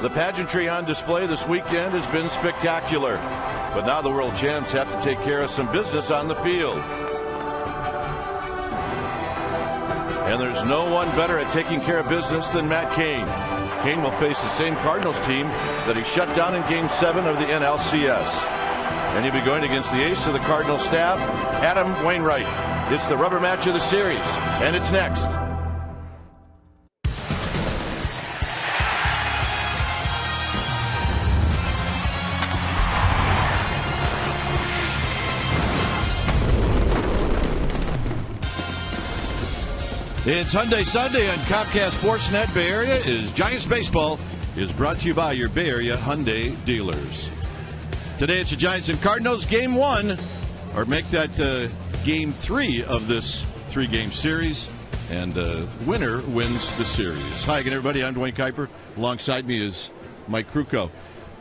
The pageantry on display this weekend has been spectacular, but now the world champs have to take care of some business on the field. And there's no one better at taking care of business than Matt Cain. Cain will face the same Cardinals team that he shut down in Game 7 of the NLCS. And he'll be going against the ace of the Cardinals staff, Adam Wainwright. It's the rubber match of the series, and it's next. It's Hyundai Sunday on Comcast Sportsnet Bay Area. Is Giants Baseball is brought to you by your Bay Area Hyundai dealers. Today it's the Giants and Cardinals, Game 1, or make that Game 3 of this 3-game series, and winner wins the series. Hi again, everybody. I'm Dwayne Kuiper. Alongside me is Mike Krukow.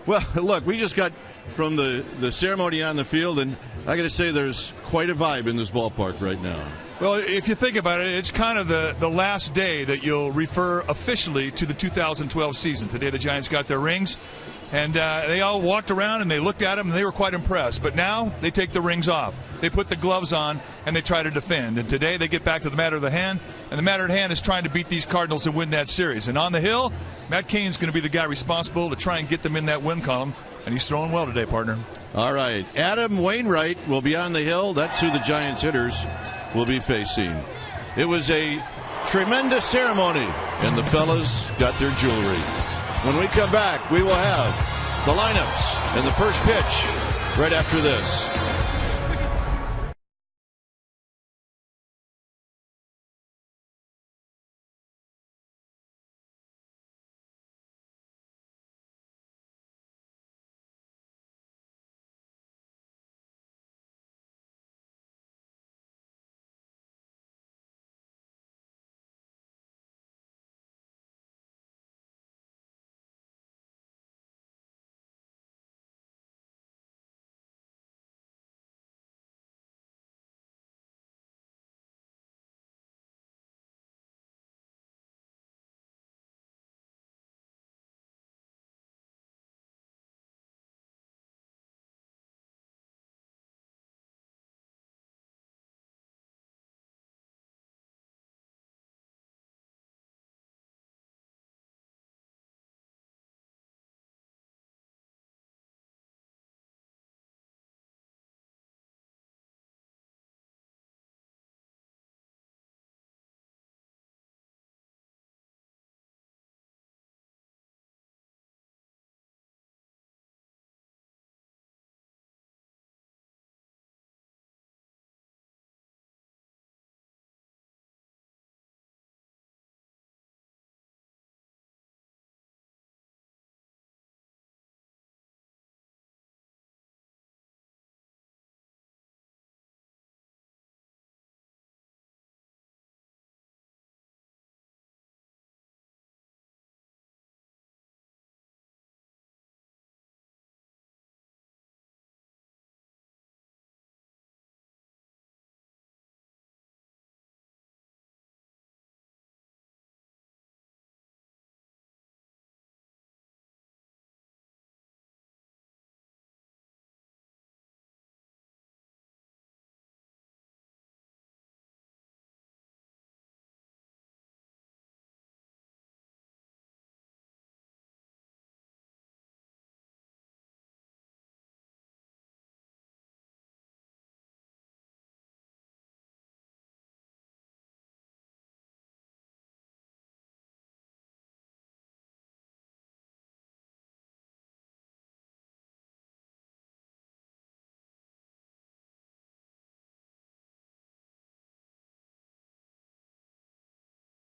Well, look, we just got from the ceremony on the field, and I got to say there's quite a vibe in this ballpark right now. Well, if you think about it, it's kind of the last day that you'll refer officially to the 2012 season. Today the Giants got their rings, and they all walked around and they looked at them and they were quite impressed. But now they take the rings off. They put the gloves on and they try to defend. And today they get back to the matter of the hand, and the matter at hand is trying to beat these Cardinals and win that series. And on the hill, Matt Cain's going to be the guy responsible to try and get them in that win column, and he's throwing well today, partner. All right, Adam Wainwright will be on the hill. That's who the Giants hitters will be facing. It was a tremendous ceremony, and the fellas got their jewelry. When we come back, we will have the lineups and the first pitch right after this.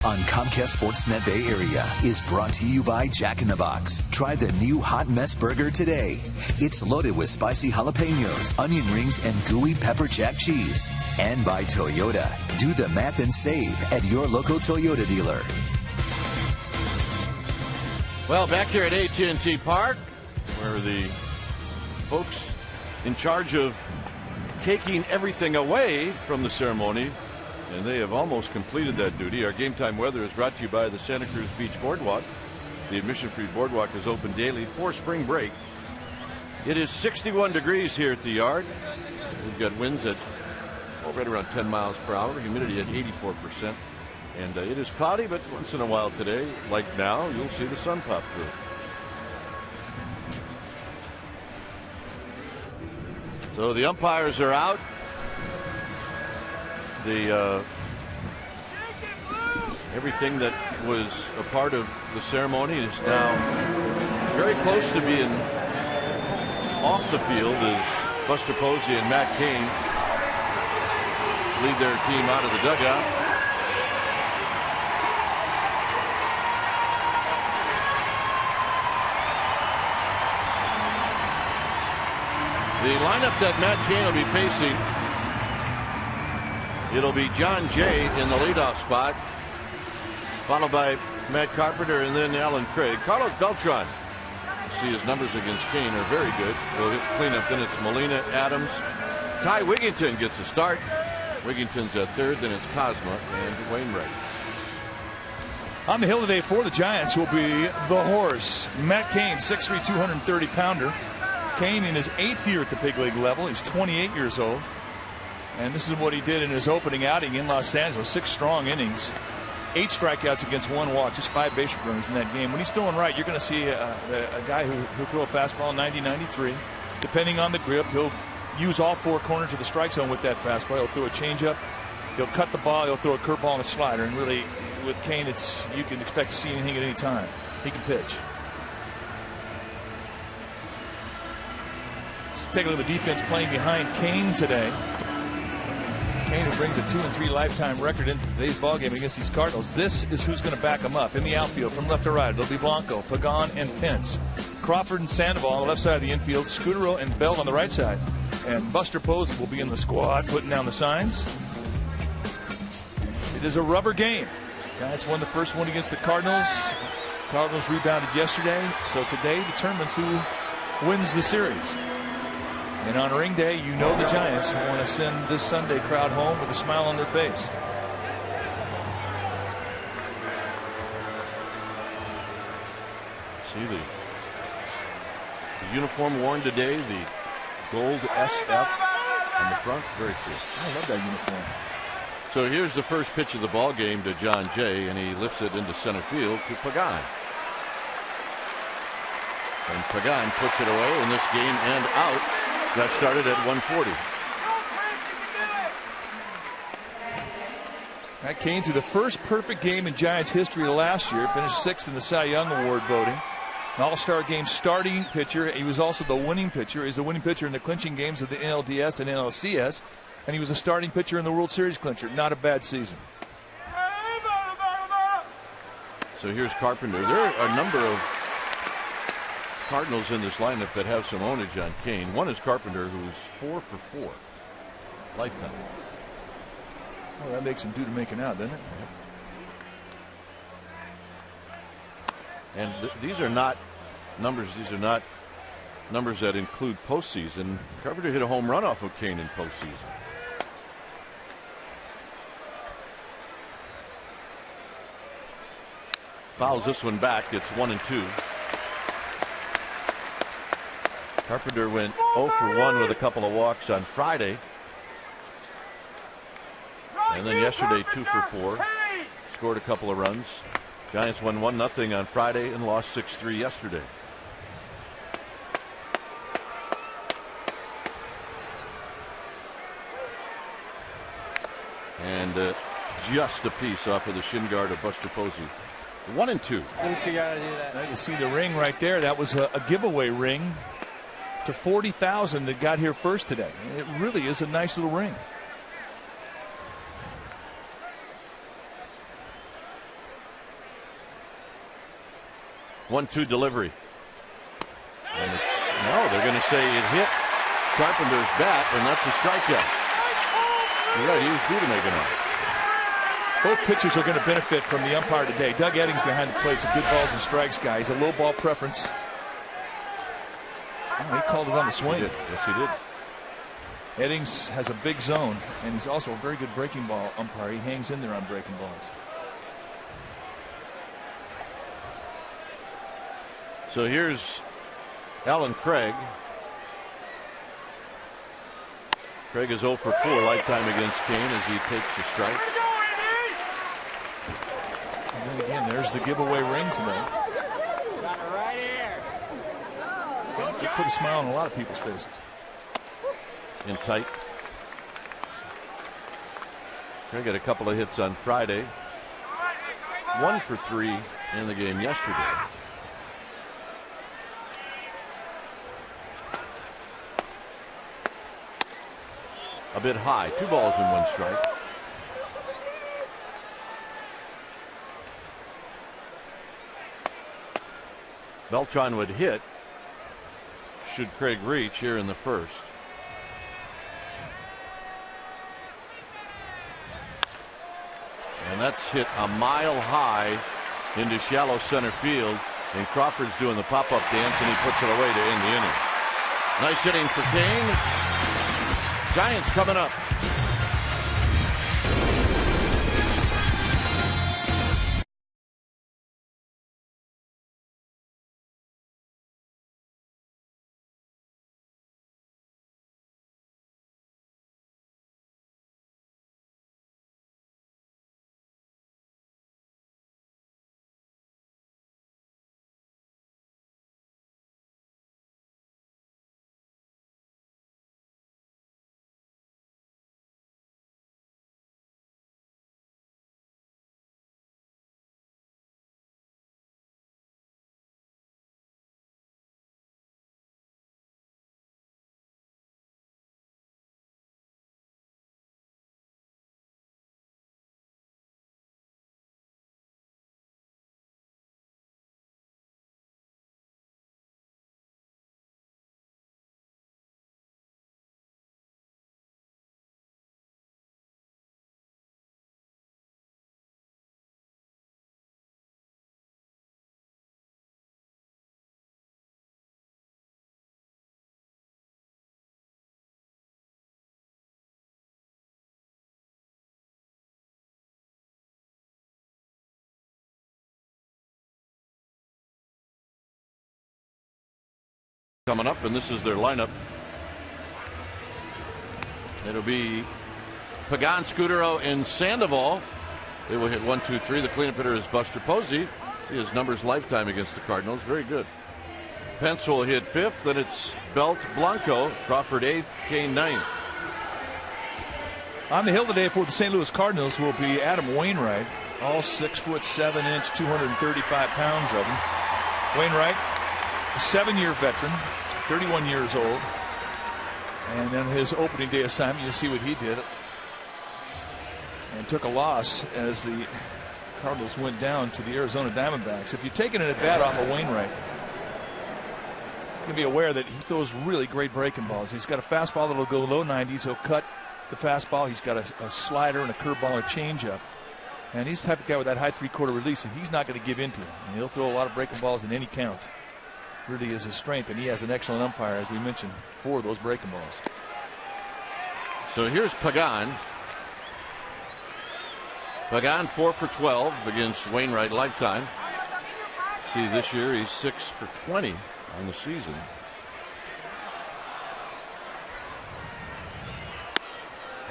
On Comcast Sportsnet Bay Area is brought to you by Jack in the Box. Try the new Hot Mess Burger today. It's loaded with spicy jalapenos, onion rings, and gooey pepper jack cheese. And by Toyota. Do the math and save at your local Toyota dealer. Well, back here at AT&T Park, where the folks in charge of taking everything away from the ceremony, and they have almost completed that duty. Our game time weather is brought to you by the Santa Cruz Beach Boardwalk. The admission-free boardwalk is open daily for spring break. It is 61 degrees here at the yard. We've got winds at right around 10 miles per hour, humidity at 84%. And it is cloudy, but once in a while today, like now, you'll see the sun pop through. So the umpires are out. Everything that was a part of the ceremony is now very close to being off the field as Buster Posey and Matt Cain lead their team out of the dugout. The lineup that Matt Cain will be facing, it'll be John Jay in the leadoff spot, followed by Matt Carpenter and then Alan Craig. Carlos Beltran, see his numbers against Cain are very good. He'll hit cleanup. Then it's Molina, Adams. Ty Wigginton gets a start. Wigginton's at third. Then it's Cosma and Wainwright. On the hill today for the Giants will be the horse, Matt Cain, 6'3", 230-pounder. Cain in his 8th year at the big league level. He's 28 years old. And this is what he did in his opening outing in Los Angeles. 6 strong innings. 8 strikeouts against 1 walk, just 5 base runners in that game. When he's throwing right, you're going to see a guy who'll throw a fastball 90-93. Depending on the grip, he'll use all 4 corners of the strike zone with that fastball. He'll throw a changeup, he'll cut the ball, he'll throw a curveball and a slider. And really, with Cain, you can expect to see anything at any time. He can pitch. Let's take a look at the defense playing behind Cain today. Cain, who brings a 2-3 lifetime record into today's ballgame against these Cardinals. This is who's going to back him up. In the outfield, from left to right, it'll be Blanco, Pagan, and Pence. Crawford and Sandoval on the left side of the infield. Scutero and Bell on the right side. And Buster Posey will be in the squad, putting down the signs. It is a rubber game. Giants won the first one against the Cardinals. Cardinals rebounded yesterday, so today determines who wins the series. And on ring day, you know the Giants want to send this Sunday crowd home with a smile on their face. See the uniform worn today, the gold SF on the front. Very cool. I love that uniform. So here's the first pitch of the ball game to John Jay, and he lifts it into center field to Pagan. And Pagan puts it away in this game and out. That started at 140. That came to the first perfect game in Giants history last year. Finished 6th in the Cy Young Award voting. An All-Star game starting pitcher. He was also the winning pitcher. He's the winning pitcher in the clinching games of the NLDS and NLCS. And he was a starting pitcher in the World Series clincher. Not a bad season. So here's Carpenter. There are a number of Cardinals in this lineup that have some ownage on Cain. One is Carpenter, who's 4 for 4 lifetime. Well, that makes him due to making out, doesn't it? And these are not numbers. These are not numbers that include postseason. Carpenter hit a home run off of Cain in postseason. Fouls this one back. It's 1-2. Carpenter went 0 for 1 with a couple of walks on Friday. And then yesterday 2 for 4. Scored a couple of runs. Giants won 1-0 on Friday and lost 6-3 yesterday. And just a piece off of the shin guard of Buster Posey. 1-2. Now you see the ring right there. That was a giveaway ring to 40,000 that got here first today. It really is a nice little ring. One-two delivery. And they're going to say it hit Carpenter's bat, and that's a strikeout. You're right, he was due to make it out. Both pitchers are going to benefit from the umpire today. Doug Eddings behind the plate's a good balls and strikes guy. He's a low ball preference. Oh, he called it on the swing. He did. Yes, he did. Eddings has a big zone, and he's also a very good breaking ball umpire. He hangs in there on breaking balls. So here's Alan Craig. Craig is 0 for 4 lifetime against Kane as he takes a strike. And then again, there's the giveaway ring tonight. It put a smile on a lot of people's faces. In tight. Craig got a couple of hits on Friday. 1 for 3 in the game yesterday. A bit high. 2 balls and 1 strike. Beltran would hit should Craig reach here in the first. And that's hit a mile high into shallow center field. And Crawford's doing the pop-up dance, and he puts it away to end the inning. Nice hitting for Kane. Giants coming up. Coming up, and this is their lineup. It'll be Pagan, Scudero, and Sandoval. They will hit 1, 2, 3. The cleanup hitter is Buster Posey. See his numbers lifetime against the Cardinals. Very good. Pence will hit 5th. Then it's Belt, Blanco, Crawford 8th, Kane 9th. On the hill today for the St. Louis Cardinals will be Adam Wainwright. All 6 foot 7 inch, 235 pounds of him. Wainwright, a 7-year veteran, 31 years old. And then his opening day assignment, you see what he did. And took a loss as the Cardinals went down to the Arizona Diamondbacks. If you're taking an at-bat off of Wainwright, you can be aware that he throws really great breaking balls. He's got a fastball that'll go low 90s. He'll cut the fastball. He's got a slider and a curveball and a changeup. And he's the type of guy with that high 3/4 release, and he's not going to give in to him. And he'll throw a lot of breaking balls in any count. Really is his strength, and he has an excellent umpire, as we mentioned, for those breaking balls. So here's Pagan. Pagan 4 for 12 against Wainwright lifetime. See, this year he's 6 for 20 on the season.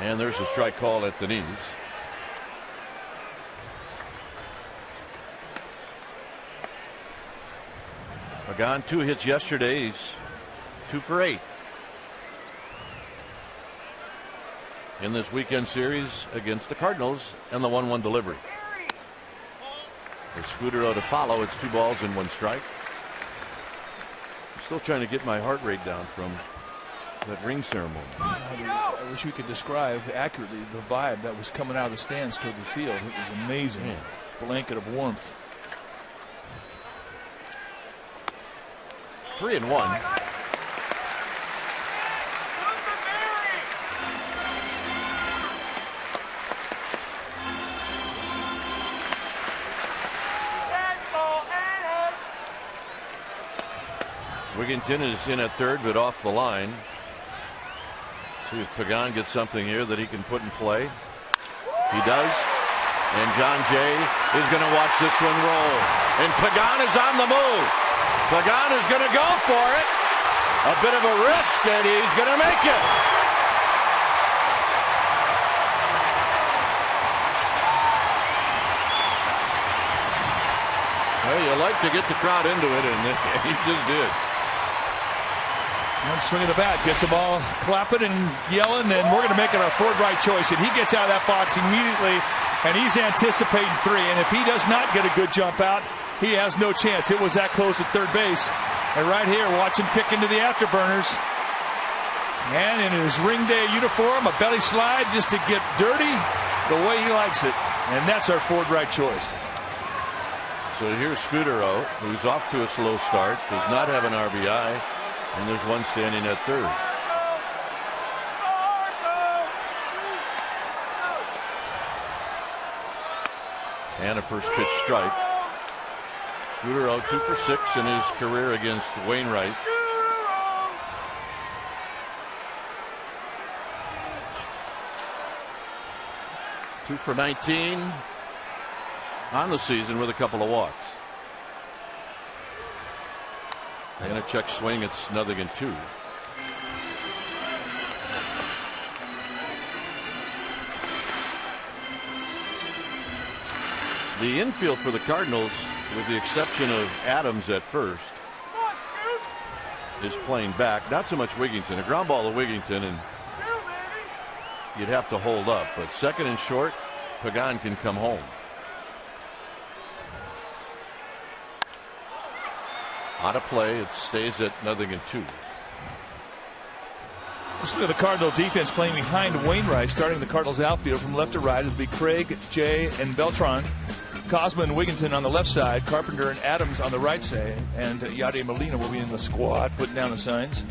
And there's a strike call at the knees. Pagan 2 hits yesterday. He's 2 for 8 in this weekend series against the Cardinals, and the 1-1 delivery. For Scudero to follow, it's 2 balls and 1 strike. I'm still trying to get my heart rate down from that ring ceremony. I wish we could describe accurately the vibe that was coming out of the stands toward the field. It was amazing. Man. Blanket of warmth. 3-1. Wigginton is in at third, but off the line. See if Pagan gets something here that he can put in play. He does. And John Jay is going to watch this one roll. And Pagan is on the move. Pagan is going to go for it. A bit of a risk, and he's going to make it. Well, you like to get the crowd into it, and he just did. One swing of the bat gets them all clapping and yelling, and we're going to make it our Ford right choice. And he gets out of that box immediately, and he's anticipating 3. And if he does not get a good jump out, he has no chance. It was that close at third base. And right here, watch him kick into the afterburners. And in his ring day uniform, a belly slide just to get dirty the way he likes it. And that's our Ford right choice. So here's Scudero, who's off to a slow start, does not have an RBI. And there's one standing at third. And a first pitch strike. Scudero 2 for 6 in his career against Wainwright. Two for 19 on the season with a couple of walks. And a check swing. It's nothing in 2. The infield for the Cardinals, with the exception of Adams at first, is playing back. Not so much Wigington. A ground ball to Wigington, and you'd have to hold up. But second and short, Pagan can come home. Out of play, it stays at nothing in 2. Let's look at the Cardinal defense playing behind Wainwright. Starting the Cardinals outfield from left to right, it'll be Craig, Jay, and Beltran. Cosma and Wigington on the left side, Carpenter and Adams on the right side, and Yadier Molina will be in the squad putting down the signs.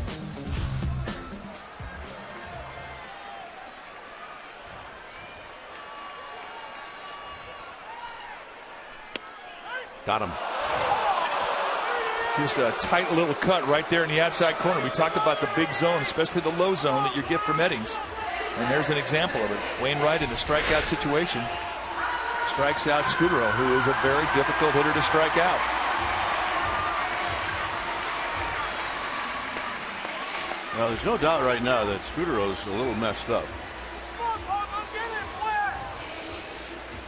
Got him. Just a tight little cut right there in the outside corner. We talked about the big zone, especially the low zone that you get from Eddings. And there's an example of it. Wainwright in a strikeout situation strikes out Scudero, who is a very difficult hitter to strike out. Well, there's no doubt right now that Scudero's a little messed up.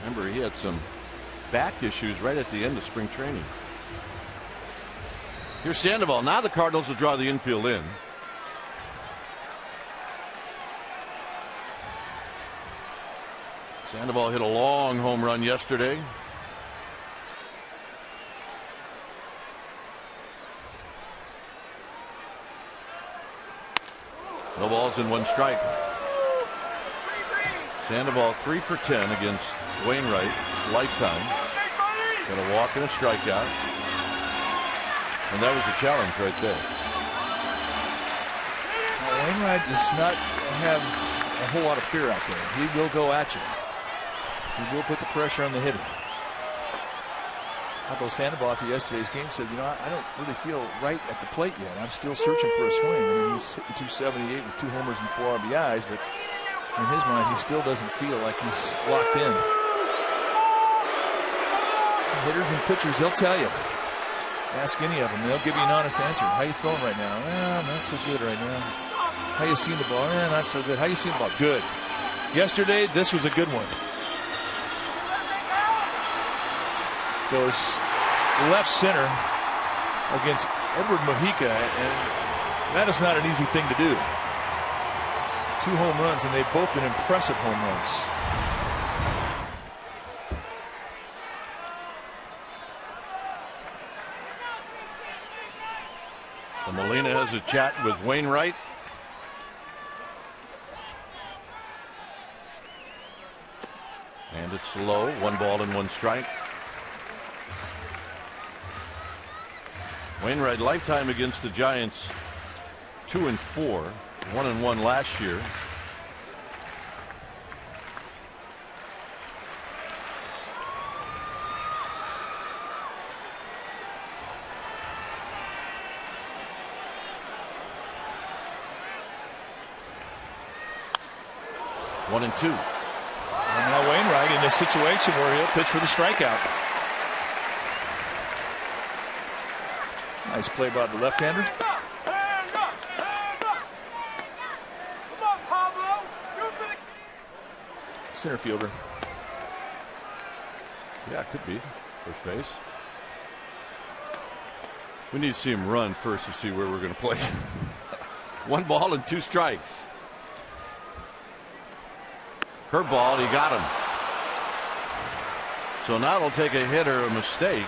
Remember, he had some back issues right at the end of spring training. Here's Sandoval. Now the Cardinals will draw the infield in. Sandoval hit a long home run yesterday. No balls and 1 strike. Sandoval 3 for 10 against Wainwright, lifetime. Got a walk and a strikeout. And that was a challenge right there. Well, Wainwright does not have a whole lot of fear out there. He will go at you. He will put the pressure on the hitter. Although Sandoval after yesterday's game said, you know, I don't really feel right at the plate yet. I'm still searching for a swing. I mean, he's hitting 278 with 2 homers and 4 RBIs, but in his mind, he still doesn't feel like he's locked in. Hitters and pitchers, they'll tell you. Ask any of them, they'll give you an honest answer. How you throwing right now? Not so good right now. How you seeing the ball? Not so good. How you seeing the ball? Good. Yesterday, this was a good one. Goes left center against Edward Mojica, and that is not an easy thing to do. 2 home runs, and they've both been impressive home runs. So Molina has a chat with Wainwright. And it's low. 1 ball and 1 strike. Wainwright lifetime against the Giants 2 and 4, 1 and 1 last year. One and 2. And now Wainwright in this situation where he'll pitch for the strikeout. Nice play by the left-hander. Center fielder. Yeah, it could be. First base. We need to see him run first to see where we're going to play. 1 ball and 2 strikes. Curveball, he got him. So now it'll take a hit or a mistake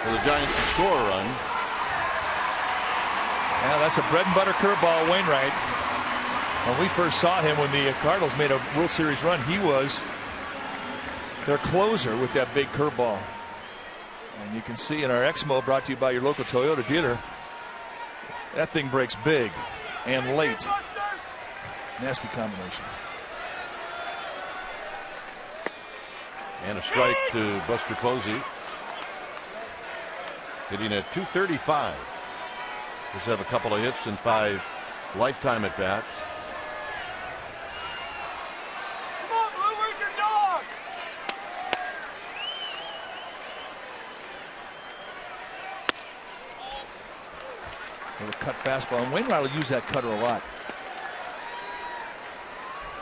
for the Giants to score a run. Yeah, that's a bread and butter curveball, Wainwright. When we first saw him, when the Cardinals made a World Series run, he was their closer with that big curveball. And you can see in our Exmo, brought to you by your local Toyota dealer, that thing breaks big and late. Nasty combination. And a strike to Buster Posey. Hitting at .235. Does have a couple of hits and 5 lifetime at bats. Come on, Blue, where's your dog? Little cut fastball, and Wainwright will use that cutter a lot.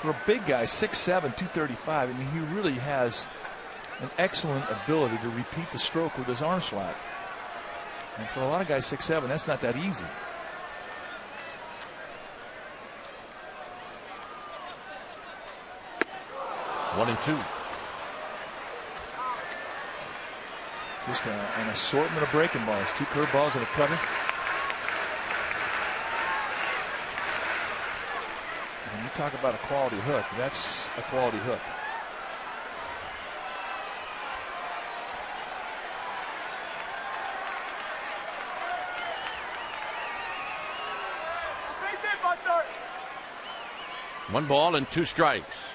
For a big guy, 6'7", 235, I mean, he really has an excellent ability to repeat the stroke with his arm slap. And for a lot of guys 6'7", that's not that easy. One and two. Just an assortment of breaking balls. 2 curveballs and a cutter. And you talk about a quality hook. That's a quality hook. One ball and 2 strikes.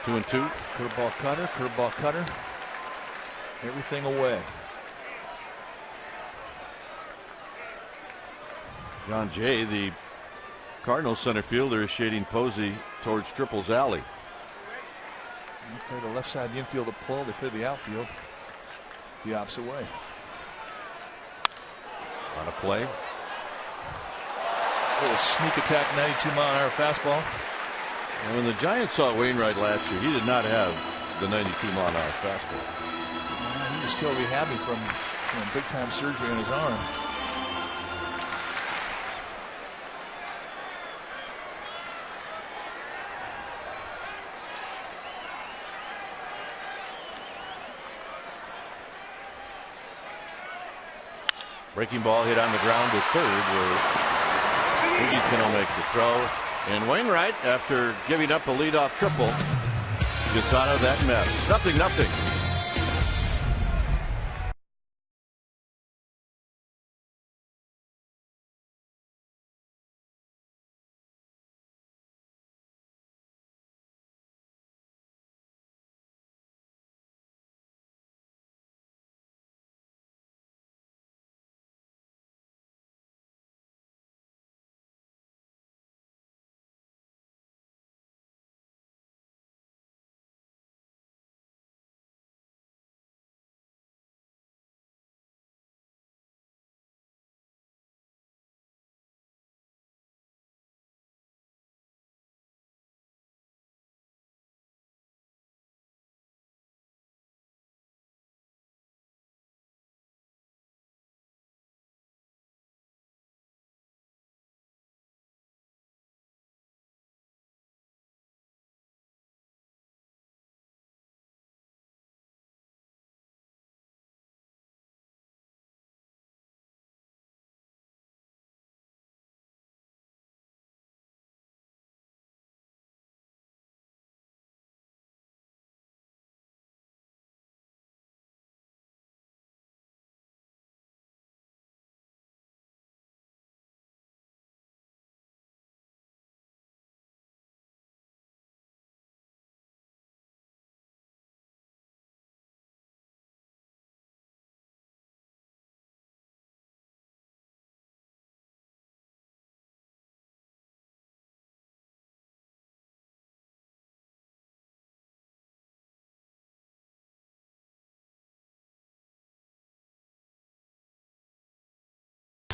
2 and 2. Curveball cutter, curveball cutter. Everything away. John Jay, the Cardinals center fielder, is shading Posey towards Triple's alley. They play the left side of the infield to pull. They play the outfield the opposite way. On a play. Little sneak attack, 92-mile-an-hour fastball. And when the Giants saw Wainwright last year, he did not have the 92-mile-an-hour fastball. He was still rehabbing from big-time surgery on his arm. Breaking ball hit on the ground to third, where Biggie will make the throw. And Wainwright, after giving up a leadoff triple, gets out of that mess. 0-0.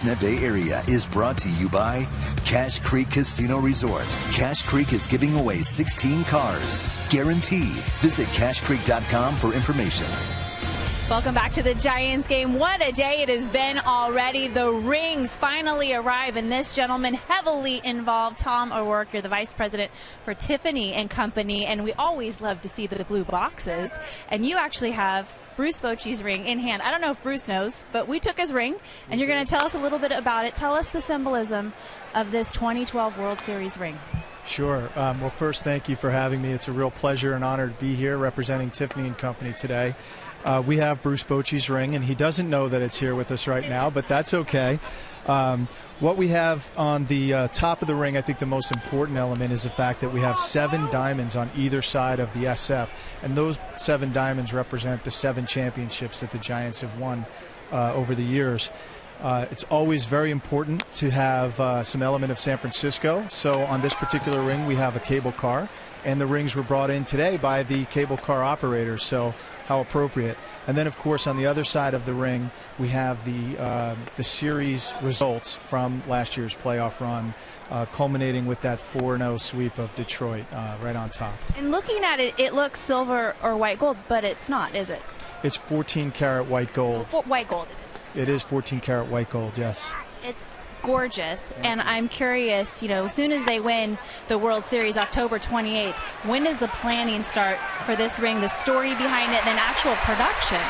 Net Bay area is brought to you by Cache Creek Casino Resort. Cache Creek is giving away 16 cars. Guaranteed. Visit cachecreek.com for information. Welcome back to the Giants game. What a day it has been already. The rings finally arrive, and this gentleman heavily involved, Tom O'Rourke. You're the vice president for Tiffany and Company, and we always love to see the blue boxes. And you actually have Bruce Bochy's ring in hand. I don't know if Bruce knows, but we took his ring, and you're going to tell us a little bit about it. Tell us the symbolism of this 2012 World Series ring. Sure. Well, first, thank you for having me. It's a real pleasure and honor to be here representing Tiffany and Company today. We have Bruce Bochy's ring, and he doesn't know that it's here with us right now, but that's okay. What we have on the top of the ring, I think the most important element is the fact that we have 7 diamonds on either side of the SF, and those 7 diamonds represent the 7 championships that the Giants have won over the years. It's always very important to have some element of San Francisco. So on this particular ring, we have a cable car, and the rings were brought in today by the cable car operators. So how appropriate. And then, of course, on the other side of the ring, we have the series results from last year's playoff run, culminating with that 4-0 sweep of Detroit right on top. And looking at it, it looks silver or white gold, but it's not, is it? It's 14-karat white gold. White gold. It is 14-karat white gold, yes. It's gorgeous, and I'm curious, as soon as they win the World Series October 28th, when does the planning start for this ring, the story behind it, and then actual production?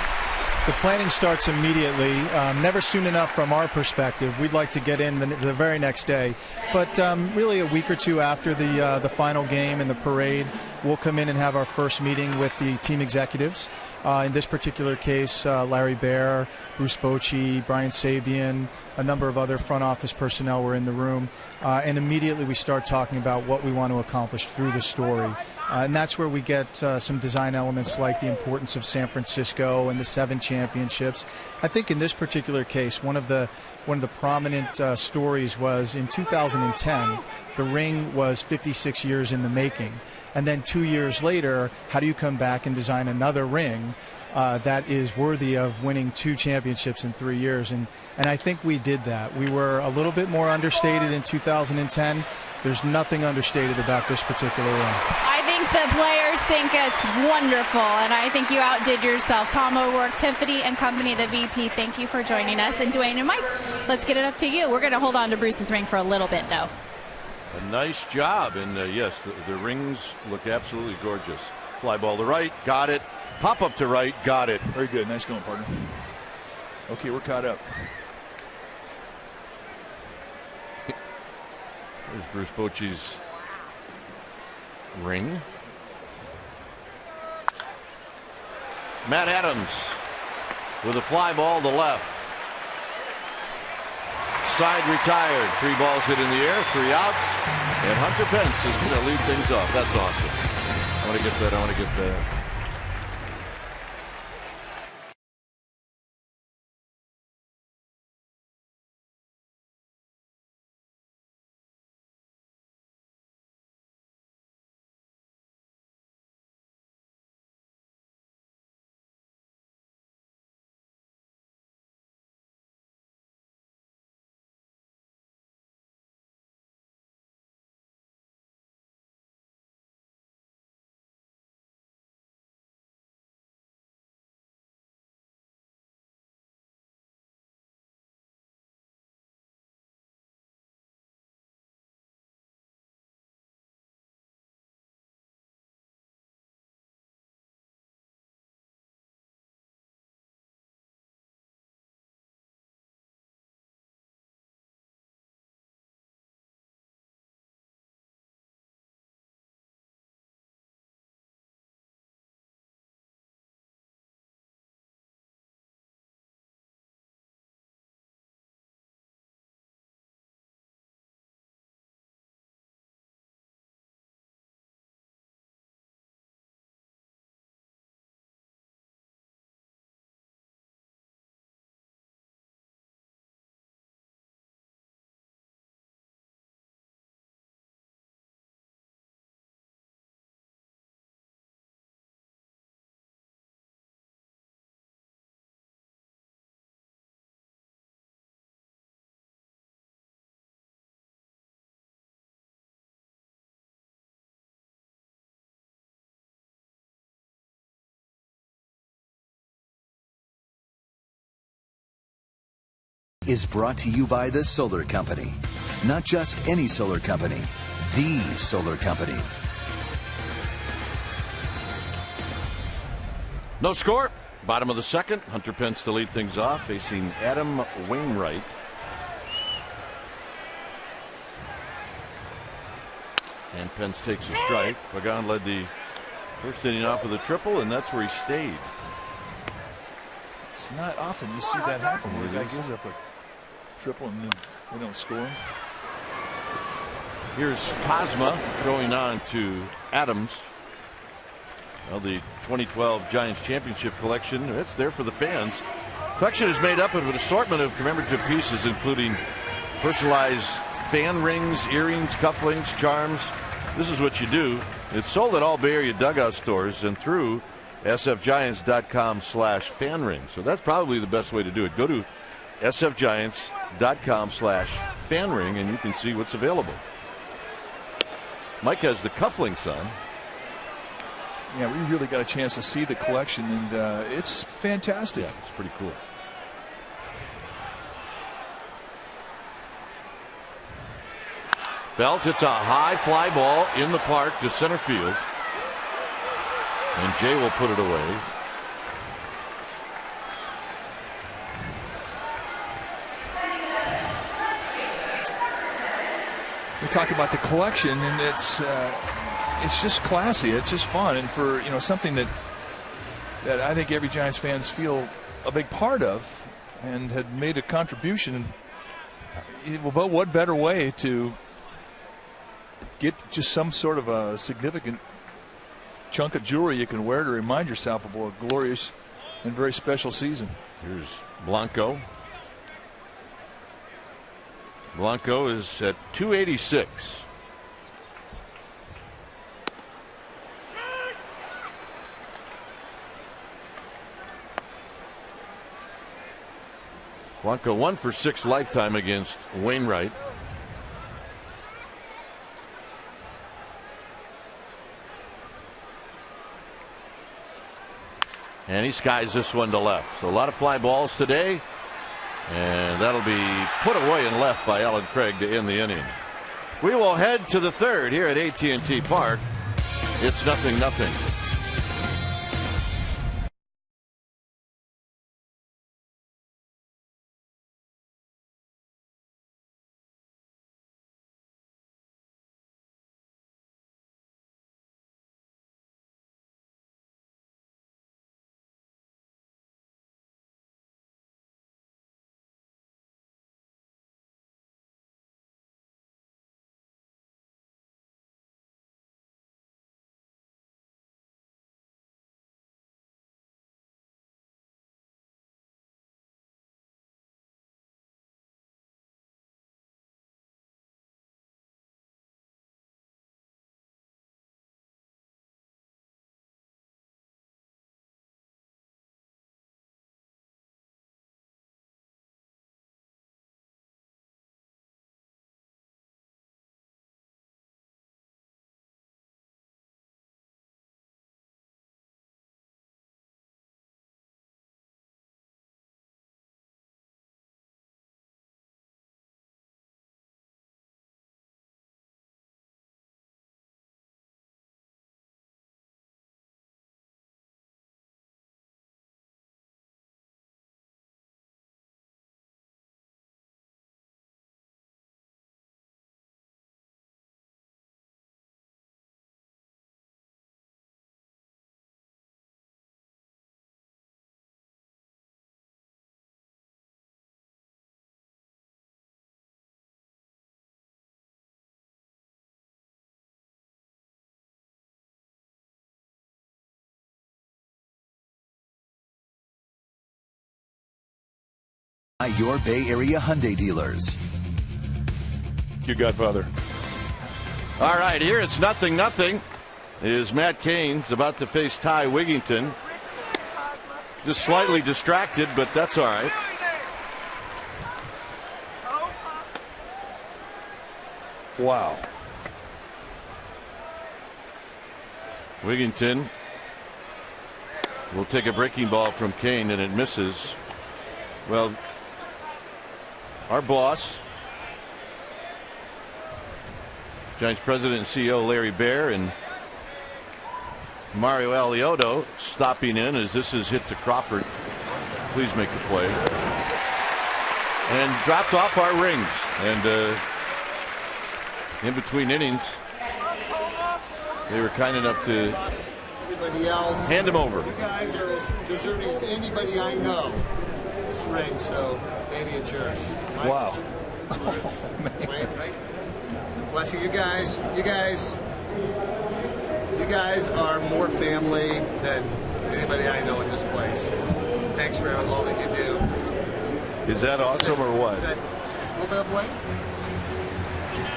The planning starts immediately, never soon enough from our perspective. We'd like to get in the very next day, but really a week or two after the final game and the parade, we'll come in and have our first meeting with the team executives. In this particular case, Larry Baer, Bruce Bochy, Brian Sabian, a number of other front office personnel were in the room, and immediately we start talking about what we want to accomplish through the story. And that's where we get some design elements like the importance of San Francisco and the 7 championships. I think in this particular case, one of the prominent stories was in 2010, the ring was 56 years in the making. And then 2 years later, how do you come back and design another ring that is worthy of winning 2 championships in 3 years? And I think we did that. We were a little bit more understated in 2010. There's nothing understated about this particular ring. I think the players think it's wonderful, and I think you outdid yourself. Tom O'Rourke, Tiffany and Company, the VP, thank you for joining us. And Dwayne and Mike, let's get it up to you. We're going to hold on to Bruce's ring for a little bit, though. A nice job, and yes, the rings look absolutely gorgeous. Fly ball to right, got it. Pop up to right, got it. Very good. Nice going, partner. Okay, we're caught up. There's Bruce Bochy's ring. Matt Adams with a fly ball to left. Side retired. 3 balls hit in the air, 3 outs. And Hunter Pence is going to lead things off. That's awesome. I want to get that. is brought to you by the Solar Company. Not just any solar company, the solar company. No score. Bottom of the second. Hunter Pence to lead things off, facing Adam Wainwright. And Pence takes a strike. Pagan led the first inning off with a triple, and that's where he stayed. It's not often you see that happen where a guy gives up a triple and then they don't score him. Here's Cosma throwing on to Adams. Well, the 2012 Giants Championship collection, it's there for the fans. Collection is made up of an assortment of commemorative pieces, including personalized fan rings, earrings, cufflinks, charms. This is what you do. It's sold at all Bay Area dugout stores and through sfgiants.com/fanring. So that's probably the best way to do it. Go to sfgiants.com/fanring and you can see what's available. Mike has the cufflinks on. Yeah, we really got a chance to see the collection, and it's fantastic. Yeah, it's pretty cool. Belt hits a high fly ball in the park to center field. And Jay will put it away. We talked about the collection, and it's just classy. It's just fun, and for something that I think every Giants fans feel a big part of, and had made a contribution. But what better way to get just some sort of a significant chunk of jewelry you can wear to remind yourself of a glorious and very special season. Here's Blanco. Blanco is at 286. Blanco 1 for 6 lifetime against Wainwright. And he skies this one to left. So a lot of fly balls today. And that'll be put away and left by Alan Craig to end the inning. We will head to the third here at AT&T Park. It's 0-0. Your Bay Area Hyundai dealers. Your Godfather. All right, here it's 0-0. Is Matt Cain's about to face Ty Wigington. Just slightly distracted, but that's all right. Wow. Wigington will take a breaking ball from Cain, and it misses. Well, our boss, Giants president and CEO Larry Baer, and Mario Alioto stopping in as this is hit to Crawford. Please make the play. And dropped off our rings. And in between innings, they were kind enough to hand him over. You guys are as deserving as anybody I know. This ring, so maybe it's yours. Right? Wow. Oh, man. Right? Bless you. You guys are more family than anybody I know in this place. Thanks for all that you do. Is that awesome or what? Is that a little bit of blame?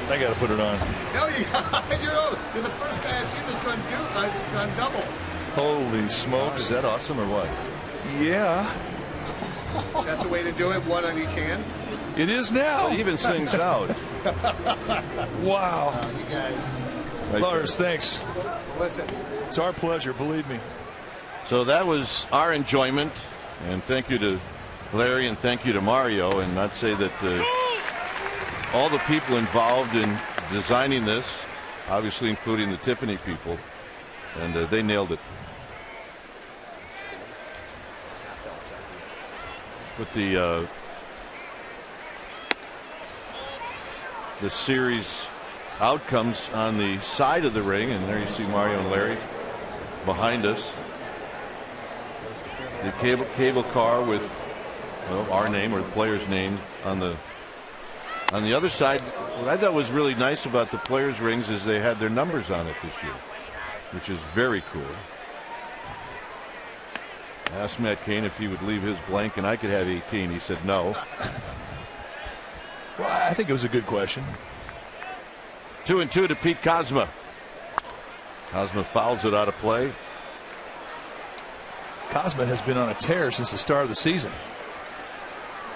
I got to put it on. No, you're the first guy I've seen that's gone double. Holy smokes. Is that awesome or what? Yeah. Is that the way to do it? One on each hand? It is now. It even sings out. Wow. You guys. Lars, thanks. Listen. It's our pleasure, believe me. So that was our enjoyment. And thank you to Larry and thank you to Mario. And I'd say that all the people involved in designing this, obviously including the Tiffany people, and they nailed it. With the series outcomes on the side of the ring, and there you see Mario and Larry behind us. The cable car with our name or the player's name on the other side. What I thought was really nice about the players' rings is they had their numbers on it this year, which is very cool. I asked Matt Cain if he would leave his blank and I could have 18. He said no. Well, I think it was a good question. 2-2 to Pete Kozma. Kozma fouls it out of play. Kozma has been on a tear since the start of the season.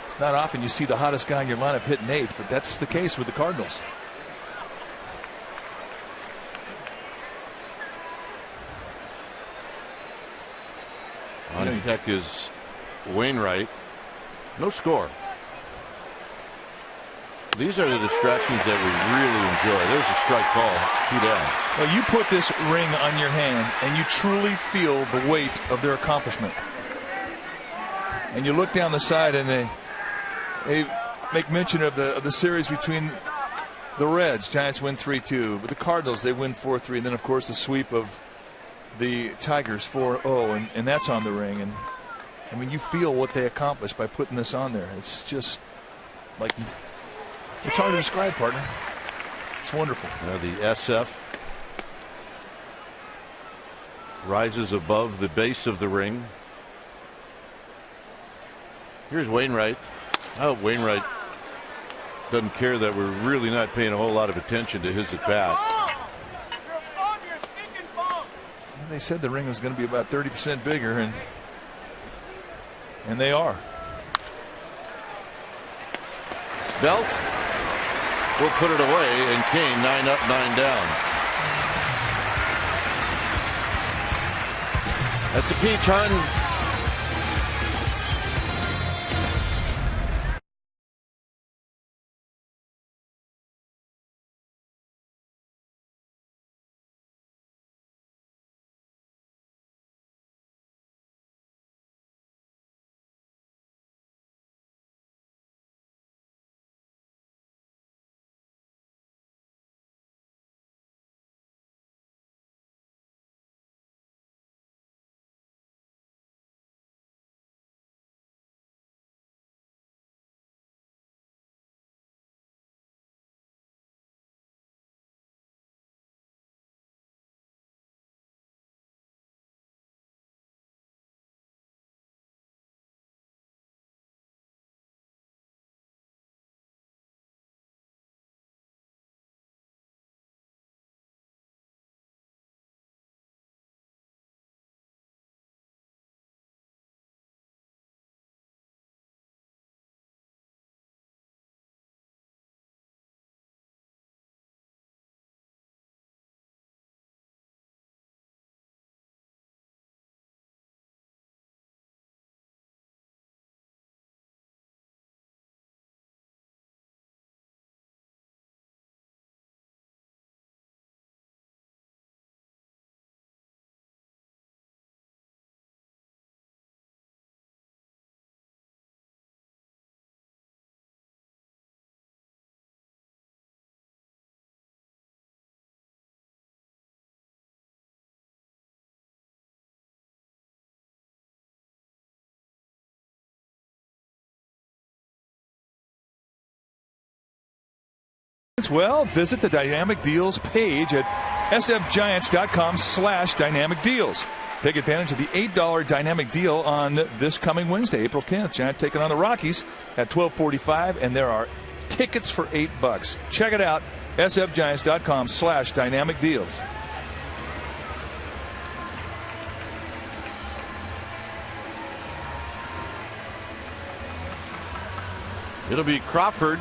It's not often you see the hottest guy in your lineup hitting eighth, but that's the case with the Cardinals. On deck is Wainwright. No score. These are the distractions that we really enjoy. There's a strike call. 2 down. Well, you put this ring on your hand and you truly feel the weight of their accomplishment. And you look down the side and they make mention of the series between the Reds. Giants win 3-2. But the Cardinals, they win 4-3. And then, of course, the sweep of the Tigers 4-0. And that's on the ring. And, I mean, you feel what they accomplished by putting this on there. It's just like... It's hard to describe, partner. It's wonderful. The SF rises above the base of the ring. Here's Wainwright. I hope Wainwright doesn't care that we're really not paying a whole lot of attention to his at bat. And they said the ring was going to be about 30% bigger, and they are. Belt will put it away, and Kane 9 up, 9 down. That's a peach, hon. Well, visit the Dynamic Deals page at sfgiants.com/dynamic deals. Take advantage of the $8 dynamic deal on this coming Wednesday, April 10th. Giants taking on the Rockies at 12:45, and there are tickets for $8. Check it out, sfgiants.com/dynamic deals. It'll be Crawford,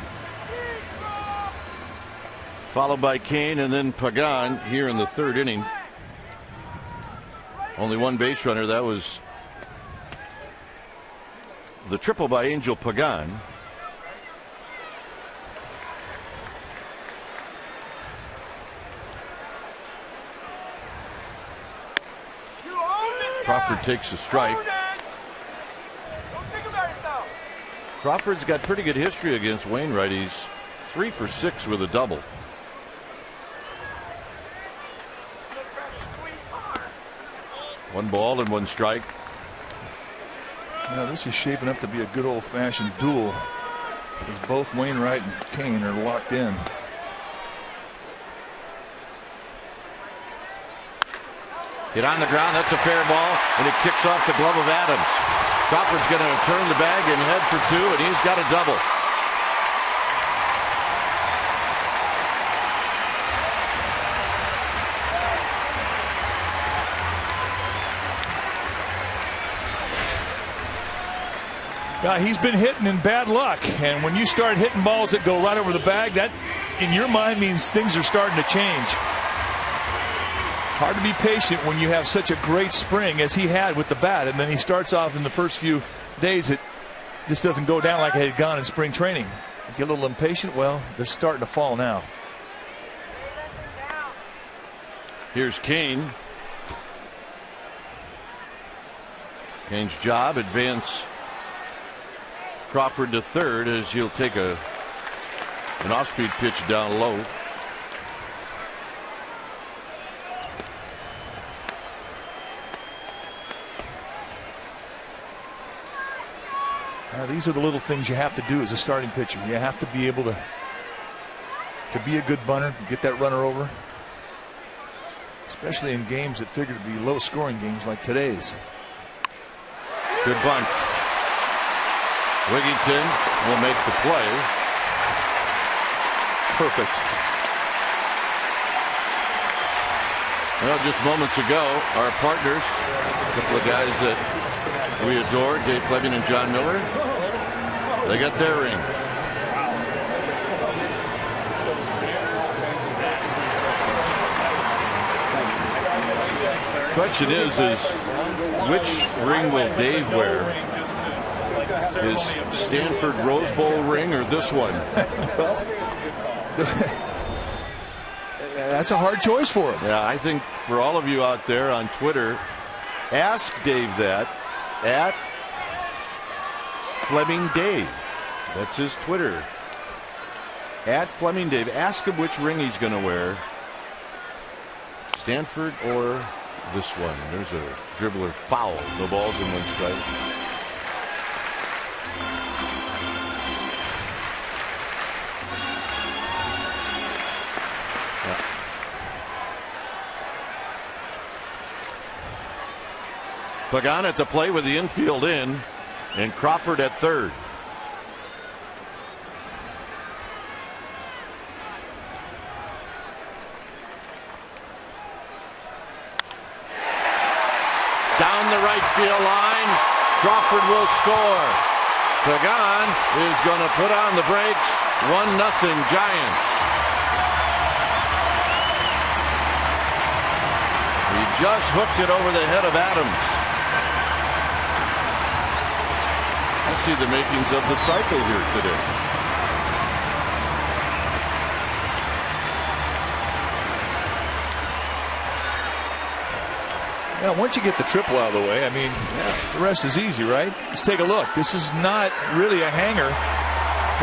followed by Kane, and then Pagan here in the third inning. Only one base runner. That was the triple by Angel Pagan. Crawford takes a strike. Crawford's got pretty good history against Wainwright. He's 3 for 6 with a double. One ball and one strike. Now this is shaping up to be a good old-fashioned duel, as both Wainwright and Kane are locked in. Hit on the ground. That's a fair ball, and it kicks off the glove of Adams. Crawford's going to turn the bag and head for two, and he's got a double. He's been hitting in bad luck, and when you start hitting balls that go right over the bag, that in your mind means things are starting to change. Hard to be patient when you have such a great spring as he had with the bat, and then he starts off in the first few days it just doesn't go down like it had gone in spring training. Get a little impatient. Well, they're starting to fall now. Here's Kane. Kane's job, advance Crawford to third as he'll take an off-speed pitch down low. These are the little things you have to do as a starting pitcher. You have to be able to be a good bunter, get that runner over, especially in games that figure to be low-scoring games like today's. Good bunt. Wigington will make the play. Perfect. Well, just moments ago, our partners, a couple of guys that we adore, Dave Fleming and John Miller, they got their ring. Question is which ring will Dave wear? His Stanford Rose Bowl ring or this one? That's a hard choice for him. Yeah, I think for all of you out there on Twitter, ask Dave that at Fleming Dave. That's his Twitter. At Fleming Dave. Ask him which ring he's going to wear. Stanford or this one. There's a dribbler foul. No balls and one strike. Pagan at the plate with the infield in, and Crawford at third. Down the right field line, Crawford will score. Pagan is going to put on the brakes. 1-0 Giants. He just hooked it over the head of Adams. I see the makings of the cycle here today. Now, once you get the triple out of the way, I mean, the rest is easy, right? Let's take a look. This is not really a hanger.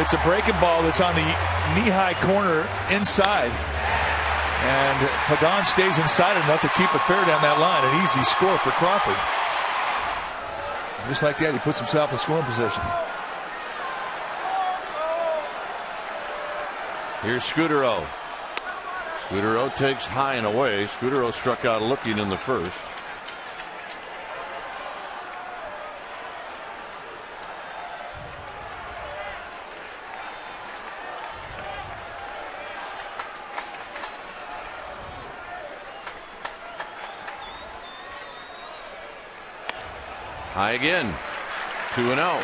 It's a breaking ball that's on the knee-high corner inside. And Pagan stays inside enough to keep it fair down that line. An easy score for Crawford. Just like that, he puts himself in scoring position. Here's Scudero. Scudero takes high and away. Scudero struck out looking in the first. High again. 2-0.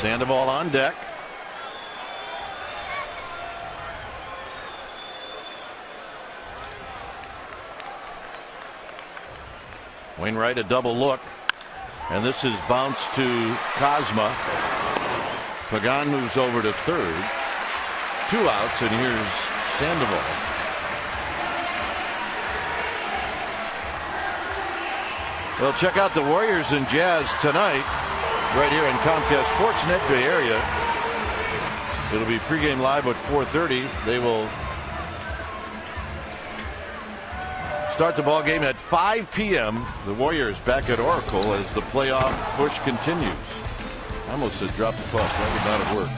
Sandoval on deck. Wainwright a double look. And this is bounced to Kozma. Pagan moves over to third. 2 outs, and here's Sandoval. Well, check out the Warriors and Jazz tonight, right here in Comcast Sportsnet Bay Area. It'll be pregame live at 4:30. They will start the ball game at 5 p.m. The Warriors back at Oracle as the playoff push continues. I almost said drop the puck. That would not have worked.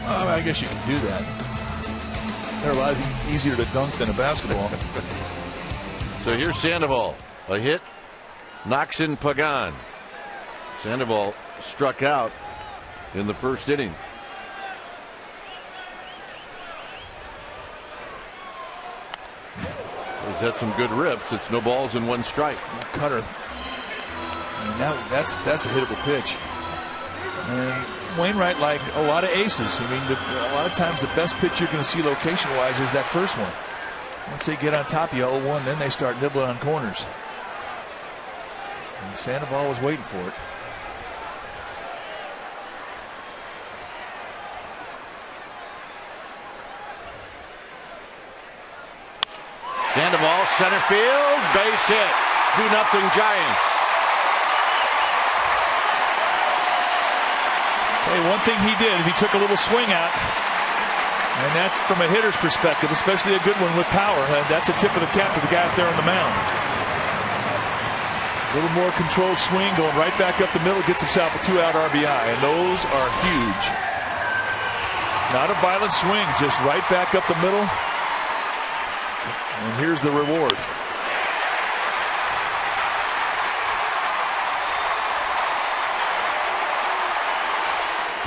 Well, I guess you can do that. They're a lot easier to dunk than a basketball. So here's Sandoval. A hit. Knocks in Pagan. Sandoval struck out in the first inning. He's had some good rips. It's no balls and 1 strike. Cutter. And now that's a hittable pitch. And Wainwright, like a lot of aces, I mean, a lot of times the best pitch you're going to see location-wise is that first one. Once they get on top of you 0-1, then they start nibbling on corners. And Sandoval was waiting for it. Sandoval, center field, base hit. 2-0 Giants. Hey, one thing he did is he took a little swing out. And that's from a hitter's perspective, especially a good one with power. That's a tip of the cap to the guy up there on the mound. A little more controlled swing, going right back up the middle, gets himself a 2-out RBI, and those are huge. Not a violent swing, just right back up the middle. And here's the reward.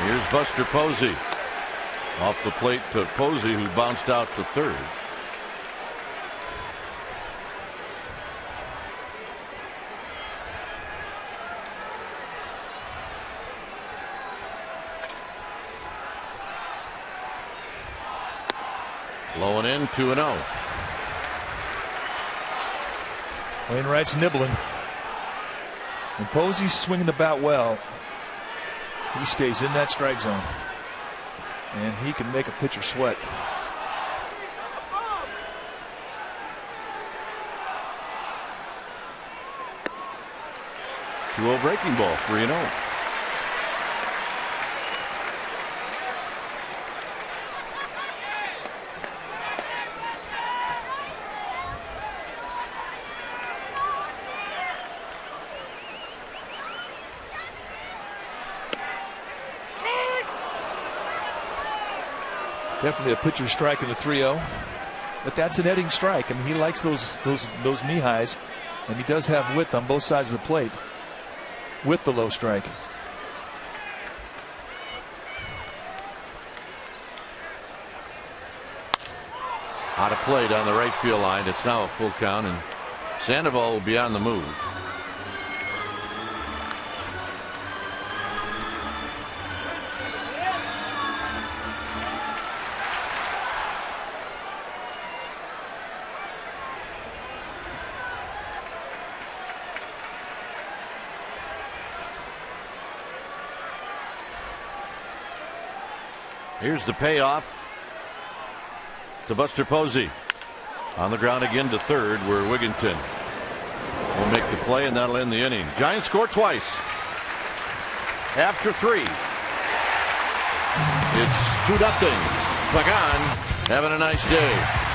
Here's Buster Posey. Off the plate to Posey, who bounced out to third. Low and in, 2-0. Wainwright's nibbling. And Posey's swinging the bat well. He stays in that strike zone. And he can make a pitcher sweat. Two-0 breaking ball, 3-0. Definitely a pitcher strike in the 3-0, but that's an Edding strike. I mean, he likes those knee highs, and he does have width on both sides of the plate with the low strike. Out of play down the right field line. It's now a full count, and Sandoval will be on the move. Here's the payoff to Buster Posey. On the ground again to third, where Wigginton will make the play, and that'll end the inning. Giants score twice. After 3. It's 2-0. Pagan, having a nice day.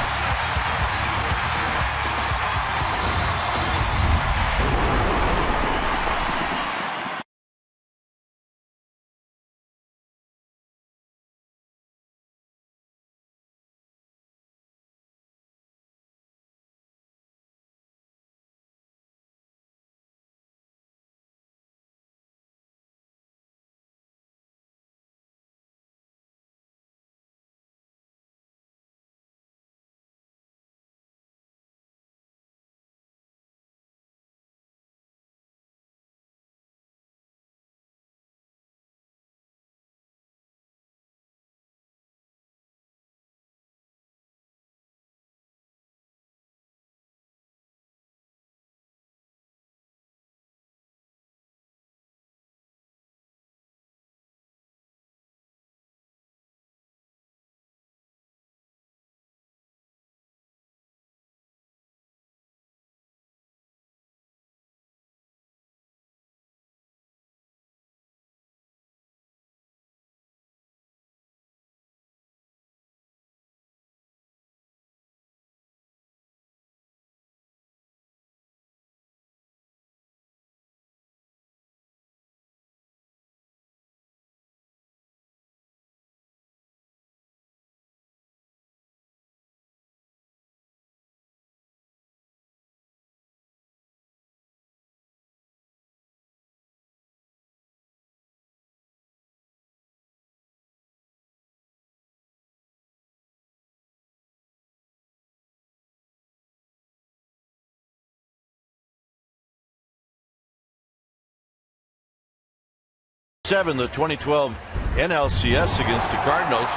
The 2012 NLCS against the Cardinals.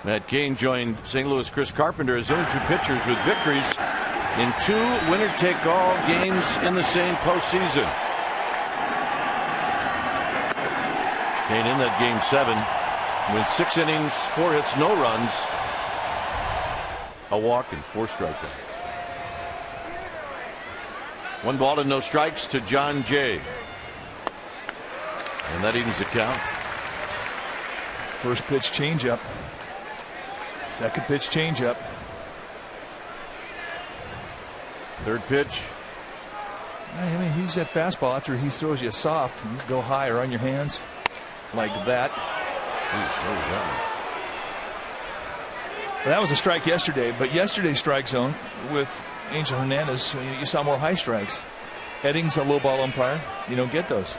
Matt Cain joined St. Louis' Chris Carpenter as only two pitchers with victories in two winner-take-all games in the same postseason. Cain in that game 7 with 6 innings, 4 hits, no runs, a walk, and 4 strikeouts. 1 ball and no strikes to John Jay. And that evens the count. First pitch changeup. Second pitch changeup. Third pitch. I mean, use that fastball after he throws you a soft and you go high or on your hands like that. Well, that was a strike yesterday, but yesterday's strike zone with Angel Hernandez, you saw more high strikes. Eddings, a low ball umpire, you don't get those.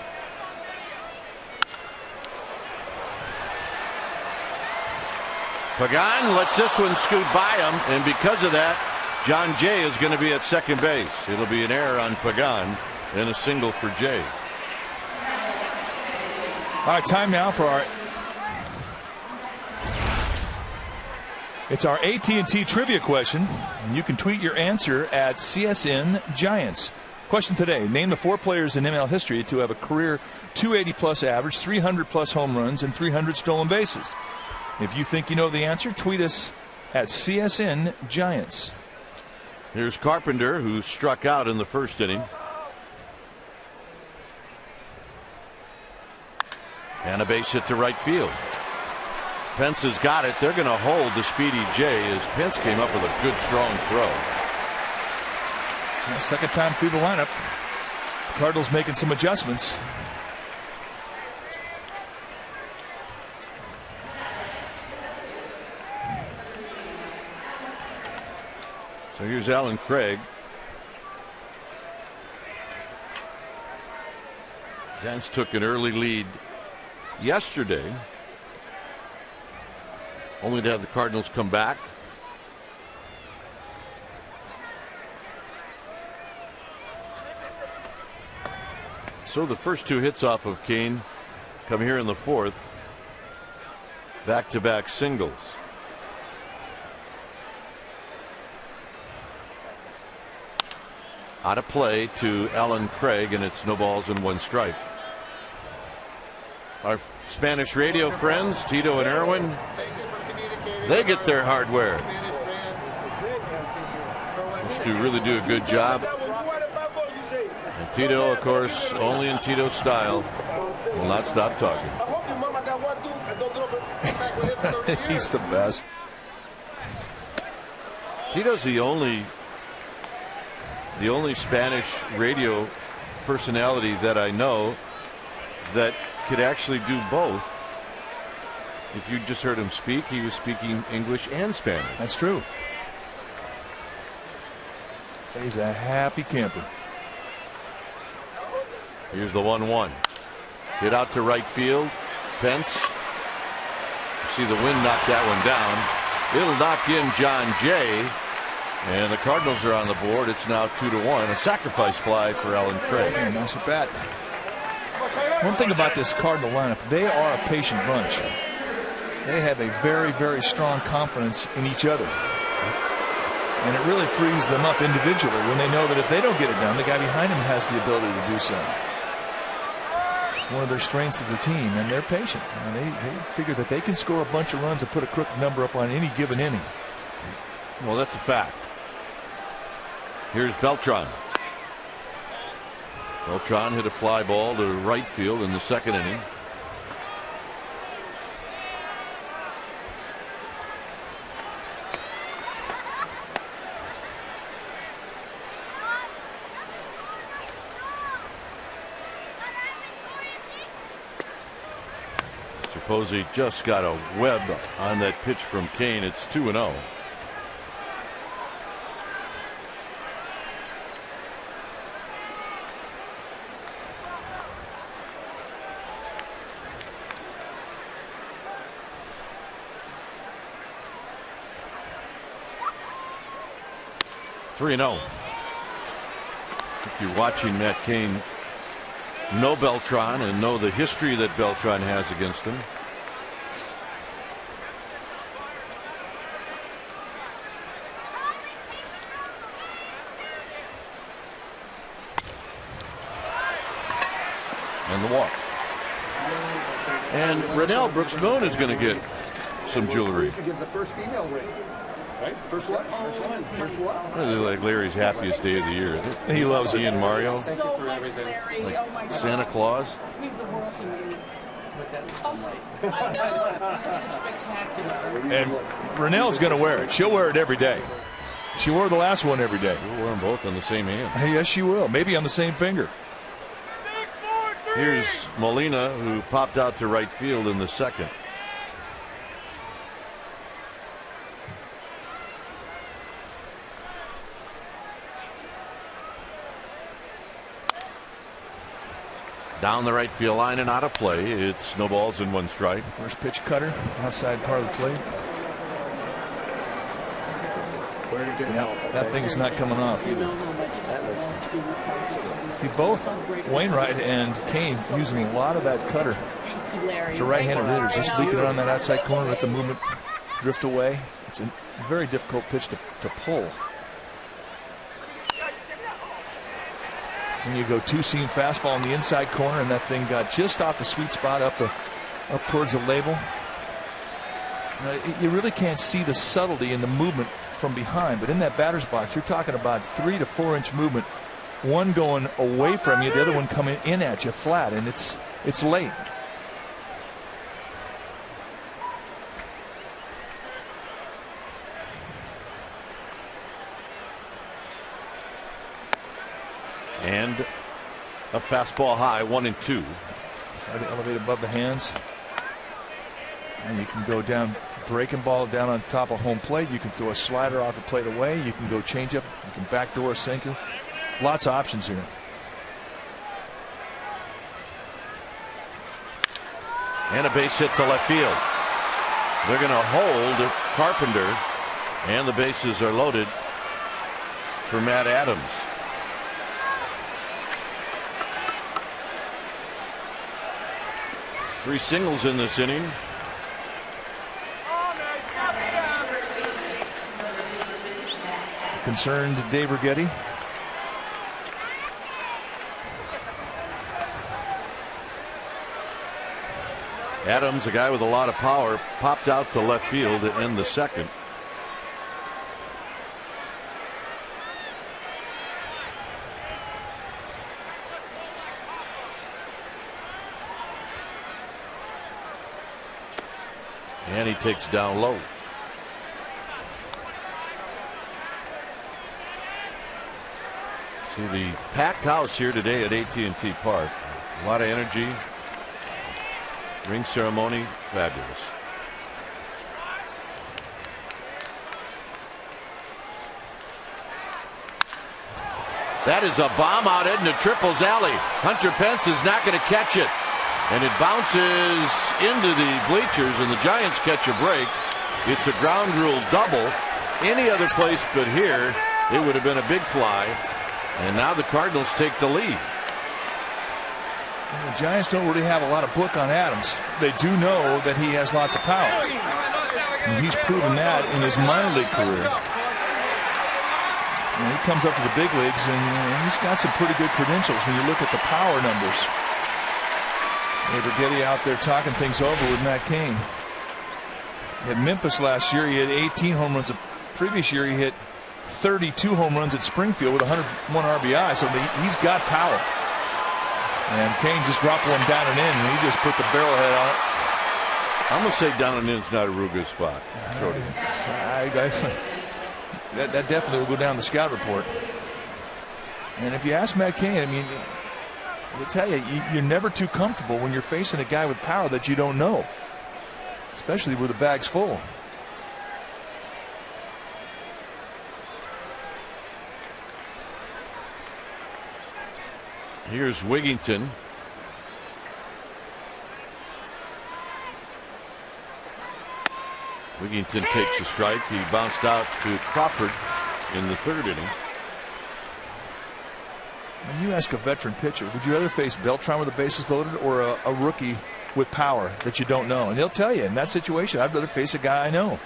Pagan lets this one scoot by him, and because of that, John Jay is going to be at second base. It'll be an error on Pagan and a single for Jay. All right, time now for our AT&T trivia question, and you can tweet your answer at CSN Giants. Question today: name the 4 players in ML history to have a career 280 plus average, 300 plus home runs, and 300 stolen bases. If you think you know the answer, tweet us at CSN Giants. Here's Carpenter, who struck out in the first inning. And a base hit to right field. Pence has got it. They're going to hold the speedy Jay as Pence came up with a good strong throw. Second time through the lineup. Cardinals making some adjustments. So here's Alan Craig. Giants took an early lead yesterday, only to have the Cardinals come back. So the first 2 hits off of Cain come here in the 4th. Back-to-back singles. Out of play to Alan Craig, and it's no balls and 1 strike. Our Spanish radio friends, Tito and Erwin, they get their hardware. Just to really do a good job. And Tito, of course, only in Tito's style, will not stop talking. He's the best. Tito's the only Spanish radio personality that I know that could actually do both. If you just heard him speak, he was speaking English and Spanish. That's true. He's a happy camper. Here's the 1-1. Hit out to right field. Pence. You see the wind knock that one down. It'll knock in John Jay. And the Cardinals are on the board. It's now 2-1. A sacrifice fly for Alan Craig. Yeah, nice at bat. One thing about this Cardinal lineup, they are a patient bunch. They have a very, very strong confidence in each other. And it really frees them up individually when they know that if they don't get it done, the guy behind him has the ability to do so. It's one of their strengths of the team, and they're patient. And they figure that they can score a bunch of runs and put a crooked number up on any given inning. Well, that's a fact. Here's Beltran. Beltran hit a fly ball to right field in the second inning. Posey just got a web on that pitch from Kane. It's 2-0. If you're watching Matt Kane know Beltran and know the history that Beltran has against him. And the walk. And Rennell Brooks-Moon is going to get some jewelry. Give the first female ring. Right? First what? First what? Really like Larry's happiest day of the year. He loves it. He and Mario. Thank you for everything. Like Santa Claus. This means the world to me. Spectacular. And Rennell's going to wear it. She'll wear it every day. She wore the last one every day. We'll wear them both on the same hand. Yes, she will. Maybe on the same finger. Here's Molina, who popped out to right field in the second. Down the right field line and out of play. It's no balls and one strike. First pitch cutter, outside part of the plate. Yeah, that thing is not coming off either. See, both Wainwright and Kane using a lot of that cutter to right-handed hitters, just leaking it on that outside corner, let the movement drift away. It's a very difficult pitch to pull. And you go two-seam fastball in the inside corner, and that thing got just off the sweet spot up towards the label. You really can't see the subtlety in the movement from behind, but in that batter's box, you're talking about 3 to 4 inch movement. One going away from you, the other one coming in at you flat, and it's late. And a fastball high, 1-2. Try to elevate above the hands. And you can go down, breaking ball down on top of home plate. You can throw a slider off the plate away. You can go change up. You can backdoor a sinker. Lots of options here. And a base hit to left field. They're going to hold Carpenter, and the bases are loaded for Matt Adams. Three singles in this inning. Concerned Dave Righetti. Adams, a guy with a lot of power, popped out to left field to end the second. And he takes down low. To the packed house here today at AT&T Park. A lot of energy. Ring ceremony, fabulous. That is a bomb out into Triples alley. Hunter Pence is not going to catch it. And it bounces into the bleachers, and the Giants catch a break. It's a ground rule double. Any other place but here, it would have been a big fly. And now the Cardinals take the lead. The Giants don't really have a lot of book on Adams. They do know that he has lots of power. And he's proven that in his minor league career. And he comes up to the big leagues, and he's got some pretty good credentials when you look at the power numbers. Getty out there talking things over with Matt Cain. At Memphis last year, he had 18 home runs. The previous year, he hit 32 home runs at Springfield with 101 RBI. So he's got power. And Cain just dropped one down and in, and he just put the barrelhead on it. I'm going to say down and in's not a real good spot. That definitely will go down the scout report. And if you ask Matt Cain, I mean, I'll tell you, you're never too comfortable when you're facing a guy with power that you don't know, especially where the bag's full. Here's Wigington. Wigington takes a strike. He bounced out to Crawford in the third inning. When you ask a veteran pitcher, would you rather face Beltran with the bases loaded or a rookie with power that you don't know? And he'll tell you in that situation, I'd rather face a guy I know.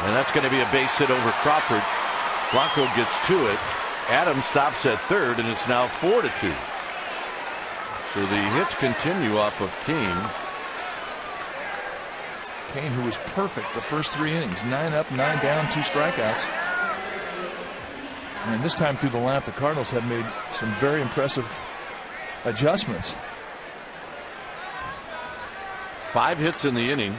And that's going to be a base hit over Crawford. Blanco gets to it. Adams stops at third, and it's now 4-2. So the hits continue off of Cain. Cain, who was perfect the first 3 innings, 9 up, 9 down, 2 strikeouts. And this time through the lineup, the Cardinals have made some very impressive adjustments. 5 hits in the inning.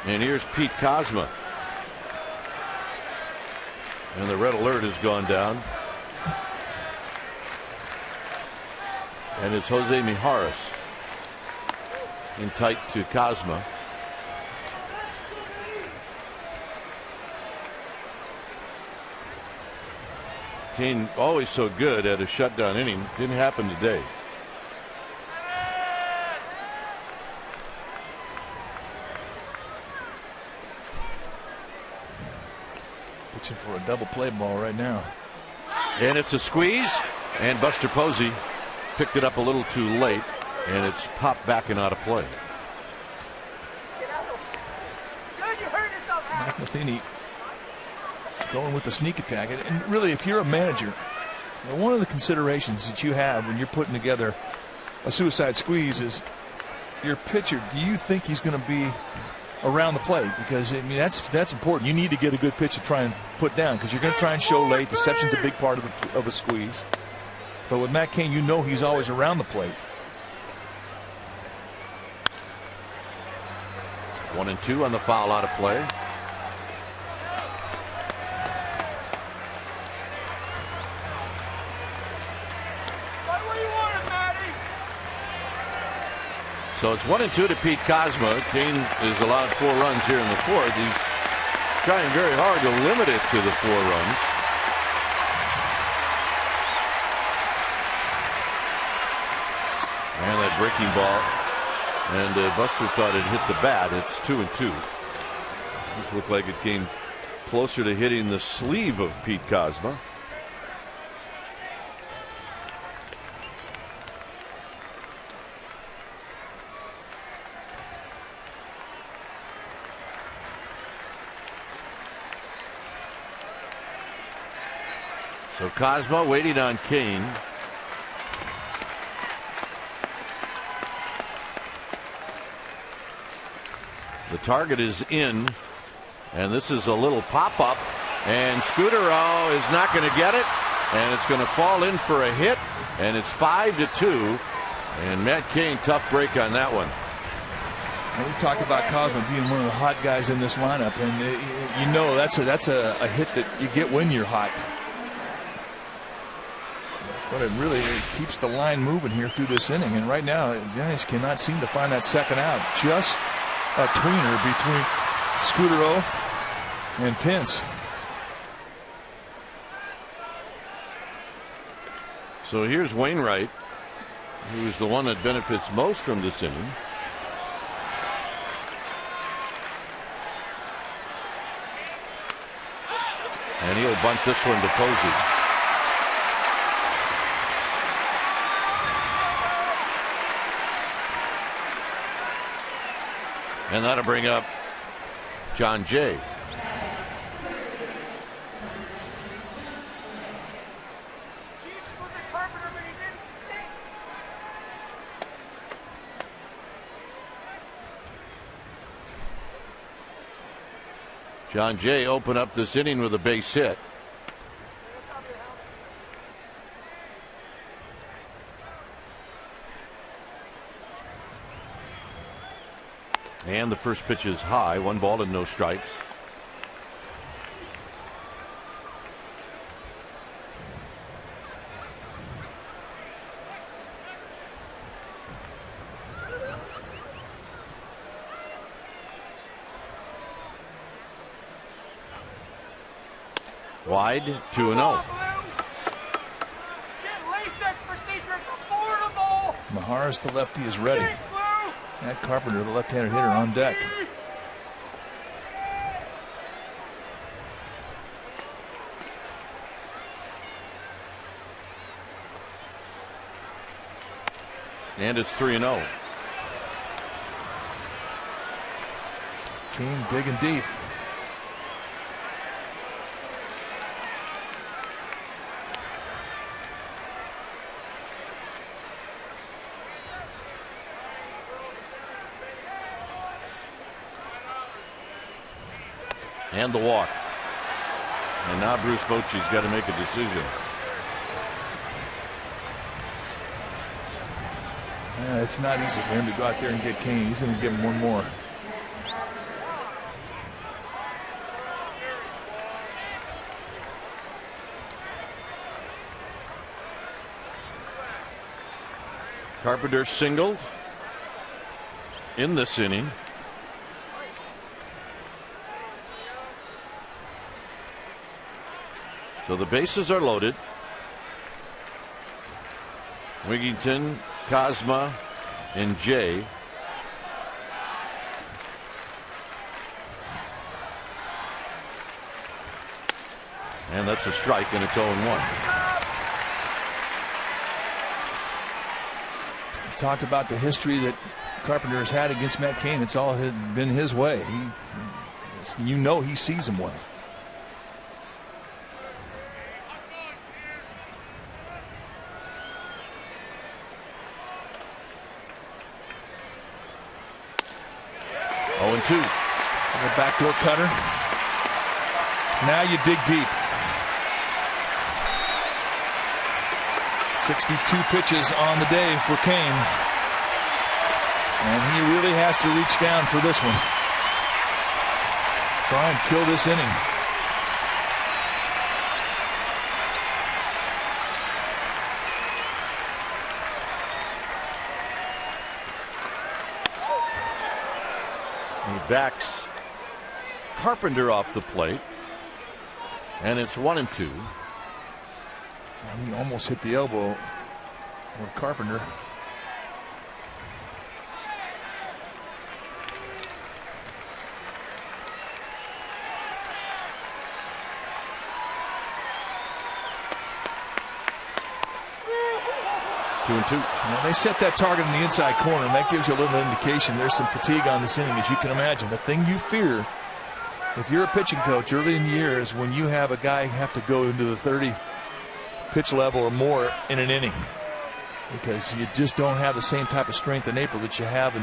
And here's Pete Kozma. And the red alert has gone down. And it's Jose Mijares in tight to Kozma. Cain always so good at a shutdown inning. Didn't happen today. Pitching for a double play ball right now. And it's a squeeze, and Buster Posey picked it up a little too late, and it's popped back and out of play. Mike Matheny going with the sneak attack. And really, if you're a manager, one of the considerations that you have when you're putting together a suicide squeeze is your pitcher. Do you think he's going to be around the plate? Because I mean that's important. You need to get a good pitch to try and put down, because you're going to try and show late. Deception's a big part of a squeeze. But with Matt Cain, you know he's always around the plate. 1-2 on the foul out of play. So it's 1-2 to Pete Kozma. Cain is allowed 4 runs here in the fourth. He's trying very hard to limit it to the 4 runs. And that breaking ball. And Buster thought it hit the bat. It's 2-2. This looked like it came closer to hitting the sleeve of Pete Kozma. So Kozma waiting on Cain. The target is in, and this is a little pop-up, and Scudero is not going to get it, and it's going to fall in for a hit, and it's 5-2, and Matt Cain, tough break on that one. And we talked about Cosmo being one of the hot guys in this lineup, and you know that's a hit that you get when you're hot. But it really keeps the line moving here through this inning, and right now the Giants cannot seem to find that second out. Just a tweener between Scudero and Pence. So here's Wainwright, who's the one that benefits most from this inning. And he'll bunt this one to Posey. And that'll bring up John Jay. John Jay opened up this inning with a base hit. And the first pitch is high, 1 ball and no strikes. Wide, 2-0. Maharis, the lefty, is ready. Matt Carpenter, the left-handed hitter, on deck. And it's 3-0. King digging deep. And the walk. And now Bruce Bochy's got to make a decision. It's not easy for him to go out there and get Kane. He's going to give him one more. Carpenter singled in this inning. So the bases are loaded. Wigington, Cosma, and Jay. And that's a strike, and it's 0-1. We talked about the history that Carpenter has had against Matt Cain. It's all been his way. You know he sees him well. The backdoor cutter. Now you dig deep. 62 pitches on the day for Kane. And he really has to reach down for this one. Try and kill this inning. He backs Carpenter off the plate, and it's 1-2. He almost hit the elbow of Carpenter. Two and two. Well, they set that target in the inside corner, and that gives you a little indication there's some fatigue on this inning, as you can imagine. The thing you fear, if you're a pitching coach early in the year, is when you have a guy have to go into the 30 pitch level or more in an inning, because you just don't have the same type of strength in April that you have in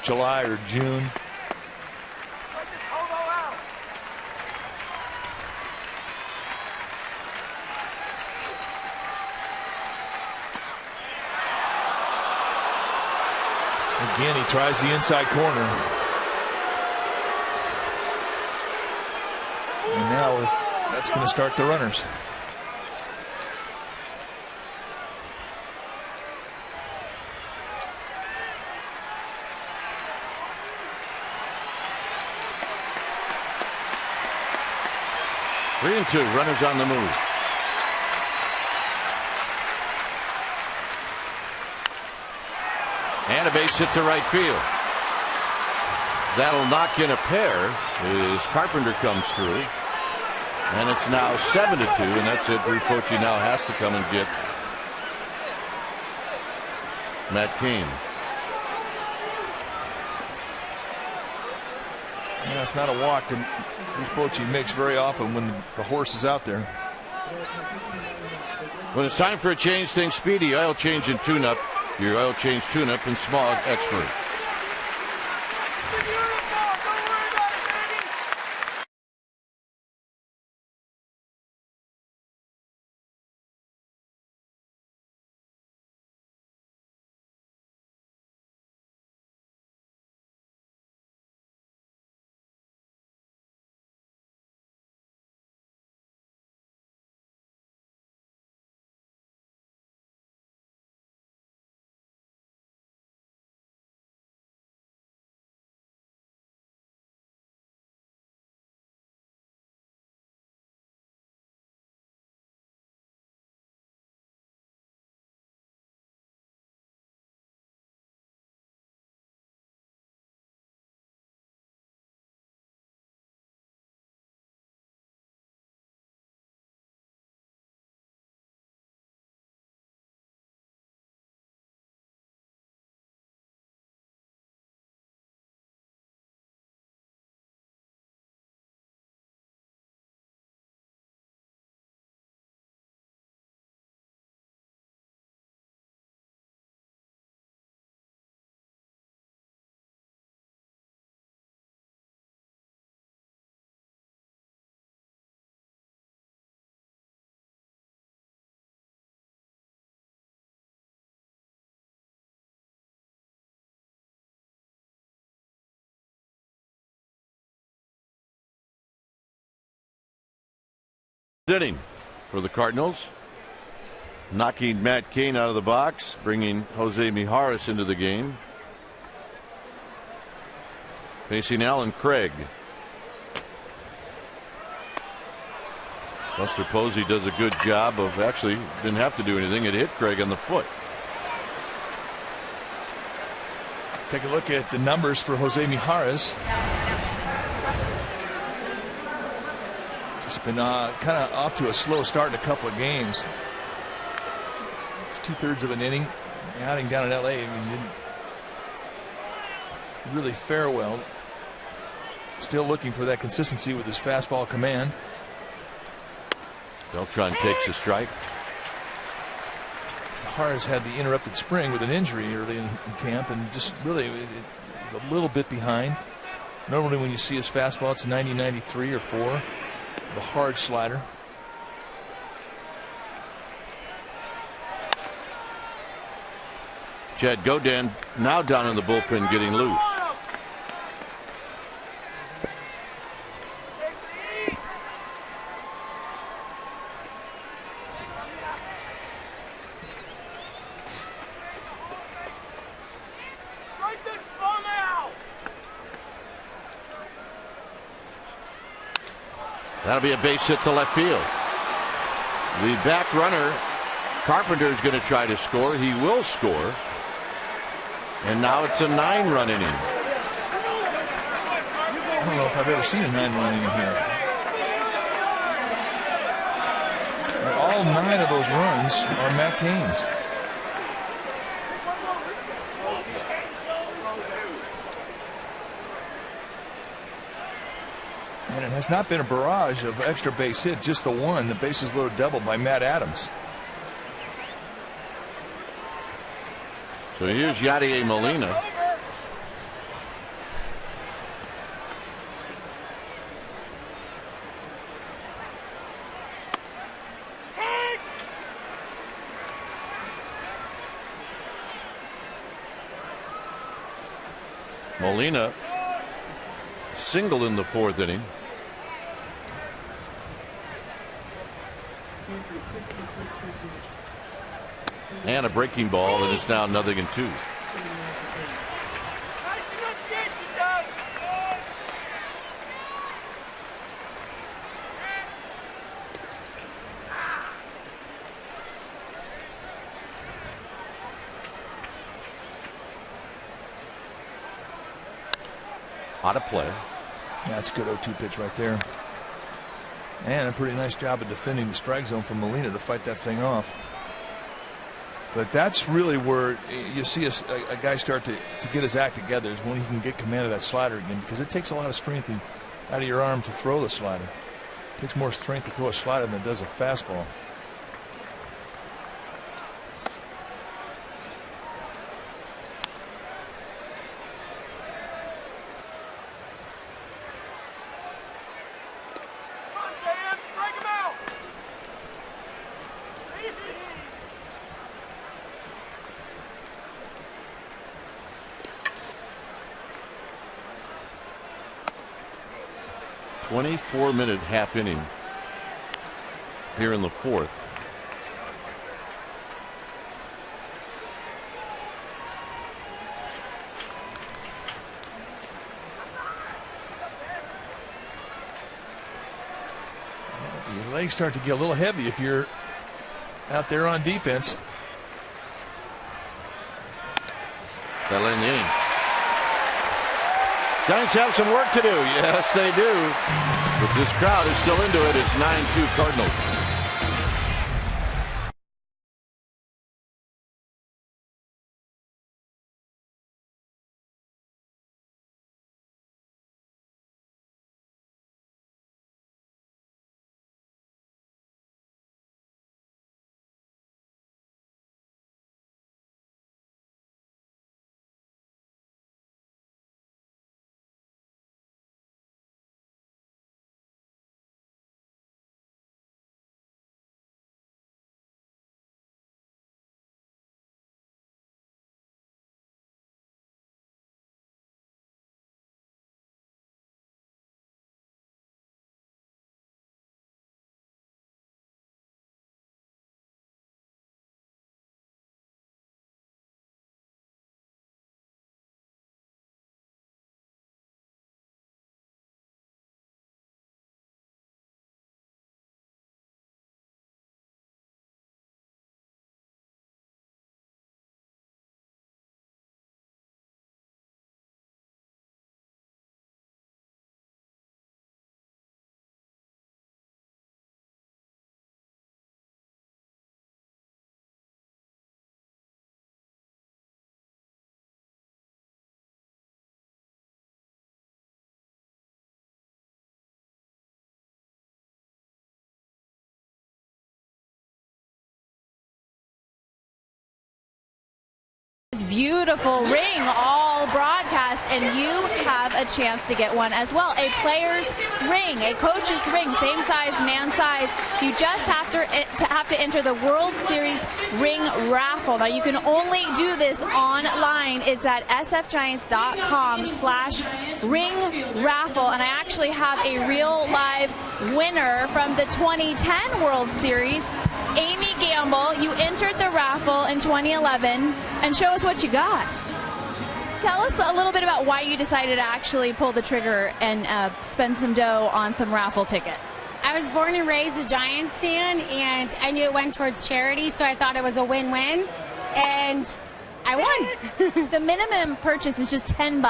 July or June. Again, he tries the inside corner. And now that's going to start the runners. Three and two, runners on the move. And a base hit to right field. That'll knock in a pair as Carpenter comes through. And it's now 7-2, and that's it. Bruce Bochy now has to come and get Matt Cain. Yeah, it's not a walk that Bruce Bochy makes very often when the horse is out there. When it's time for a change, think Speedy Oil Change and Tune-Up. Your oil change tune-up and smog expert. Inning for the Cardinals, knocking Matt Cain out of the box, bringing Jose Mijares into the game, facing Alan Craig. Buster Posey does a good job of actually didn't have to do anything. It hit Craig on the foot. Take a look at the numbers for Jose Mijares. Been kind of off to a slow start in a couple of games. It's 2/3 of an inning. The outing down in LA, I mean, didn't really fare well. Still looking for that consistency with his fastball command. Beltran takes a strike. Mijares had the interrupted spring with an injury early in camp and just really a little bit behind. Normally when you see his fastball, it's 90, 93 or 4. The hard slider. Chad Godin now down in the bullpen getting loose. That'll be a base hit to left field. The back runner, Carpenter, is going to try to score. He will score. And now it's a 9-run inning. I don't know if I've ever seen a 9-run inning here. All 9 of those runs are Matt Cain's. And it has not been a barrage of extra base hit, just the one, the bases loaded double by Matt Adams. So here's Yadier Molina. Molina singled in the 4th inning. And a breaking ball, and it's now 0-2. Out of play. Yeah, that's a good 0-2 pitch right there. And a pretty nice job of defending the strike zone for Molina to fight that thing off. But that's really where you see a guy start to get his act together, is when he can get command of that slider again, because it takes a lot of strength out of your arm to throw the slider. It takes more strength to throw a slider than it does a fastball. Minute half inning here in the 4th. Your legs start to get a little heavy if you're out there on defense. That'll end the inning. Giants have some work to do. Yes, they do. But this crowd is still into it. It's 9-2 Cardinals. Beautiful ring all broadcast, and you have a chance to get one as well. A player's ring, a coach's ring, same size, man size. You just have to enter the World Series ring raffle. Now you can only do this online. It's at sfgiants.com/ring raffle, and I actually have a real live winner from the 2010 World Series. Amy Gamble, you entered the raffle in 2011, and show us what you got. Tell us a little bit about why you decided to actually pull the trigger and spend some dough on some raffle tickets. I was born and raised a Giants fan, and I knew it went towards charity, so I thought it was a win-win, and I won. The minimum purchase is just $10.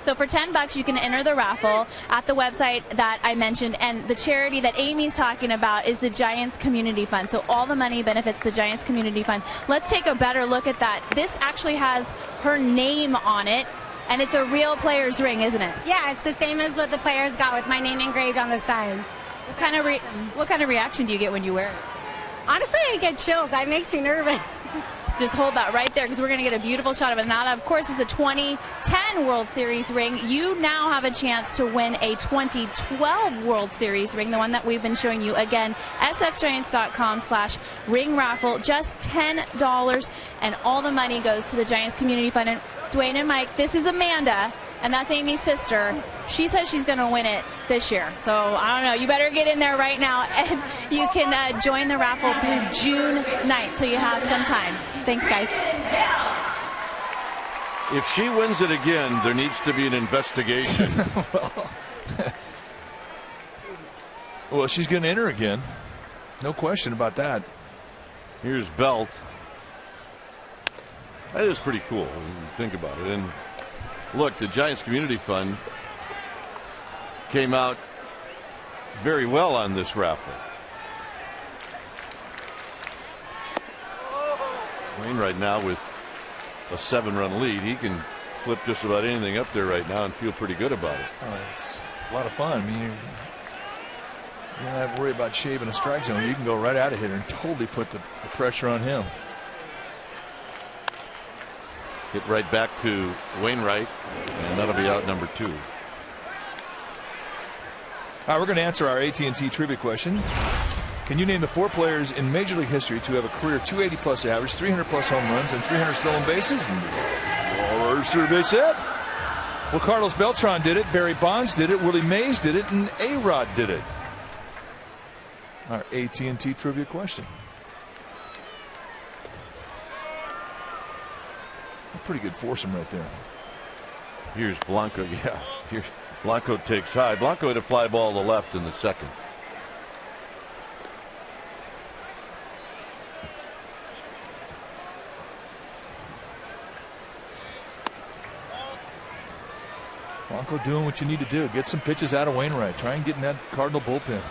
So for $10, you can enter the raffle at the website that I mentioned, and the charity that Amy's talking about is the Giants Community Fund. So all the money benefits the Giants Community Fund. Let's take a better look at that. This actually has her name on it, and it's a real player's ring, isn't it? Yeah, it's the same as what the players got with my name engraved on the side. What kind of reaction do you get when you wear it? Honestly, I get chills. That makes me nervous. Just hold that right there, because we're going to get a beautiful shot of it. Now, that, of course, is the 2010 World Series ring. You now have a chance to win a 2012 World Series ring, the one that we've been showing you. Again, sfgiants.com/ring raffle. Just $10, and all the money goes to the Giants Community Fund. And Dwayne and Mike, this is Amanda. and that's Amy's sister. She says she's going to win it this year. So I don't know. You better get in there right now, and you can join the raffle through June 9th, so you have some time. Thanks, guys. If she wins it again, there needs to be an investigation. Well, she's going to enter again. No question about that. Here's Belt. That is pretty cool when you think about it. And look, the Giants Community Fund came out very well on this raffle. Wainwright now with a 7-run lead. He can flip just about anything up there right now and feel pretty good about it. It's a lot of fun. I mean, you don't have to worry about shaving a strike zone. You can go right out of here and totally put the pressure on him. Hit right back to Wainwright, and that'll be out number 2. All right, we're going to answer our AT&T trivia question. Can you name the 4 players in Major League history to have a career 280-plus average, 300-plus home runs, and 300 stolen bases? And our survey said, well, Carlos Beltran did it, Barry Bonds did it, Willie Mays did it, and A-Rod did it. Our AT&T trivia question. A pretty good foursome right there. Here's Blanco. Yeah, here's Blanco takes high. Blanco hit a fly ball to the left in the second. Blanco doing what you need to do. Get some pitches out of Wainwright. Try and get in that Cardinal bullpen.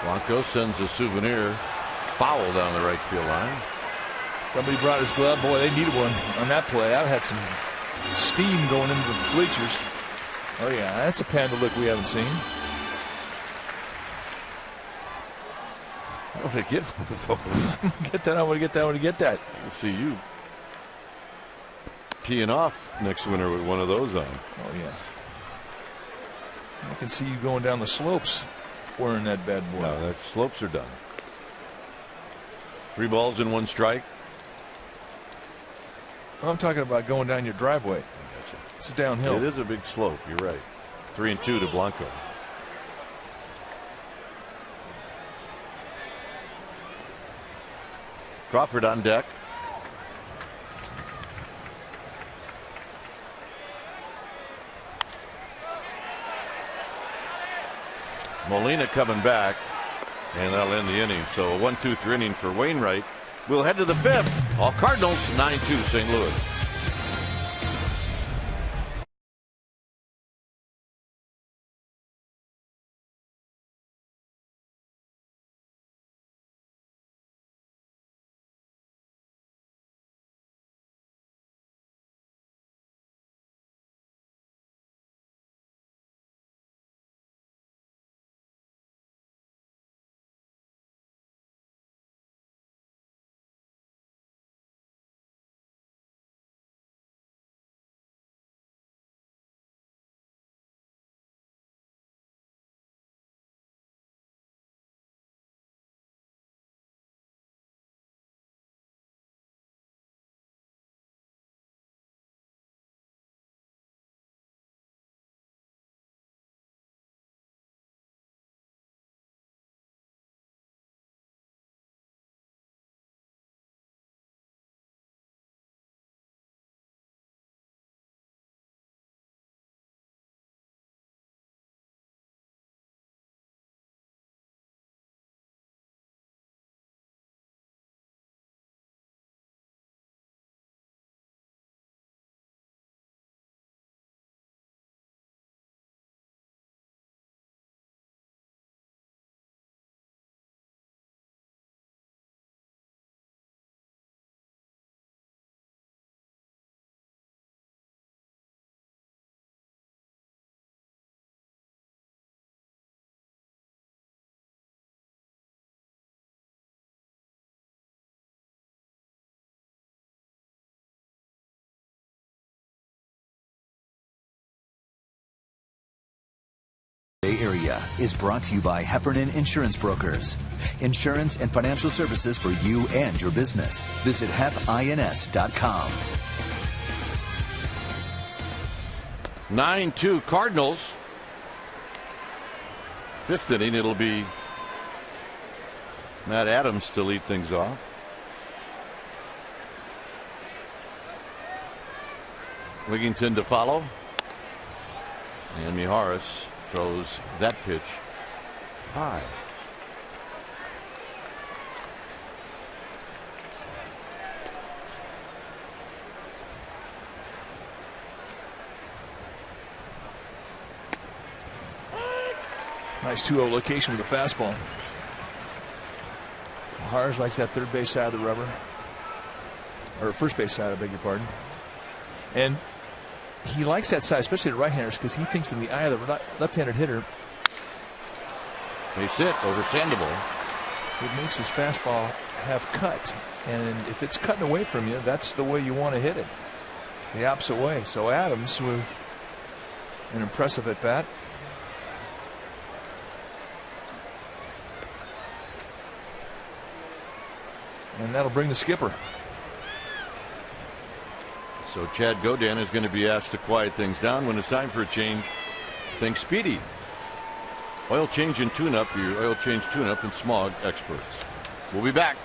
Blanco sends a souvenir foul down the right field line. Somebody brought his glove. Boy, they needed one on that play. I've had some steam going into the bleachers. Oh, yeah, that's a panda look we haven't seen. I want to get one of those. Get that. I want to get that. I want to get that. I see you teeing off next winter with one of those on. Oh, yeah. I can see you going down the slopes wearing that bad boy. No, that slopes are done. 3 balls and 1 strike. I'm talking about going down your driveway. It's downhill. It is a big slope. You're right. 3-2 to Blanco. Crawford on deck. Molina coming back, and that'll end the inning. So a 1-2-3 inning for Wainwright. We'll head to the 5th. All Cardinals 9-2 St. Louis. Area is brought to you by Heffernan Insurance Brokers. Insurance and financial services for you and your business. Visit hefins.com. 9-2 Cardinals. Fifth inning, it'll be Matt Adams to lead things off. Wigington to follow. And Mijares throws that pitch high. Nice 2-0 location with a fastball. Mijares likes that third base side of the rubber. Or first base side, I beg your pardon. And he likes that side, especially the right-handers, because he thinks in the eye of the left-handed hitter. They sit over Sandoval. It makes his fastball have cut. And if it's cutting away from you, that's the way you want to hit it. The opposite way. So Adams with an impressive at-bat. And that'll bring the skipper. So Chad Godin is going to be asked to quiet things down when it's time for a change. Think Speedy. Oil change and tune-up, your oil change tune-up and smog experts. We'll be back.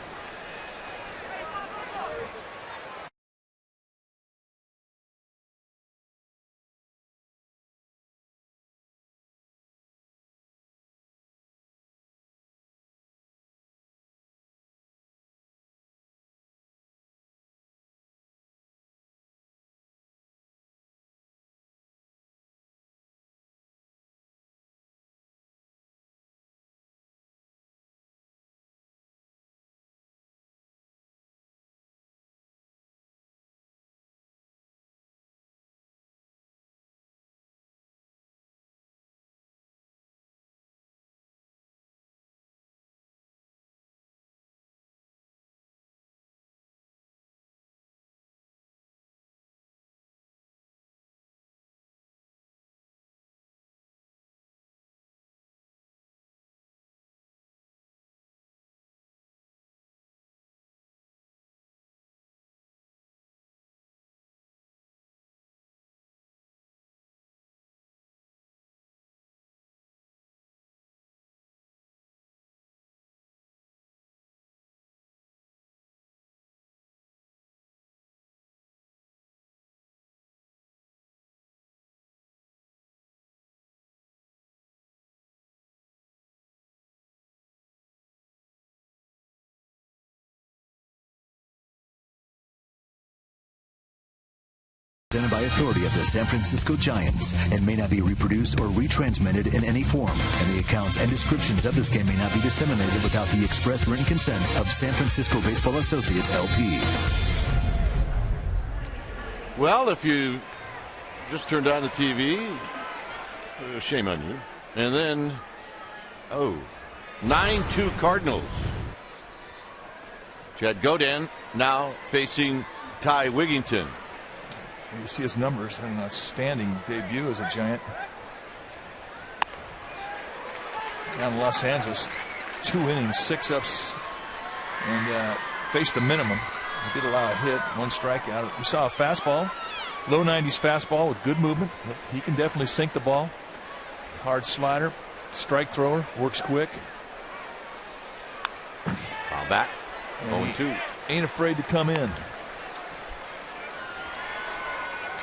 Presented by authority of the San Francisco Giants and may not be reproduced or retransmitted in any form. And the accounts and descriptions of this game may not be disseminated without the express written consent of San Francisco Baseball Associates, LP. Well, if you just turned on the TV, shame on you. And then, 9-2 Cardinals. Chad Godin now facing Ty Wigington. You see his numbers, an outstanding debut as a Giant. Down in Los Angeles, 2 innings, 6 ups, and faced the minimum. He did allow a hit, 1 strikeout. We saw a fastball, low 90s fastball with good movement. He can definitely sink the ball. Hard slider, strike thrower, works quick. Foul back, 0-2. Ain't afraid to come in.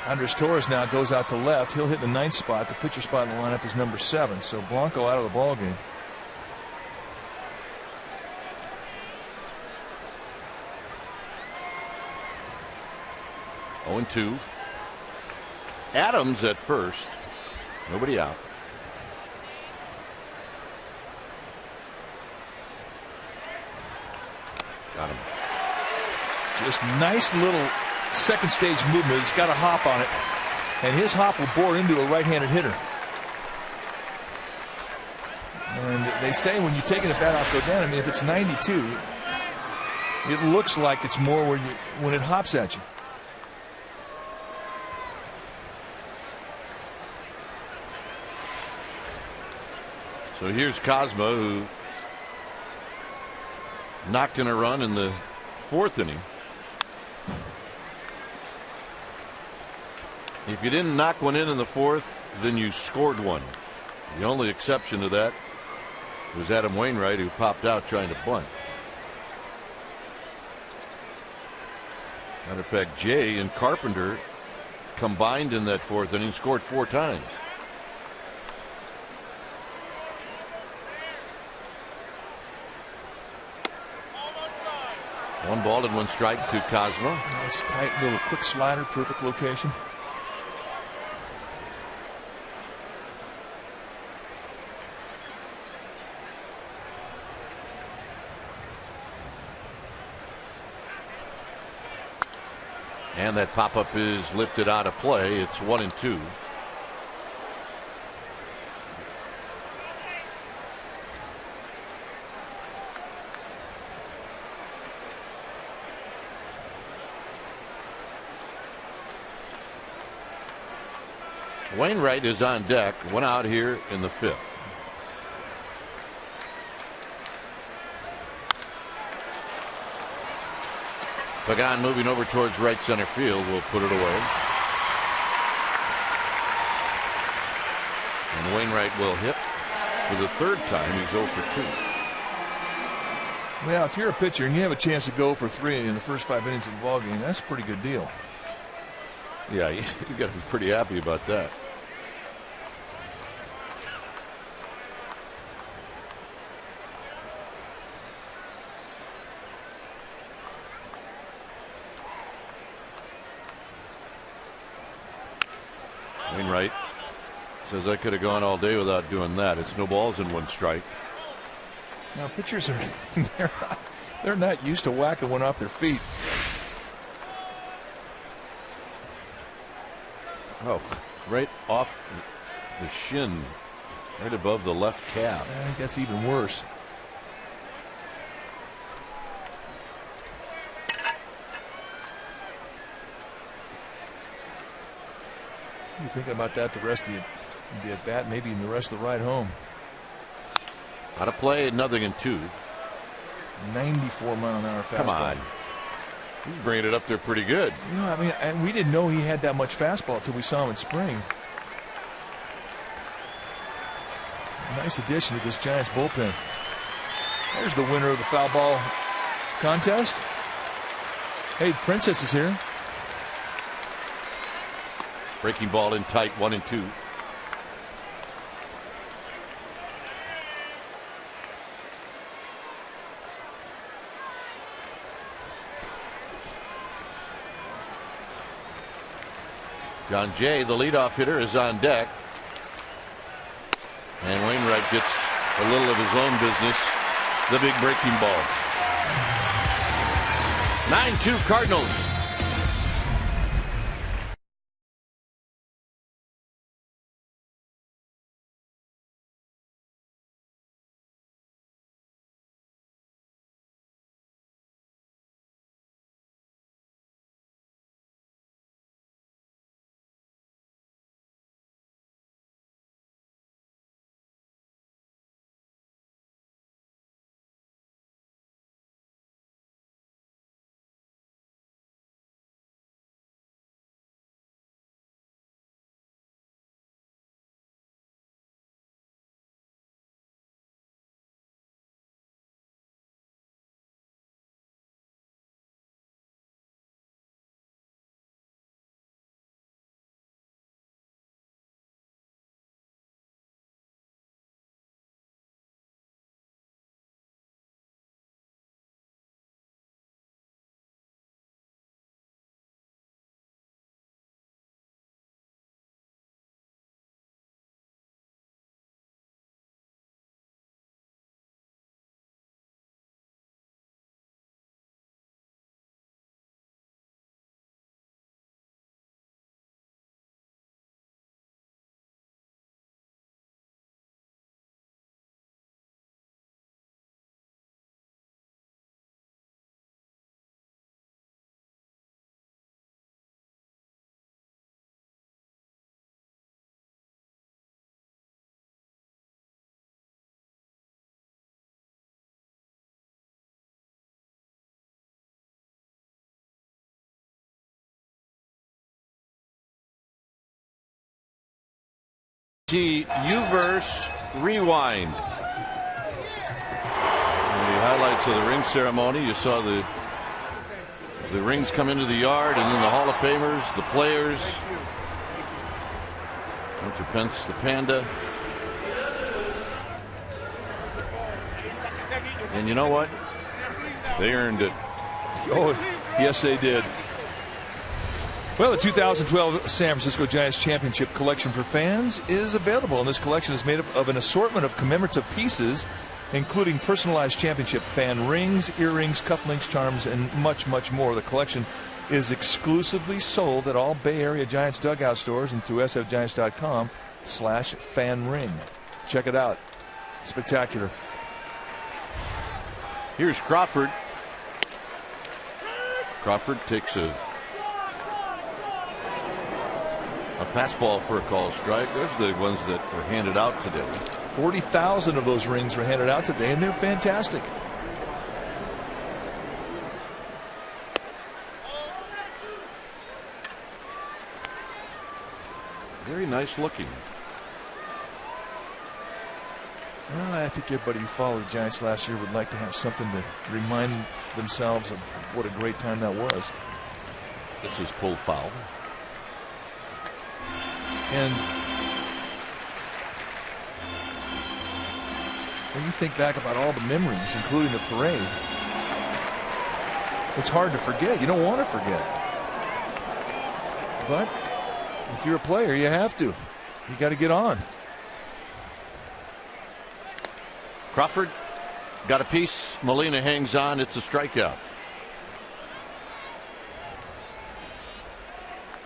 Andres Torres now goes out to left. He'll hit the 9th spot. The pitcher spot in the lineup is number 7. So Blanco out of the ball game. 0-2. Adams at first. Nobody out. Got him. Just nice little second stage movement. It's got a hop on it, and his hop will bore into a right-handed hitter. And they say when you're taking a bat off, go down. I mean, if it's 92, it looks like it's more when it hops at you. So here's Cosma, who knocked in a run in the 4th inning. If you didn't knock one in the 4th, then you scored one. The only exception to that was Adam Wainwright, who popped out trying to bunt. Matter of fact, Jay and Carpenter combined in that 4th inning scored 4 times. One ball and 1 strike to Cosmo. Nice tight little quick slider, perfect location. And that pop-up is lifted out of play. It's 1-2. Wainwright is on deck. 1 out here in the 5th. Pagan moving over towards right center field will put it away. And Wainwright will hit for the 3rd time. He's 0 for 2. Yeah, if you're a pitcher and you have a chance to go for 3 in the first 5 innings of the ball game, that's a pretty good deal. Yeah, you got to be pretty happy about that. Wainwright says I could have gone all day without doing that. It's no balls and 1 strike. Now pitchers are they're not used to whacking one off their feet. Oh, right off the shin, right above the left calf. I think that's even worse. You thinking about that the rest of the at bat, maybe in the rest of the ride home. Out of play, 0-2. 94-mile-an-hour fastball. Come on. He's bringing it up there pretty good. You know, I mean, and we didn't know he had that much fastball until we saw him in spring. Nice addition to this Giants bullpen. There's the winner of the foul ball contest. Hey, Princess is here. Breaking ball in tight, 1-2. John Jay, the leadoff hitter, is on deck. And Wainwright gets a little of his own business. The big breaking ball. 9-2 Cardinals. TNT Uverse Rewind. The highlights of the ring ceremony. You saw the rings come into the yard, and then the Hall of Famers, the players. Hunter Pence, the Panda. And you know what? They earned it. Oh, yes, they did. Well, the 2012 San Francisco Giants Championship Collection for fans is available, and this collection is made up of an assortment of commemorative pieces, including personalized championship fan rings, earrings, cufflinks, charms, and much, much more. The collection is exclusively sold at all Bay Area Giants dugout stores and through sfgiants.com/fanring. Check it out. Spectacular. Here's Crawford. Crawford takes a fastball for a call strike. Those are the ones that were handed out today. 40,000 of those rings were handed out today, and they're fantastic. Very nice looking. Well, I think everybody who followed the Giants last year would like to have something to remind themselves of what a great time that was. This is pulled foul. And when you think back about all the memories, including the parade, it's hard to forget. You don't want to forget. But if you're a player, you have to. You got to get on. Crawford got a piece. Molina hangs on. It's a strikeout.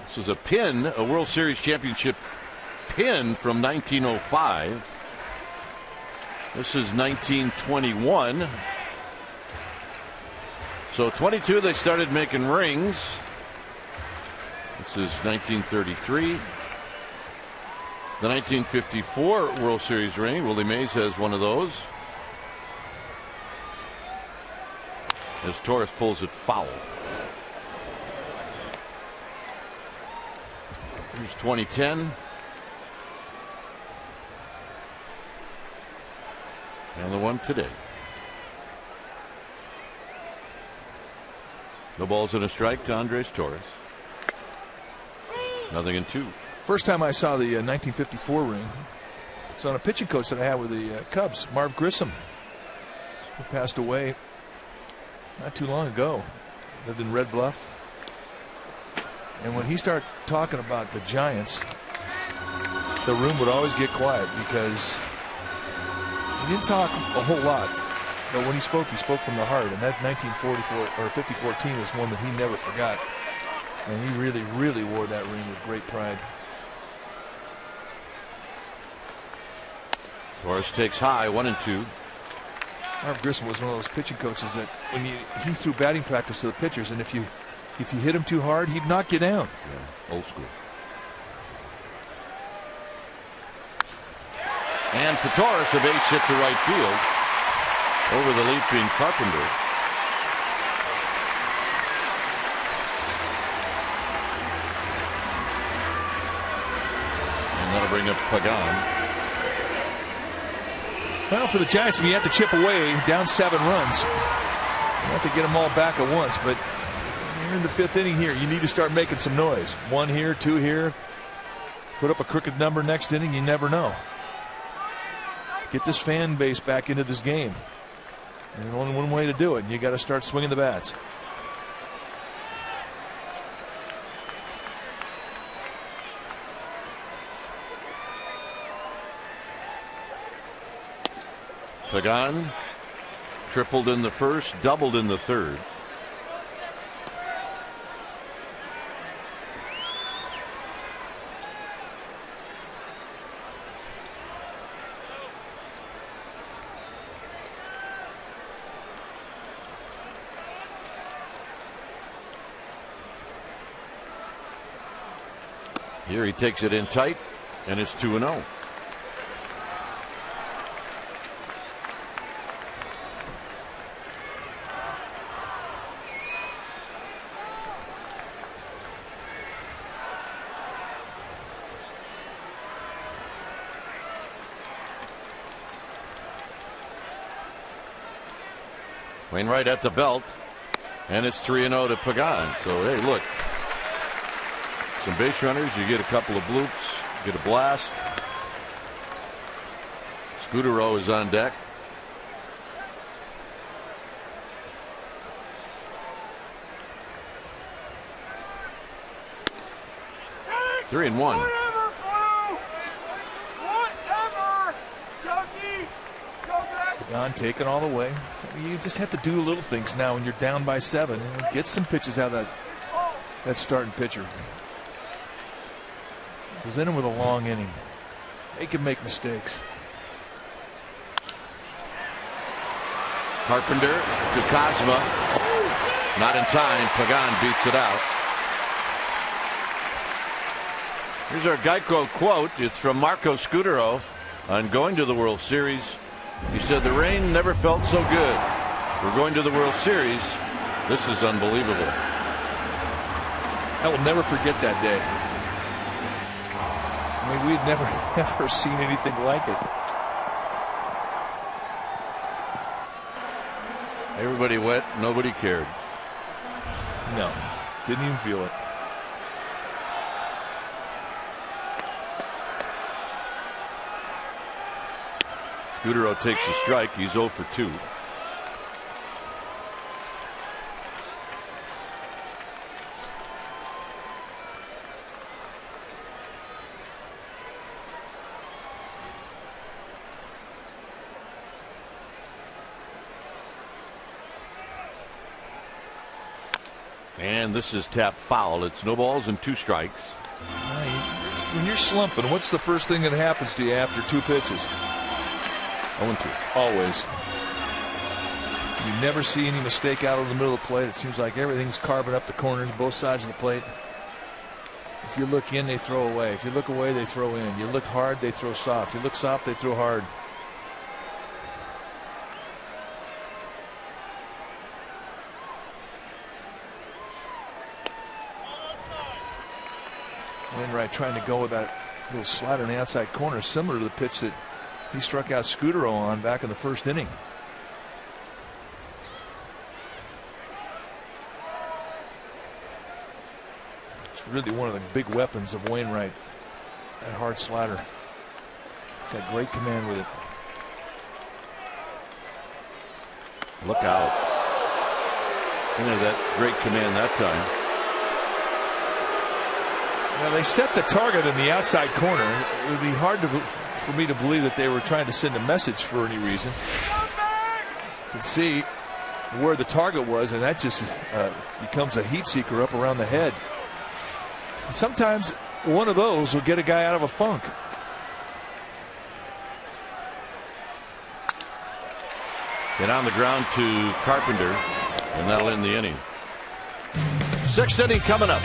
This is a pin, a World Series championship pin from 1905. This is 1921. So 22 they started making rings. This is 1933. The 1954 World Series ring. Willie Mays has one of those. As Torres pulls it foul. Here's 2010. And the one today. No balls and a strike to Andres Torres. 0-2. First time I saw the 1954 ring was on a pitching coach that I had with the Cubs, Marv Grissom, who passed away not too long ago. Lived in Red Bluff. And when he started talking about the Giants, the room would always get quiet because he didn't talk a whole lot. But when he spoke from the heart. And that 1944 or 54 team is one that he never forgot. And he really, really wore that ring with great pride. Torres takes high, 1-2. Marv Grissom was one of those pitching coaches that when he threw batting practice to the pitchers, and if you hit him too hard, he'd knock you down. Yeah, old school. And for Torres, a base hit to right field over the leaping Carpenter. And that'll bring up Pagan. Well, for the Giants, you have to chip away, down 7 runs. You have to get them all back at once, but you're in the 5th inning here. You need to start making some noise. 1 here, 2 here. Put up a crooked number next inning. You never know. Get this fan base back into this game. There's only one way to do it, and you got to start swinging the bats. Pagan tripled in the first, doubled in the third. Here he takes it in tight, and it's 2-0. Wainwright at the belt, and it's 3-0 to Pagan. So hey, look, some base runners. You get a couple of bloops, get a blast. Scudero is on deck. Three and one. Pagan taking all the way. You just have to do little things now when you're down by 7 and get some pitches out of that starting pitcher. Present him with a long inning. They can make mistakes. Carpenter to Cosma. Not in time. Pagan beats it out. Here's our Geico quote. It's from Marco Scudero on going to the World Series. He said, "The rain never felt so good. We're going to the World Series. This is unbelievable." I will never forget that day. I mean, we'd never seen anything like it. Everybody wet, nobody cared. No, didn't even feel it. Scudero takes a strike. He's 0 for 2. And this is tapped foul. It's no balls and 2 strikes. When you're slumping, what's the first thing that happens to you after 2 pitches? 0-2. Always. You never see any mistake out of the middle of the plate. It seems like everything's carving up the corners, both sides of the plate. If you look in, they throw away. If you look away, they throw in. You look hard, they throw soft. If you look soft, they throw hard. Wainwright trying to go with that little slider in the outside corner, similar to the pitch that he struck out Scudero on back in the first inning. It's really one of the big weapons of Wainwright, that hard slider. Got great command with it. Look out. Didn't have that great command that time. Now they set the target in the outside corner. It would be hard for me to believe that they were trying to send a message for any reason. You can see where the target was, and that just becomes a heat seeker up around the head. And sometimes one of those will get a guy out of a funk. Get on the ground to Carpenter, and that'll end the inning. 6th inning coming up.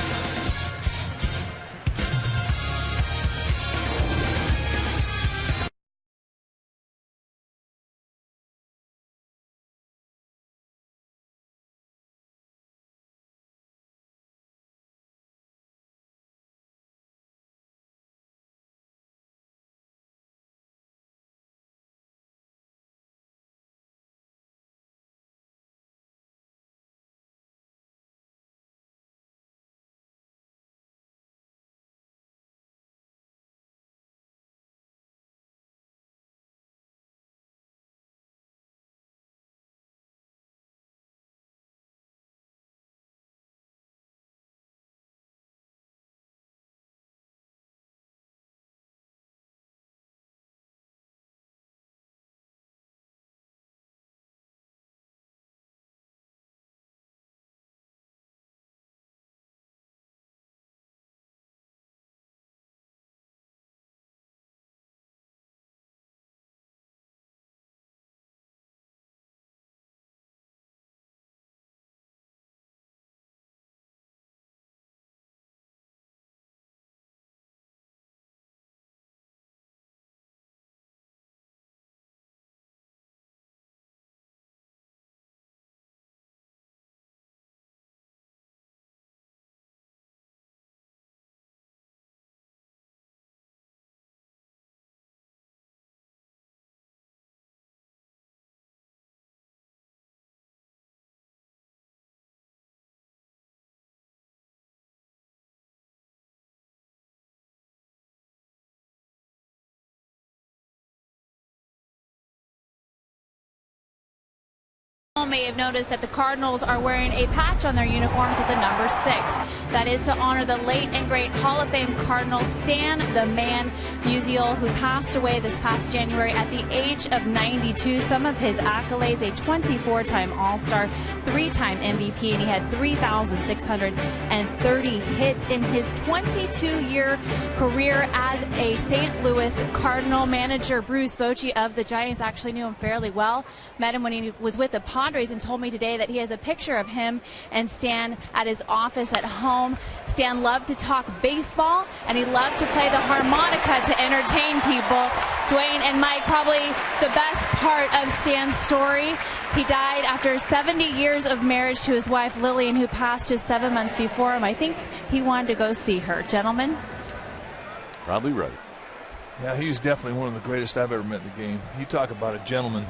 may have noticed that the Cardinals are wearing a patch on their uniforms with the number 6. That is to honor the late and great Hall of Fame Cardinal Stan the Man Musial, who passed away this past January at the age of 92. Some of his accolades: a 24-time All-Star, 3-time MVP, and he had 3,630 hits in his 22-year career as a St. Louis Cardinal. Manager Bruce Bochy of the Giants actually knew him fairly well. Met him when he was with the Padres and told me today that he has a picture of him and Stan at his office at home. Stan loved to talk baseball, and he loved to play the harmonica to entertain people. Dwayne and Mike, probably the best part of Stan's story: he died after 70 years of marriage to his wife Lillian, who passed just 7 months before him. I think he wanted to go see her. Gentlemen? Probably right. Yeah, he's definitely one of the greatest I've ever met in the game. You talk about a gentleman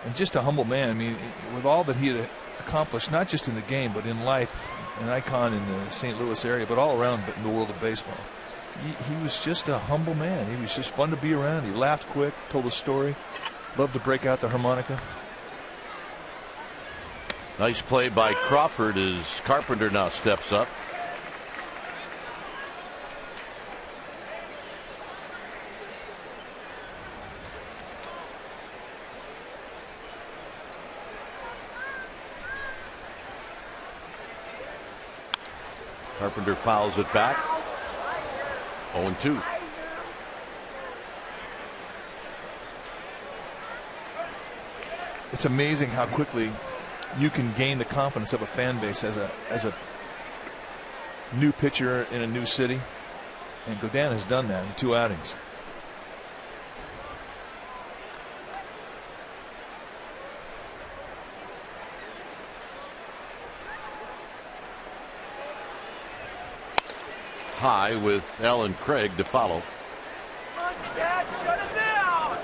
and just a humble man. I mean, with all that he had accomplished, not just in the game, but in life, an icon in the St. Louis area, but all around in the world of baseball. He was just a humble man. He was just fun to be around. He laughed quick, told a story, loved to break out the harmonica. Nice play by Crawford as Carpenter now steps up. Carpenter fouls it back. 0-2. It's amazing how quickly you can gain the confidence of a fan base as a new pitcher in a new city. And Godin has done that in 2 outings. High with Alan Craig to follow. Chad, shut it down.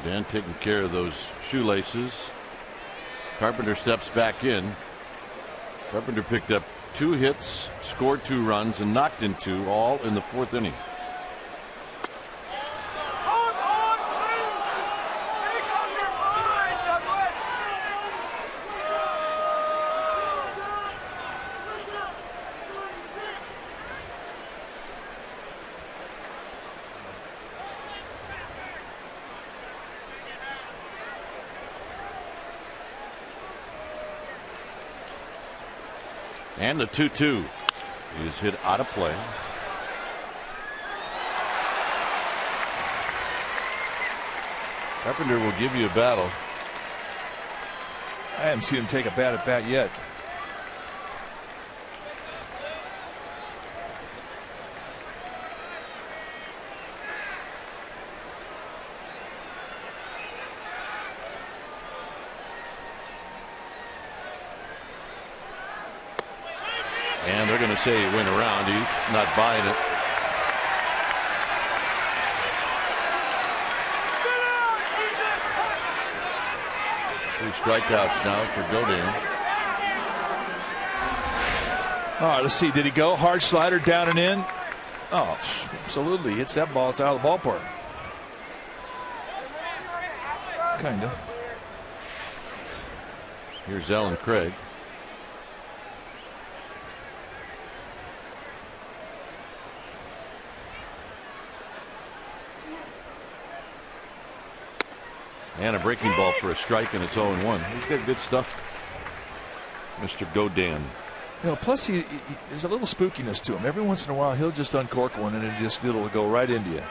Dan taking care of those shoelaces. Carpenter steps back in. Carpenter picked up 2 hits, scored 2 runs, and knocked in 2, all in the 4th inning. And the 2-2 is hit out of play. Carpenter will give you a battle. I haven't seen him take a bat at bat yet. And they're going to say he went around. He's not buying it. Three strikeouts now for Godin. All right, let's see. Did he go? Hard slider down and in. Oh, absolutely. Hits that ball. It's out of the ballpark. Kind of. Here's Alan Craig. And a breaking ball for a strike, and it's 0-1. He's got good stuff, Mr. Godin. You know, plus there's a little spookiness to him. Every once in a while, he'll just uncork one, and it'll go right into you.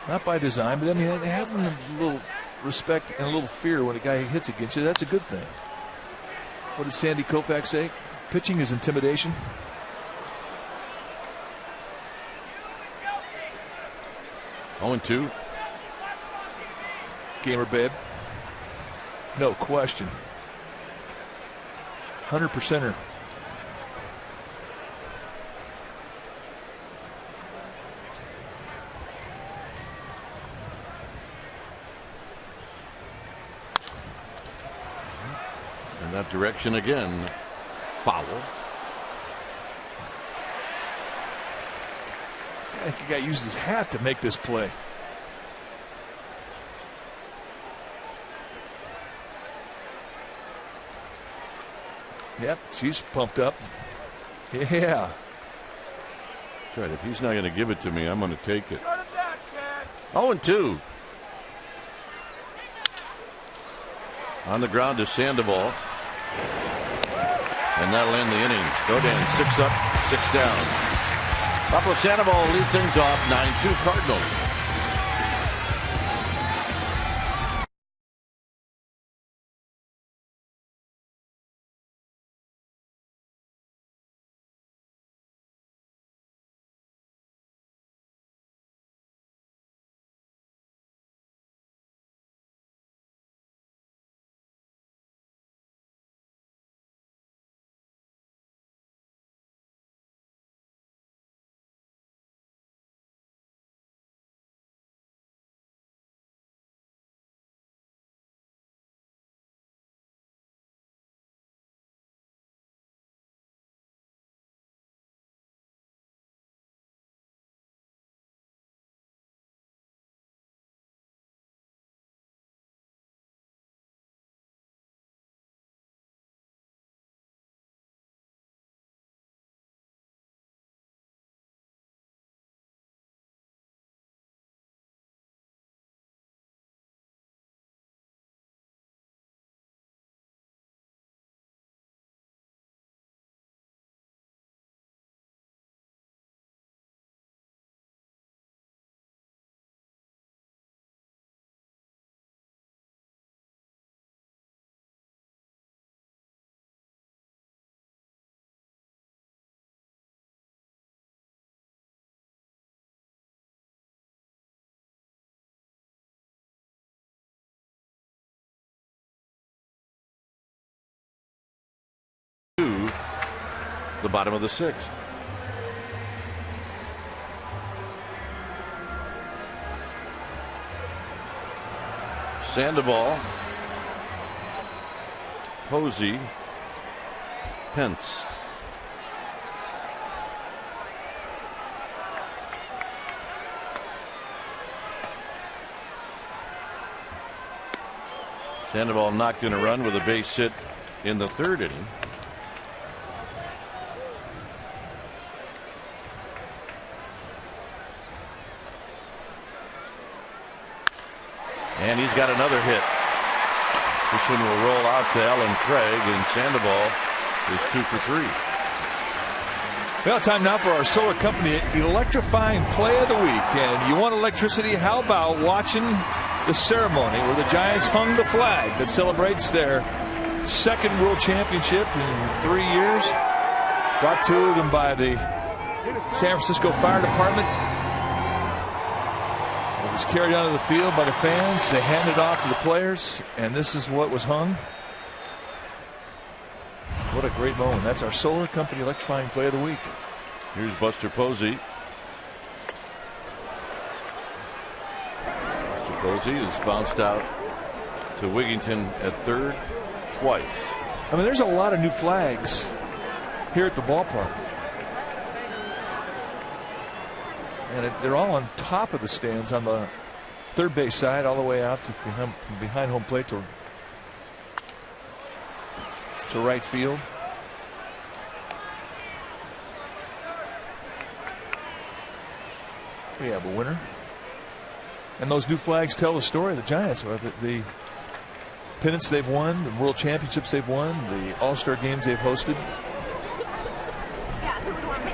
Not by design, but I mean, they have a little respect and a little fear when a guy hits against you. That's a good thing. What did Sandy Koufax say? Pitching is intimidation. Oh, 0-2. Gamer babe. No question. 100%er. In that direction again. foul. I think the guy used his hat to make this play. Yep, she's pumped up. Yeah. That's right. If he's not going to give it to me, I'm going to take it. 0-2. On the ground is Sandoval. And that'll end the inning. Godin 6 up, 6 down. Pablo Sandoval will lead things off 9-2 Cardinals. The bottom of the 6th. Sandoval, Posey, Pence. Sandoval knocked in a run with a base hit in the 3rd inning. And he's got another hit. This one will roll out to Alan Craig, and Sandoval is 2 for 3. Well, time now for our solar company electrifying play of the week. And you want electricity? How about watching the ceremony where the Giants hung the flag that celebrates their 2nd World Championship in 3 years? Brought to them by the San Francisco Fire Department. It was carried out of the field by the fans. They handed it off to the players, and this is what was hung. What a great moment. That's our solar company electrifying play of the week. Here's Buster Posey. Buster Posey is bounced out to Wigington at 3rd twice. I mean, there's a lot of new flags here at the ballpark. And they're all on top of the stands on the 3rd base side, all the way out to behind home plate to right field. We have a winner. And those new flags tell the story of the Giants. The pennants they've won, the world championships they've won, the all-star games they've hosted.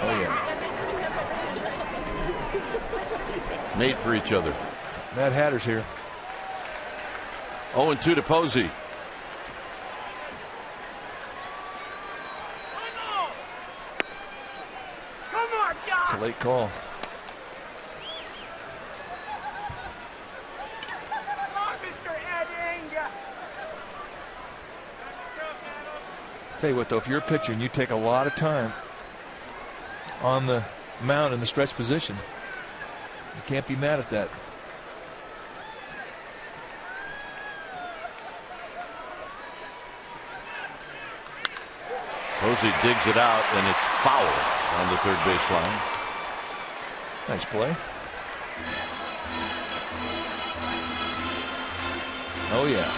Oh, yeah. Made for each other. Mad Hatter's here. 0-2 to Posey. It's a late call. Tell you what, though, if you're a pitcher and you take a lot of time on the mound in the stretch position, you can't be mad at that. Posey digs it out, and it's foul on the third baseline. Nice play. Oh, yeah.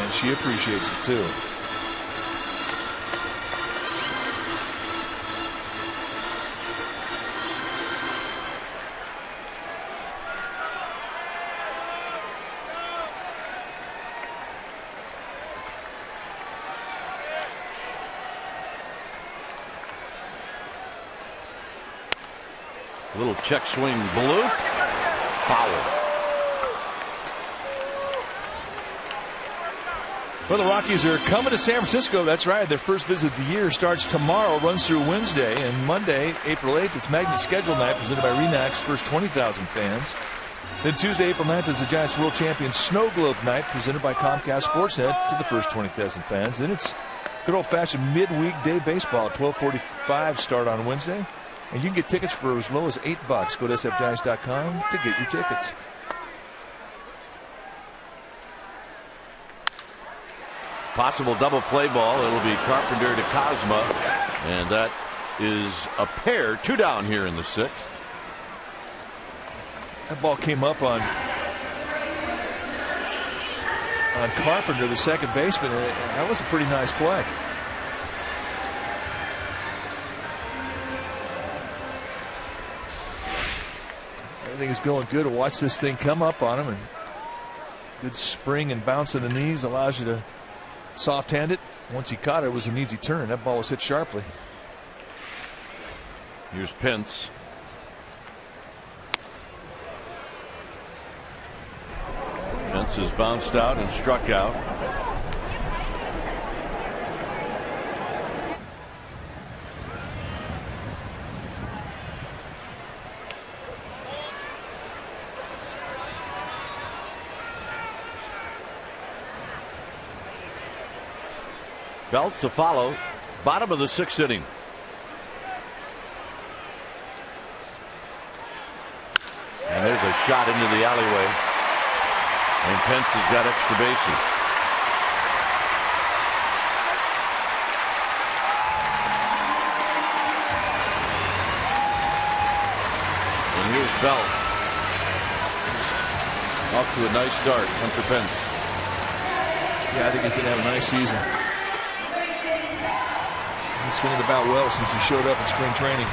And she appreciates it, too. Little check swing bloop. Foul. Well, the Rockies are coming to San Francisco. That's right. Their first visit of the year starts tomorrow, runs through Wednesday. And Monday, April 8th, it's Magnet Schedule Night presented by Remax, first 20,000 fans. Then Tuesday, April 9th is the Giants World Champions Snow Globe Night presented by Comcast Sportsnet to the first 20,000 fans. Then it's good old-fashioned midweek day baseball at 12:45 start on Wednesday. And you can get tickets for as low as $8. Go to sfgiants.com to get your tickets. Possible double play ball. It'll be Carpenter to Cosma. And that is a pair. 2 down here in the 6th. That ball came up on Carpenter, the second baseman. That was a pretty nice play. Everything is going good to watch this thing come up on him, and good spring and bounce in the knees allows you to soft hand it. Once he caught it, it was an easy turn. That ball was hit sharply. Here's Pence. Pence is bounced out and struck out. Belt to follow. Bottom of the 6th inning. And there's a shot into the alleyway. And Pence has got extra bases. And here's Belt. Off to a nice start, Hunter Pence. Yeah, I think he's going to have a nice season. He's swinging the bat well since he showed up in spring training.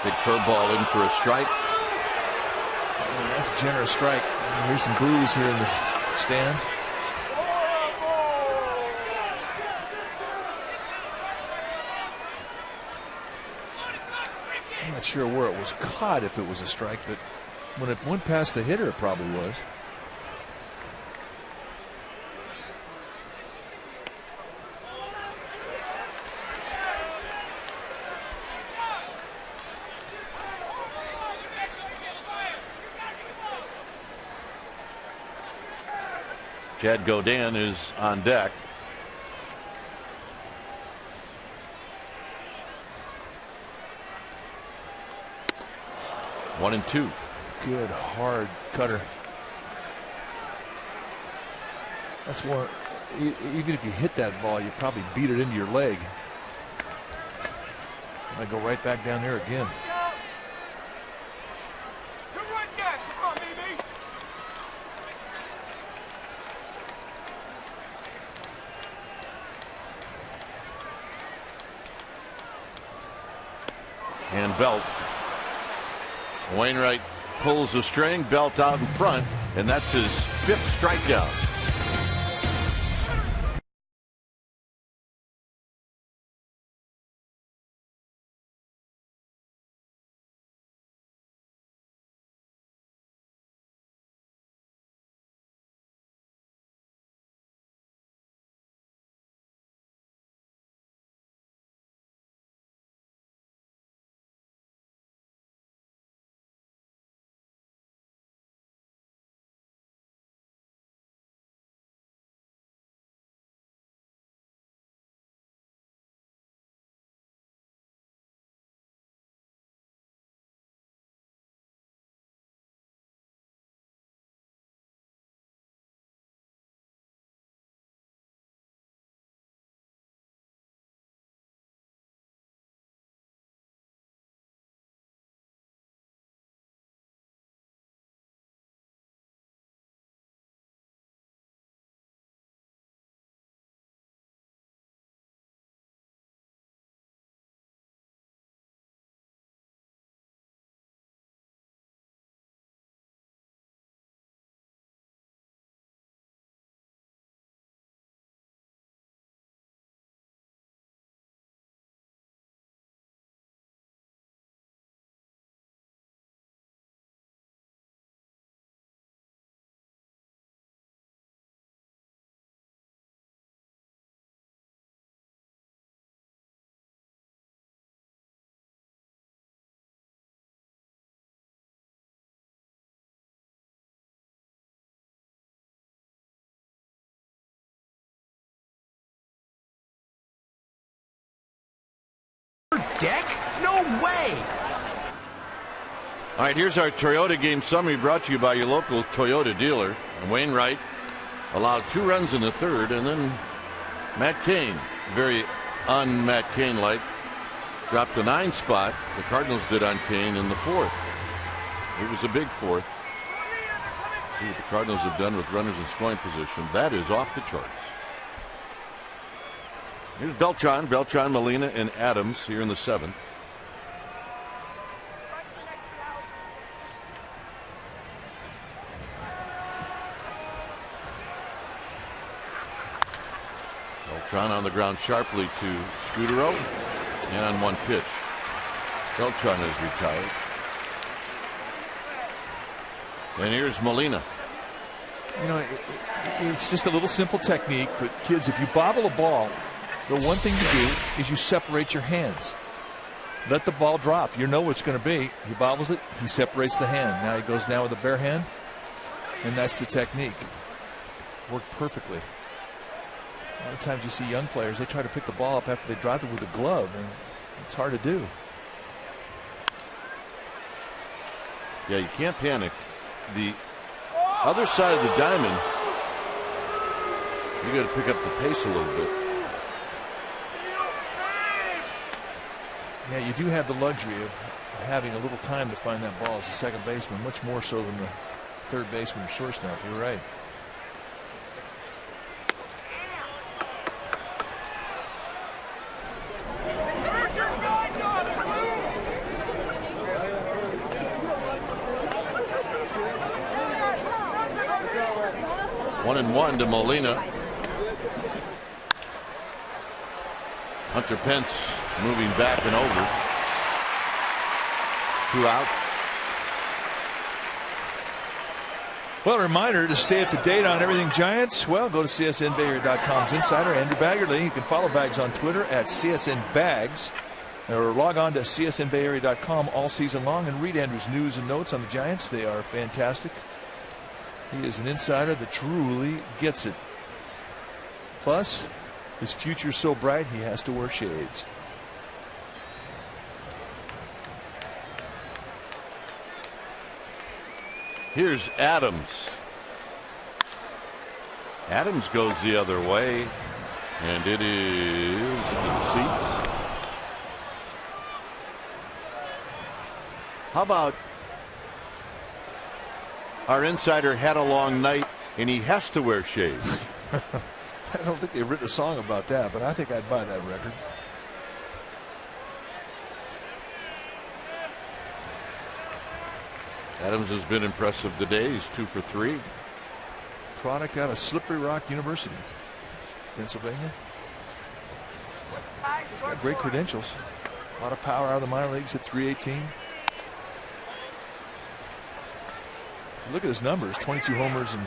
Big curveball in for a strike. Oh, that's a generous strike. Here's some boos here in the stands. I'm not sure where it was caught, if it was a strike, but when it went past the hitter, it probably was. Chad Godin is on deck. One and two. Good hard cutter. That's one. Even if you hit that ball, you probably beat it into your leg. I go right back down there again. And Belt. Wainwright pulls the string, Belt out in front, and that's his 5th strikeout. Deck? No way! All right, here's our Toyota game summary brought to you by your local Toyota dealer. And Wainwright allowed 2 runs in the third, and then Matt Cain, very un-Matt Cain-like, dropped a 9 spot. The Cardinals did on Cain in the 4th. It was a big 4th. See what the Cardinals have done with runners in scoring position. That is off the charts. Here's Beltran, Molina, and Adams here in the 7th. Beltran on the ground sharply to Scudero, and on 1 pitch, Beltran is retired. And here's Molina. You know, it's just a little simple technique, but kids, if you bobble a ball, the one thing you do is you separate your hands. Let the ball drop. You know what it's going to be. He bobbles it, he separates the hand. Now he goes down with a bare hand, and that's the technique. Worked perfectly. A lot of times you see young players, they try to pick the ball up after they drop it with a glove, and it's hard to do. Yeah, you can't panic. The other side of the diamond, you got to pick up the pace a little bit. Yeah, you do have the luxury of having a little time to find that ball as a second baseman, much more so than the third baseman or shortstop. You're right. One and one to Molina. Hunter Pence moving back and over. 2 outs. Well, a reminder to stay up to date on everything Giants. Well, go to CSNBayArea.com's insider, Andrew Baggerly. You can follow Bags on Twitter at CSNBags, or log on to CSNBayArea.com all season long and read Andrew's news and notes on the Giants. They are fantastic. He is an insider that truly gets it. Plus, his future's so bright he has to wear shades. Here's Adams. Adams goes the other way, and it is into the seats. How about our insider had a long night and he has to wear shades? I don't think they've written a song about that, but I think I'd buy that record. Adams has been impressive today. He's 2 for 3. Product out of Slippery Rock University, Pennsylvania. He's got great credentials. A lot of power out of the minor leagues at 318. Look at his numbers: 22 homers in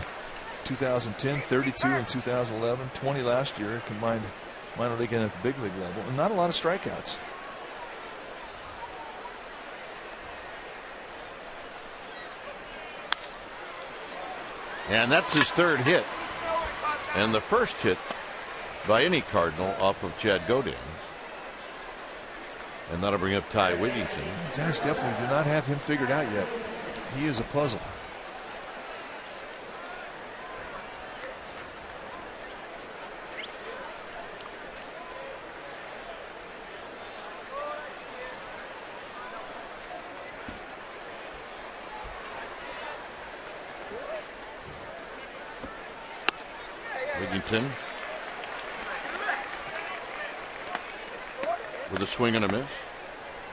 2010, 32 in 2011, 20 last year, combined minor league and at the big league level, and not a lot of strikeouts. And that's his 3rd hit, and the first hit by any Cardinal off of Chad Godin. And that'll bring up Ty Wigginton. The Giants definitely do not have him figured out yet. He is a puzzle. Wigginton with a swing and a miss.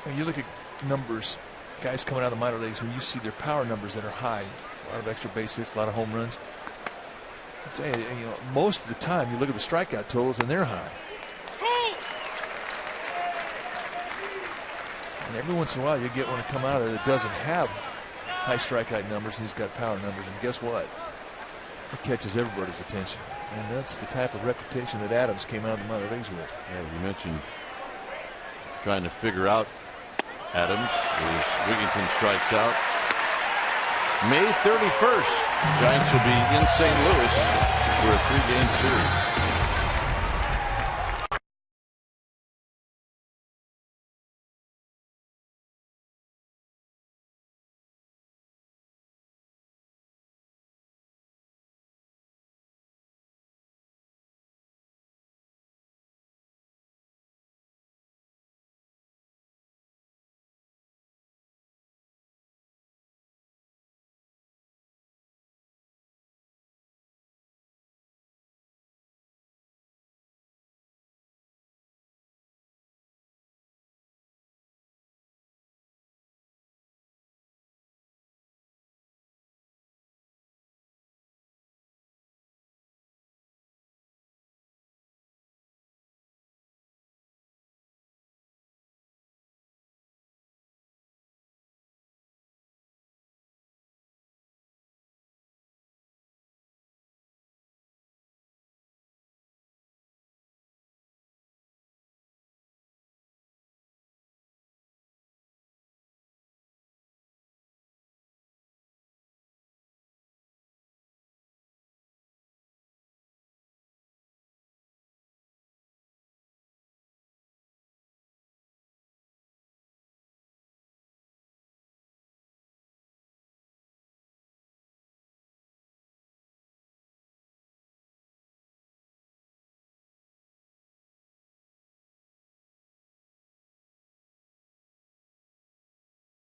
When you look at numbers, guys coming out of the minor leagues, when you see their power numbers that are high, a lot of extra base hits, a lot of home runs, I tell you, most of the time you look at the strikeout totals and they're high. And every once in a while you get one to come out of there that doesn't have high strikeout numbers and he's got power numbers, and guess what? It catches everybody's attention. And that's the type of reputation that Adams came out of the minor leagues with. Yeah, you mentioned trying to figure out Adams as Wigginton strikes out. May 31st, Giants will be in St. Louis for a 3-game series.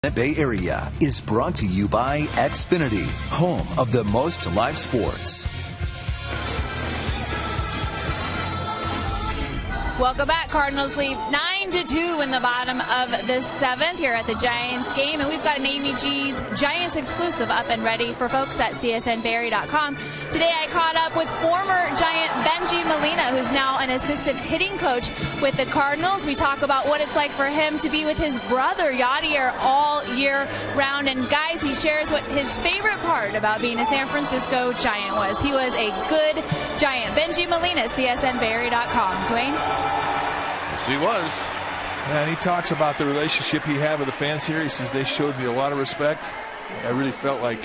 Bay Area is brought to you by Xfinity, home of the most live sports. Welcome back. Cardinals lead 9-2 in the bottom of the 7th here at the Giants game. And we've got an Amy G's Giants exclusive up and ready for folks at csnberry.com. Today I caught up with former Giant Benji Molina, who's now an assistant hitting coach with the Cardinals. We talk about what it's like for him to be with his brother Yadier all year round. And guys, he shares what his favorite part about being a San Francisco Giant was. He was a good Giant. Benji Molina, csnberry.com. Dwayne? Yes, he was. And he talks about the relationship he had with the fans here. He says they showed me a lot of respect. I really felt like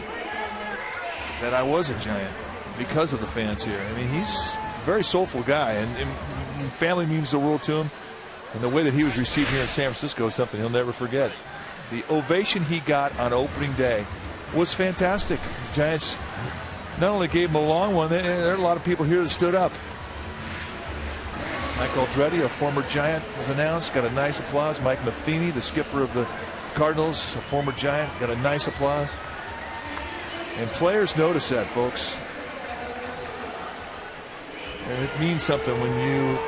that I was a Giant because of the fans here. I mean, he's a very soulful guy, and family means the world to him. And the way that he was received here in San Francisco is something he'll never forget. The ovation he got on opening day was fantastic. Giants not only gave him a long one, there are a lot of people here that stood up. Mike Aldretti, a former Giant, was announced, got a nice applause. Mike Matheny, the skipper of the Cardinals, a former Giant, got a nice applause. And players notice that, folks. And it means something when you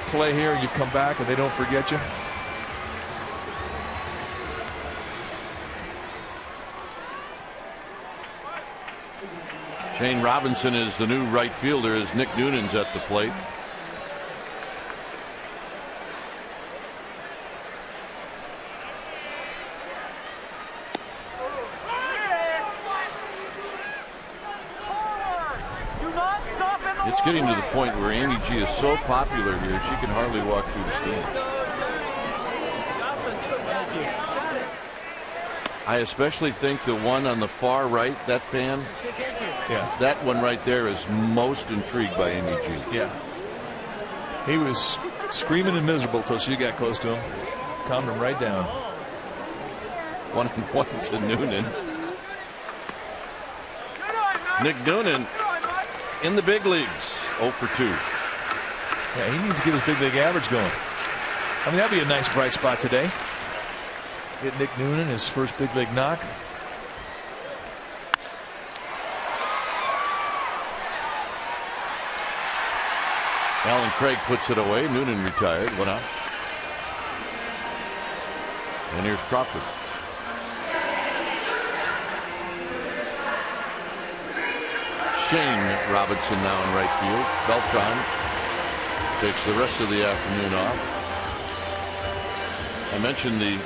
play here and you come back and they don't forget you. Shane Robinson is the new right fielder as Nick Noonan's at the plate. It's getting to the point where Amy G is so popular here she can hardly walk through the stands. I especially think the one on the far right, that fan, that one right there is most intrigued by Amy G. Yeah. He was screaming and miserable until she got close to him. Calmed him right down. 1-1 to Noonan. Nick Noonan in the big leagues, 0 for 2. Yeah, he needs to get his big league average going. I mean, that'd be a nice bright spot today. Get Nick Noonan his first big league knock. Alan Craig puts it away. Noonan retired, went out. And here's Crawford. Shane Robinson now in right field. Beltran takes the rest of the afternoon off. I mentioned the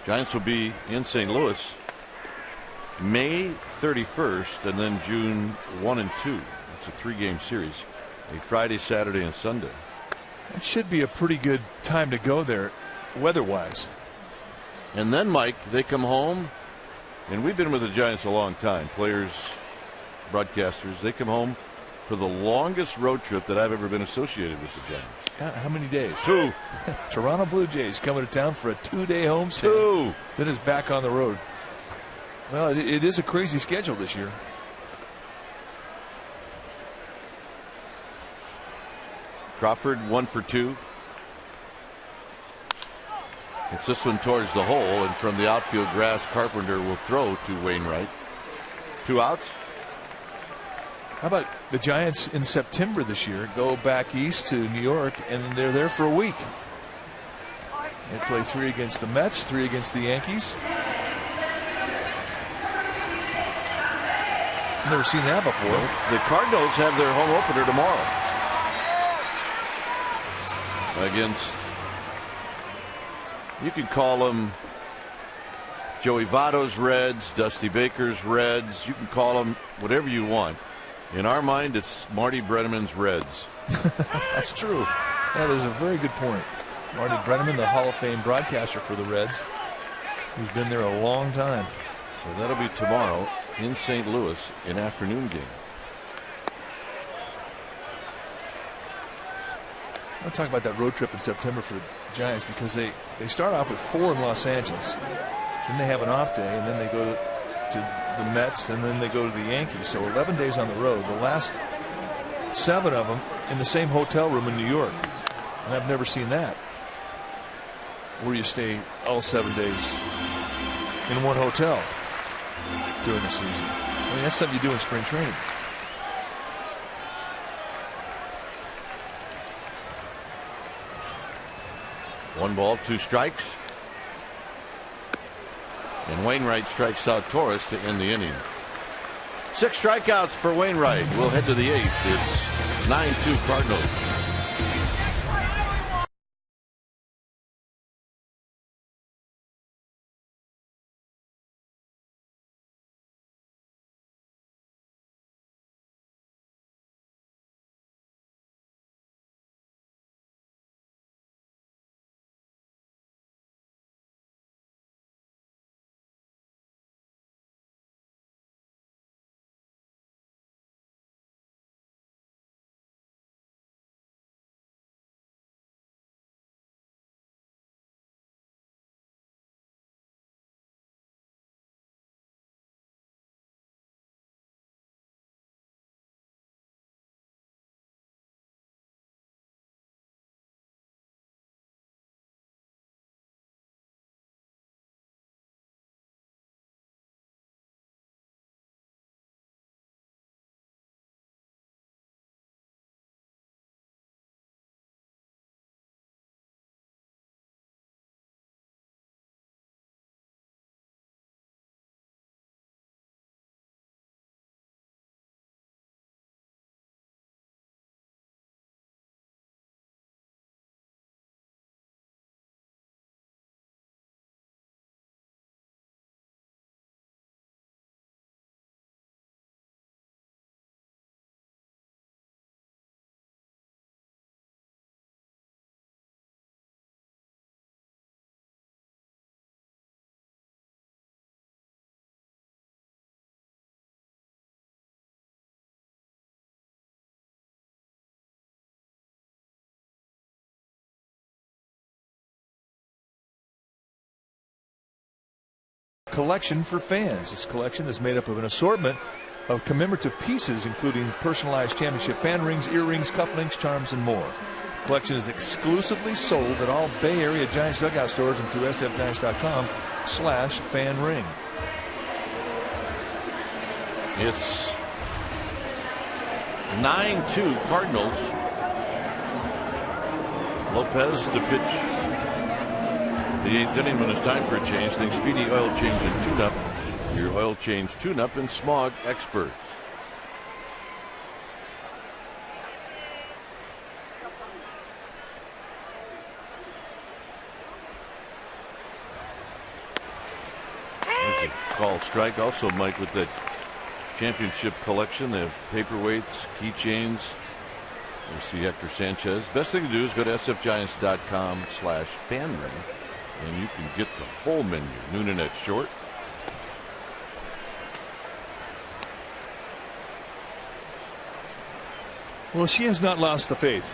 Giants will be in St. Louis May 31st and then June 1 and 2. It's a 3-game series, a Friday, Saturday, and Sunday. It should be a pretty good time to go there weather-wise. And then, Mike, they come home, and we've been with the Giants a long time. Players, broadcasters, they come home for the longest road trip that I've ever been associated with the Giants. How many days? 2. Toronto Blue Jays coming to town for a 2-day homestand. 2. Then is back on the road. Well, it is a crazy schedule this year. Crawford 1 for 2. It's this one towards the hole, and from the outfield grass, Carpenter will throw to Wainwright. 2 outs. How about the Giants in September this year go back east to New York, and they're there for a week. They play 3 against the Mets, 3 against the Yankees. Never seen that before. The Cardinals have their home opener tomorrow against, you can call them Joey Votto's Reds, Dusty Baker's Reds. You can call them whatever you want. In our mind, it's Marty Brennaman's Reds. That's true. That is a very good point. Marty Brennaman, the Hall of Fame broadcaster for the Reds, who's been there a long time. So that'll be tomorrow in St. Louis, an afternoon game. I want to talk about that road trip in September for the Giants because they start off with 4 in Los Angeles. Then they have an off day, and then they go to the Mets, and then they go to the Yankees. So 11 days on the road. The last 7 of them in the same hotel room in New York. And I've never seen that. where you stay all 7 days in one hotel during the season. I mean, that's something you do in spring training. One ball, 2 strikes. And Wainwright strikes out Torres to end the inning. 6 strikeouts for Wainwright. We'll head to the 8th. It's 9-2 Cardinals. Collection for fans. This collection is made up of an assortment of commemorative pieces, including personalized championship fan rings, earrings, cufflinks, charms, and more. The collection is exclusively sold at all Bay Area Giants dugout stores and through sfgiants.com/fanring. It's 9-2 Cardinals. Lopez to pitch the 8th inning when it's time for a change. Think Speedy Oil Change and Tune-Up. Your oil change tune-up and smog experts. There's a call strike. Also, Mike, with the championship collection, they have paperweights, keychains. You see Hector Sanchez. Best thing to do is go to sfgiants.com/fanring. And you can get the whole menu. Noonan at short. Well, she has not lost the faith.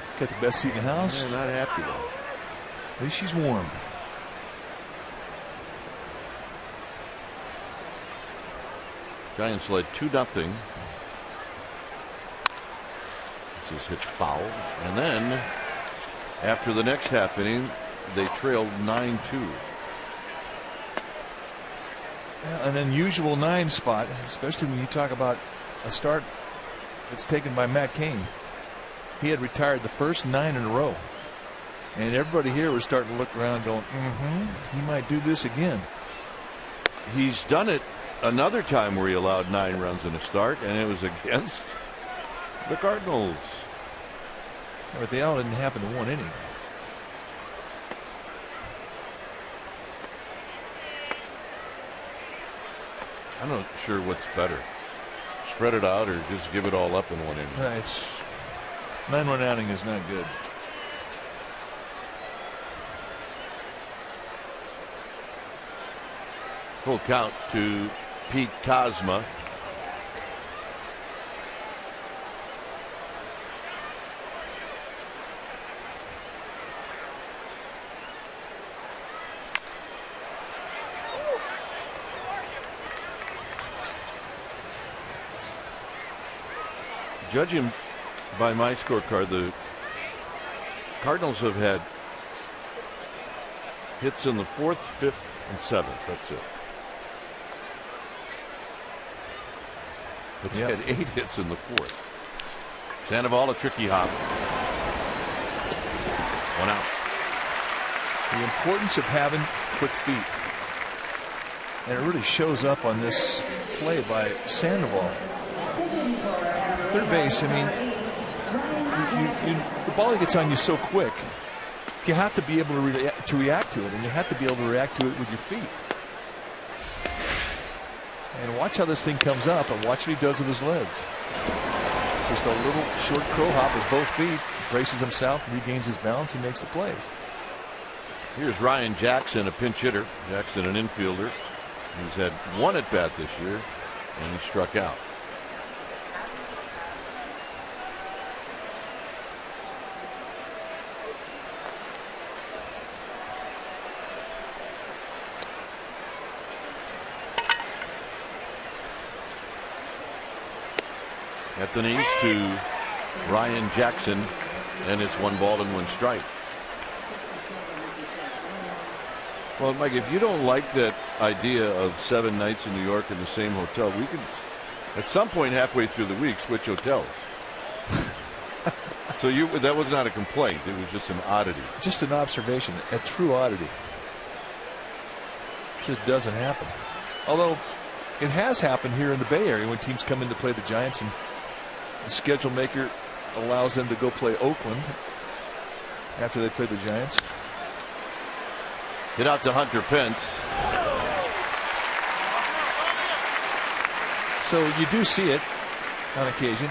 She's got the best seat in the house. Yeah, not happy though. At least she's warm. Giants led 2-0. This is hit foul. And then after the next half inning, they trailed 9-2. An unusual 9 spot, especially when you talk about a start that's taken by Matt Cain. He had retired the first 9 in a row. And everybody here was starting to look around going, he might do this again. He's done it another time where he allowed 9 runs in a start, and it was against the Cardinals. But they all didn't happen in one inning. I'm not sure what's better. Spread it out or just give it all up in one inning. It's 9-run outing is not good. Full count to Pete Kozma. Judging by my scorecard, the Cardinals have had hits in the 4th, 5th, and 7th. That's it. But he had 8 hits in the 4th. Sandoval, a tricky hop. 1 out. The importance of having quick feet. And it really shows up on this play by Sandoval. Third base, I mean, the ball gets on you so quick, you have to be able to react to it, and you have to be able to react to it with your feet. And watch how this thing comes up, and watch what he does with his legs. Just a little short crow hop with both feet, braces himself, regains his balance, and makes the plays. Here's Ryan Jackson, a pinch hitter. Jackson, an infielder. He's had 1 at bat this year, and he struck out. At the knees to Ryan Jackson, and it's 1 ball and 1 strike. Well, Mike, if you don't like that idea of 7 nights in New York in the same hotel, we could, at some point halfway through the week, switch hotels. So that was not a complaint. It was just an oddity. Just an observation, a true oddity. It just doesn't happen. Although it has happened here in the Bay Area when teams come in to play the Giants and the schedule maker allows them to go play Oakland after they play the Giants. Hit out to Hunter Pence. So you do see it on occasion.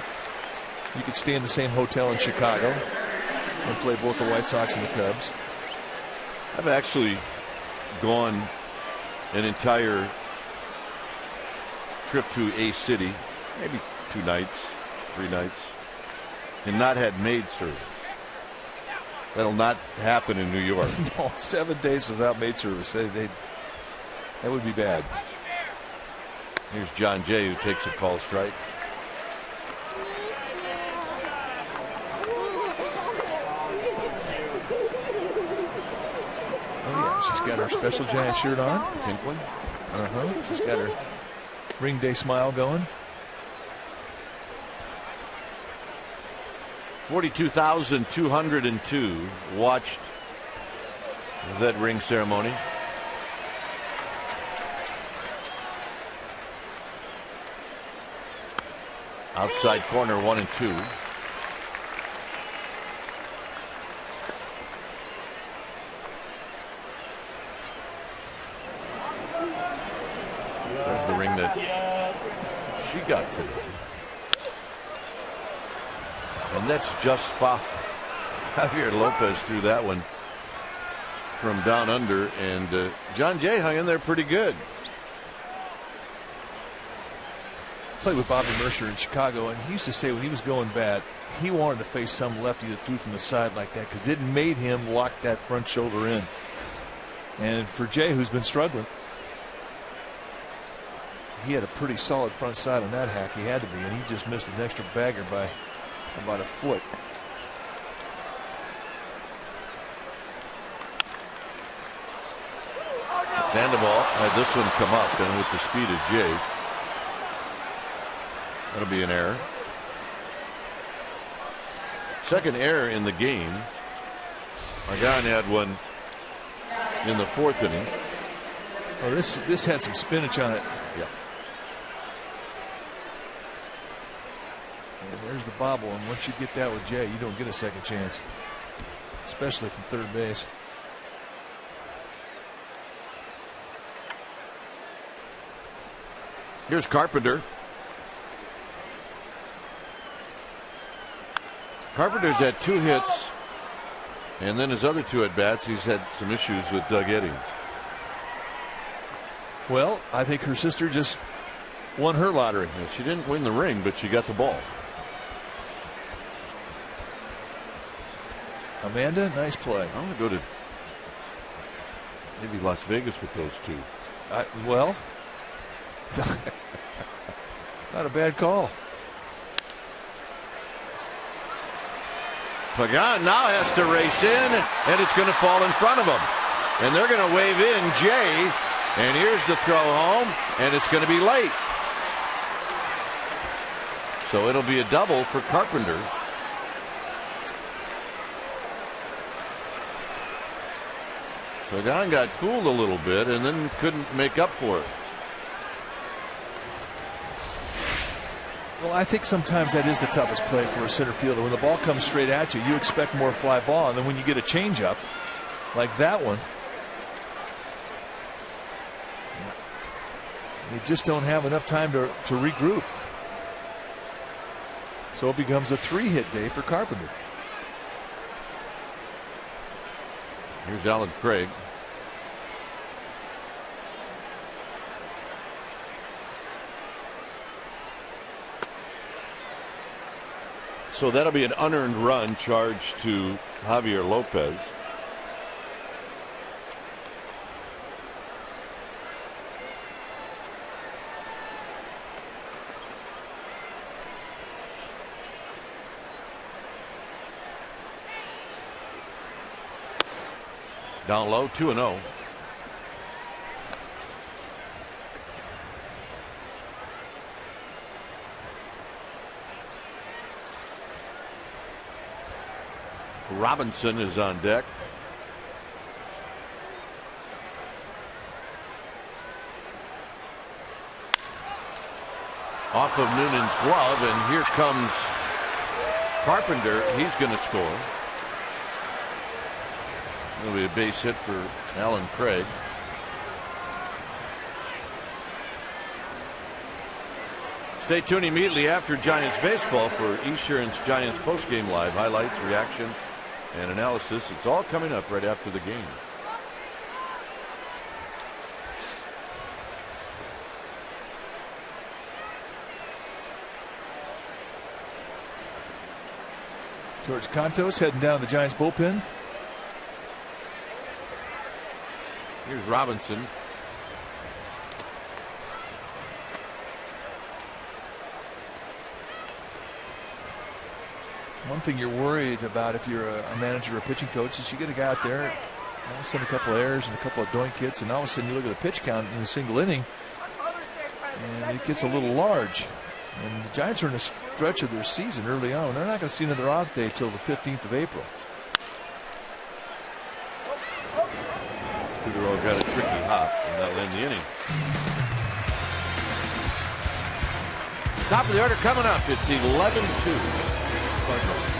You could stay in the same hotel in Chicago and play both the White Sox and the Cubs. I've actually gone an entire trip to a city, maybe 2 nights, 3 nights, and not had maid service. That'll not happen in New York. No, 7 days without maid service. That would be bad. Here's John Jay, who takes a call strike. Oh yeah, she's got her special Giant shirt on. Pink one. She's got her ring day smile going. 42,202 watched that ring ceremony. Outside corner, 1 and 2. There's the ring that she got today. And that's just foul. Javier Lopez threw that one from down under, and John Jay hung in there pretty good. Played with Bobby Mercer in Chicago, and he used to say when he was going bad, he wanted to face some lefty that threw from the side like that because it made him lock that front shoulder in. And for Jay, who's been struggling, he had a pretty solid front side on that hack. He had to be, and he just missed an extra bagger by about a foot. Sandoval had this one come up, and with the speed of Jay, that'll be an error. Second error in the game. Magan had one in the 4th inning. Oh, this had some spinach on it. Yeah. And there's the bobble, and once you get that with Jay, you don't get a second chance, especially from third base. Here's Carpenter. Carpenter's had 2 hits, and then his other 2 at bats, he's had some issues with Doug Eddings. Well, I think her sister just won her lottery. Yeah, she didn't win the ring, but she got the ball. Amanda, nice play. I'm going to go to maybe Las Vegas with those 2. Well, not a bad call. Pagan now has to race in, and it's going to fall in front of him. And they're going to wave in Jay. And here's the throw home, and it's going to be late. So it'll be a double for Carpenter. So Don got fooled a little bit and then couldn't make up for it. Well, I think sometimes that is the toughest play for a center fielder. When the ball comes straight at you, you expect more fly ball, and then when you get a changeup like that one, you just don't have enough time to regroup. So it becomes a 3-hit day for Carpenter. Here's Alan Craig. So that'll be an unearned run charged to Javier Lopez. Down low, 2-0. Robinson is on deck. Off of Noonan's glove, and here comes Carpenter. He's going to score. It'll be a base hit for Alan Craig. Stay tuned immediately after Giants baseball for Esurance Giants postgame live highlights, reaction, and analysis. It's all coming up right after the game. George Contos heading down the Giants bullpen. Here's Robinson. One thing you're worried about if you're a manager or a pitching coach is you get a guy out there, all of a sudden a couple of errors and a couple of doink hits, and all of a sudden you look at the pitch count in a single inning, and it gets a little large. And the Giants are in a stretch of their season early on. They're not going to see another off day till the 15th of April. Scudero got a tricky hop, and that'll end the inning. Top of the order coming up. It's 11-2. Cardinals.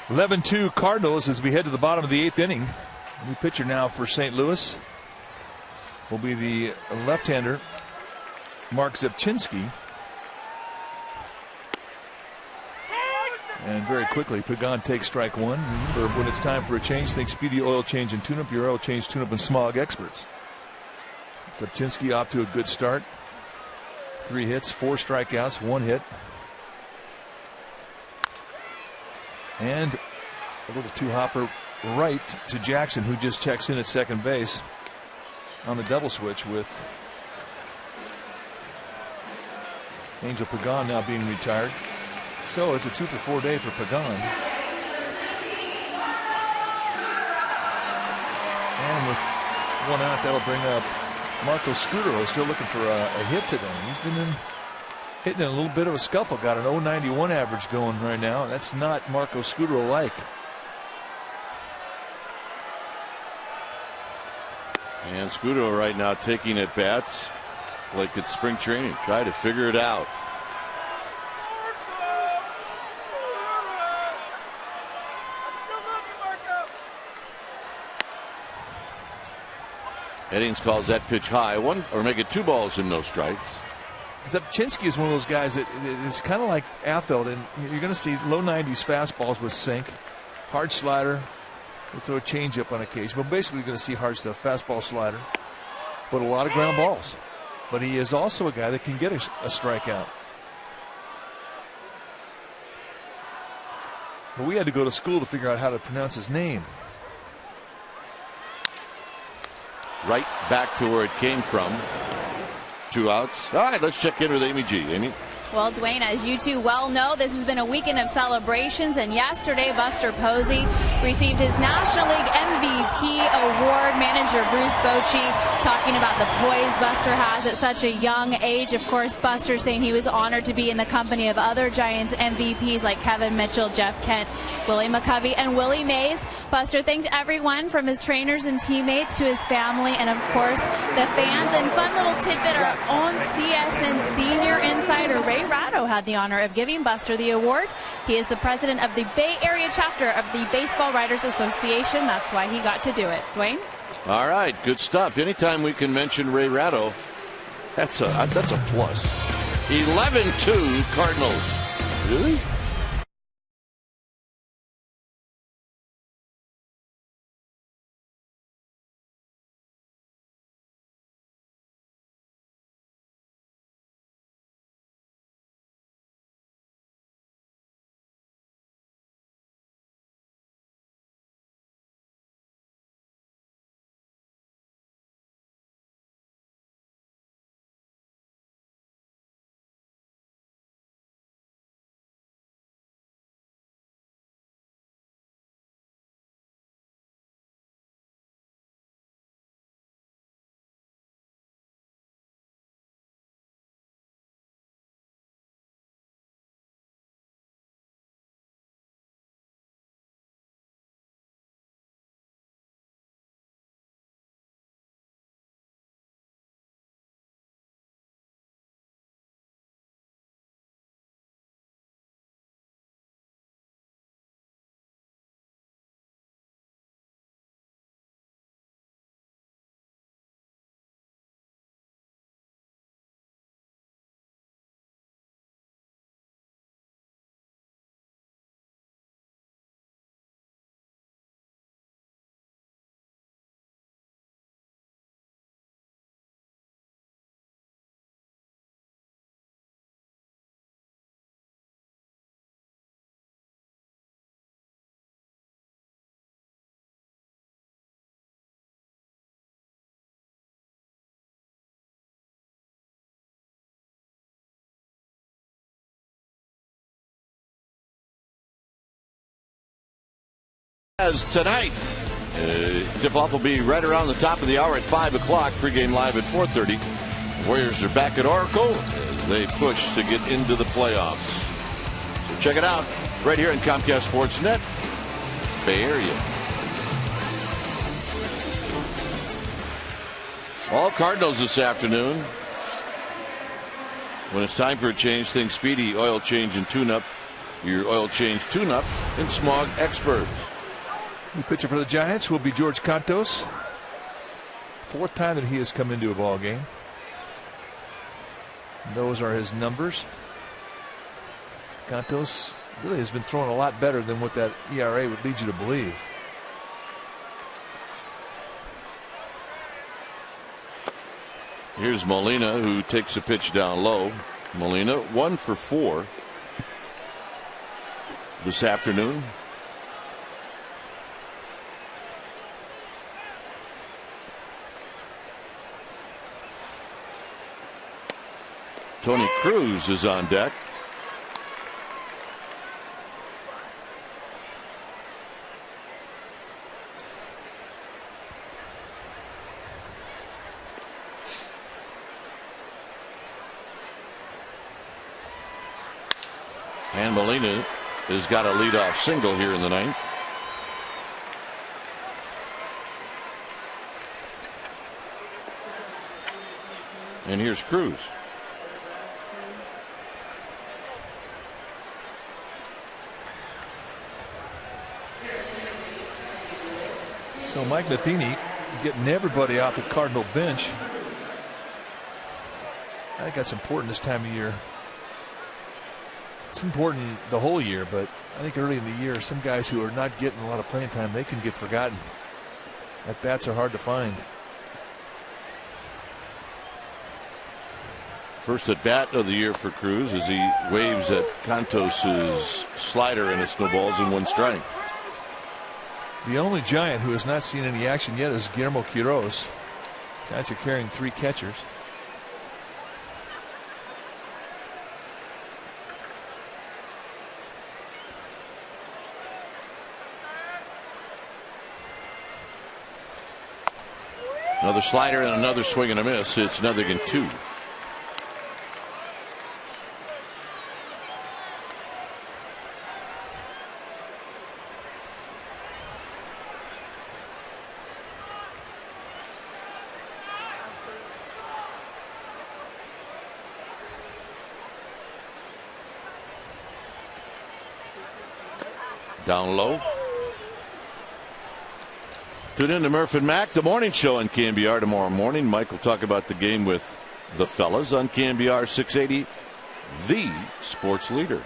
11-2 Cardinals as we head to the bottom of the 8th inning. New pitcher now for St. Louis will be the left-hander Mark Zepchinski. And very quickly, Pagan takes strike one. Remember, when it's time for a change, think Speedy Oil Change and Tune-Up, your oil change, tune-up, and smog experts. Zepchinski off to a good start. 3 hits, 4 strikeouts, 1 hit. And a little two-hopper right to Jackson, who just checks in at second base on the double switch with Angel Pagan now being retired. So it's a 2-for-4 day for Pagan. And with 1 out, that'll bring up Marco Scudero, still looking for a hit today. He's been hitting in a little bit of a scuffle. Got an 0.91 average going right now. That's not Marco Scudero-like. And Scudero right now taking at bats like it's spring training. Try to figure it out. Eddings calls that pitch high, or make it 2 balls and no strikes. Zepchinski is one of those guys that is kind of like Affeldt, and you're going to see low 90s fastballs with sink, hard slider. He'll throw a changeup on occasion, but basically you're going to see hard stuff, fastball, slider, but a lot of ground balls. But he is also a guy that can get a strikeout. But we had to go to school to figure out how to pronounce his name. Right back to where it came from. 2 outs. All right, let's check in with Amy G. Amy? Well, Dwayne, as you two well know, this has been a weekend of celebrations, and yesterday Buster Posey received his National League MVP award. Manager Bruce Bochy talking about the poise Buster has at such a young age. Of course, Buster saying he was honored to be in the company of other Giants MVPs like Kevin Mitchell, Jeff Kent, Willie McCovey, and Willie Mays. Buster thanked everyone from his trainers and teammates to his family, and of course the fans. And fun little tidbit, our own CSN senior insider Ray Ratto had the honor of giving Buster the award. He is the president of the Bay Area chapter of the Baseball Writers Association. That's why he got to do it. Dwayne? All right, good stuff. Anytime we can mention Ray Ratto, that's a plus. 11-2 Cardinals. Really? As tonight, tip-off will be right around the top of the hour at 5 o'clock. Pregame live at 4:30. The Warriors are back at Oracle as they push to get into the playoffs. So check it out right here in Comcast Sportsnet, Bay Area. All Cardinals this afternoon. When it's time for a change, think Speedy Oil Change and Tune-Up. Your oil change tune-up and smog experts. New pitcher for the Giants will be George Cantos. 4th time that he has come into a ball game. Those are his numbers. Cantos really has been throwing a lot better than what that ERA would lead you to believe. Here's Molina, who takes a pitch down low. Molina 1 for 4 this afternoon. Tony Cruz is on deck. And Molina has got a leadoff single here in the 9th. And here's Cruz. So Mike Matheny getting everybody off the Cardinal bench. I think that's important this time of year. It's important the whole year, but I think early in the year, some guys who are not getting a lot of playing time, they can get forgotten. At bats are hard to find. First at bat of the year for Cruz as he waves at Cantos's slider, and it's no balls and 1 strike. The only Giant who has not seen any action yet is Guillermo Quiroz. Giants are carrying 3 catchers. Another slider and another swing and a miss. It's nothing in 2. Down low. Tune in to Murph and Mac, the morning show on KNBR tomorrow morning. Mike will talk about the game with the fellas on KNBR 680, the sports leader.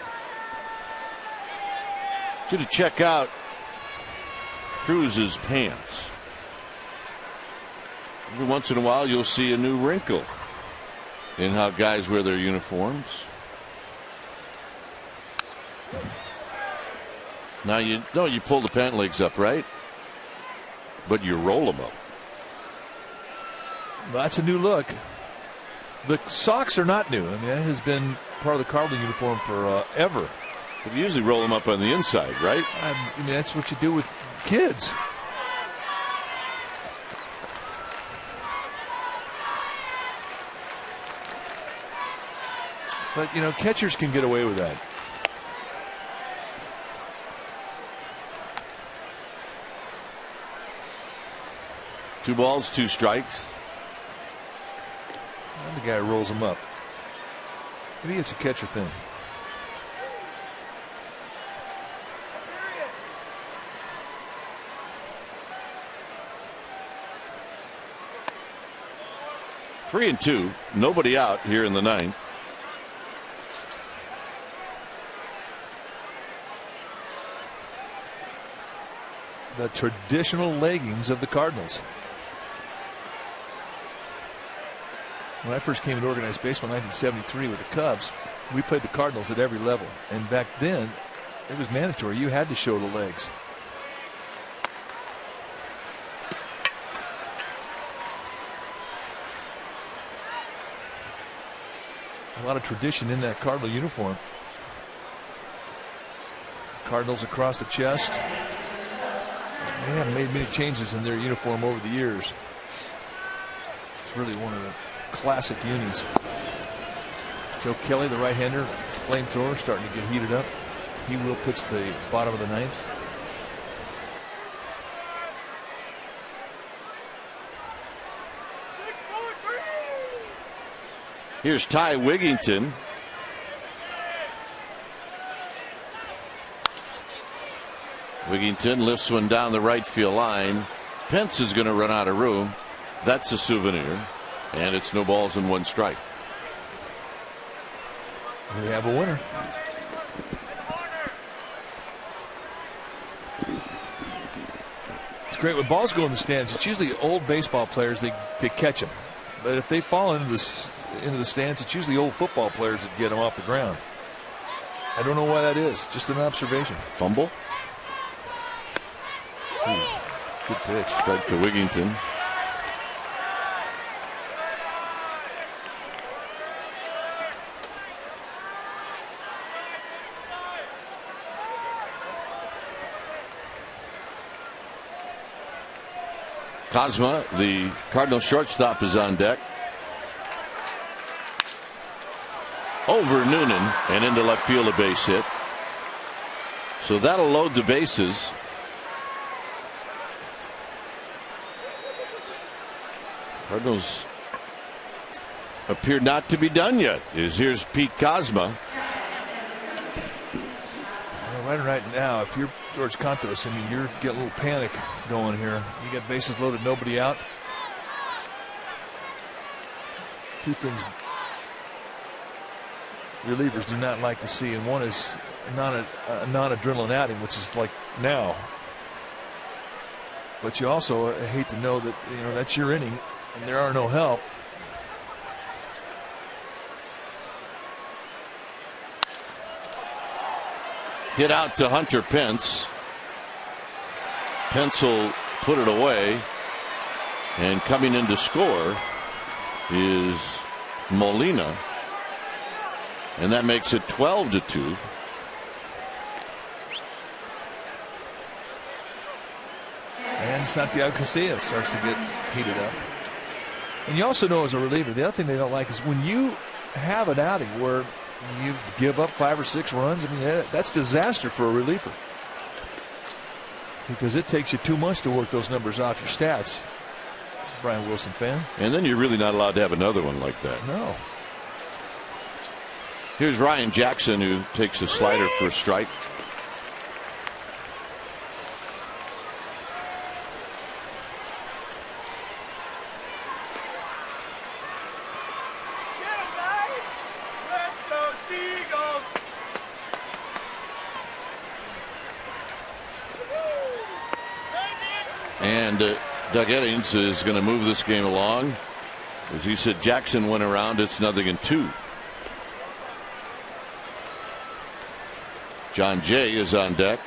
Should you check out Cruz's pants. Every once in a while you'll see a new wrinkle in how guys wear their uniforms. Now you pull the pant legs up, right? But you roll them up. That's a new look. The socks are not new. I mean, that has been part of the Cardinal uniform for ever. But you usually roll them up on the inside, right? I mean, that's what you do with kids. But, you know, catchers can get away with that. Two balls, 2 strikes. And the guy rolls him up. Maybe it's a catcher thing. Three and 2. Nobody out here in the 9th. The traditional leggings of the Cardinals. When I first came into organized baseball in 1973 with the Cubs, we played the Cardinals at every level. And back then, it was mandatory. You had to show the legs. A lot of tradition in that Cardinal uniform. Cardinals across the chest. They haven't made many changes in their uniform over the years. It's really one of the classic unis. Joe Kelly, the right-hander, flamethrower, starting to get heated up. He will pitch the bottom of the 9th. Here's Ty Wigington. Wigington lifts one down the right field line. Pence is going to run out of room. That's a souvenir. And it's no balls and 1 strike. We have a winner. It's great when balls go in the stands. It's usually old baseball players that catch them. But if they fall into the stands, it's usually old football players that get them off the ground. I don't know why that is. Just an observation. Fumble. Good pitch. Strike to Wigington. Kozma, the Cardinal shortstop, is on deck. Over Noonan and into left field, a base hit. So that'll load the bases. Cardinals appear not to be done yet. Here's Pete Kozma. Right now, if you're George Contos, I mean, you're getting a little panic going here. You got bases loaded, nobody out. 2 things relievers do not like to see, and one is a non-adrenaline outing, which is like now. But you also hate to know that that's your inning, and there are no help. Hit out to Hunter Pence. Pence will put it away. And coming in to score is Molina. And that makes it 12-2. And Santiago Casillas starts to get heated up. And you also know, as a reliever, the other thing they don't like is when you have an outing where you give up 5 or 6 runs. I mean, that's disaster for a reliever, because it takes you 2 months to work those numbers off your stats. It's a Brian Wilson fan. And then you're really not allowed to have another one like that. No. Here's Ryan Jackson, who takes a slider for a strike. And Doug Eddings is going to move this game along. As he said, Jackson went around. It's 0-2. John Jay is on deck.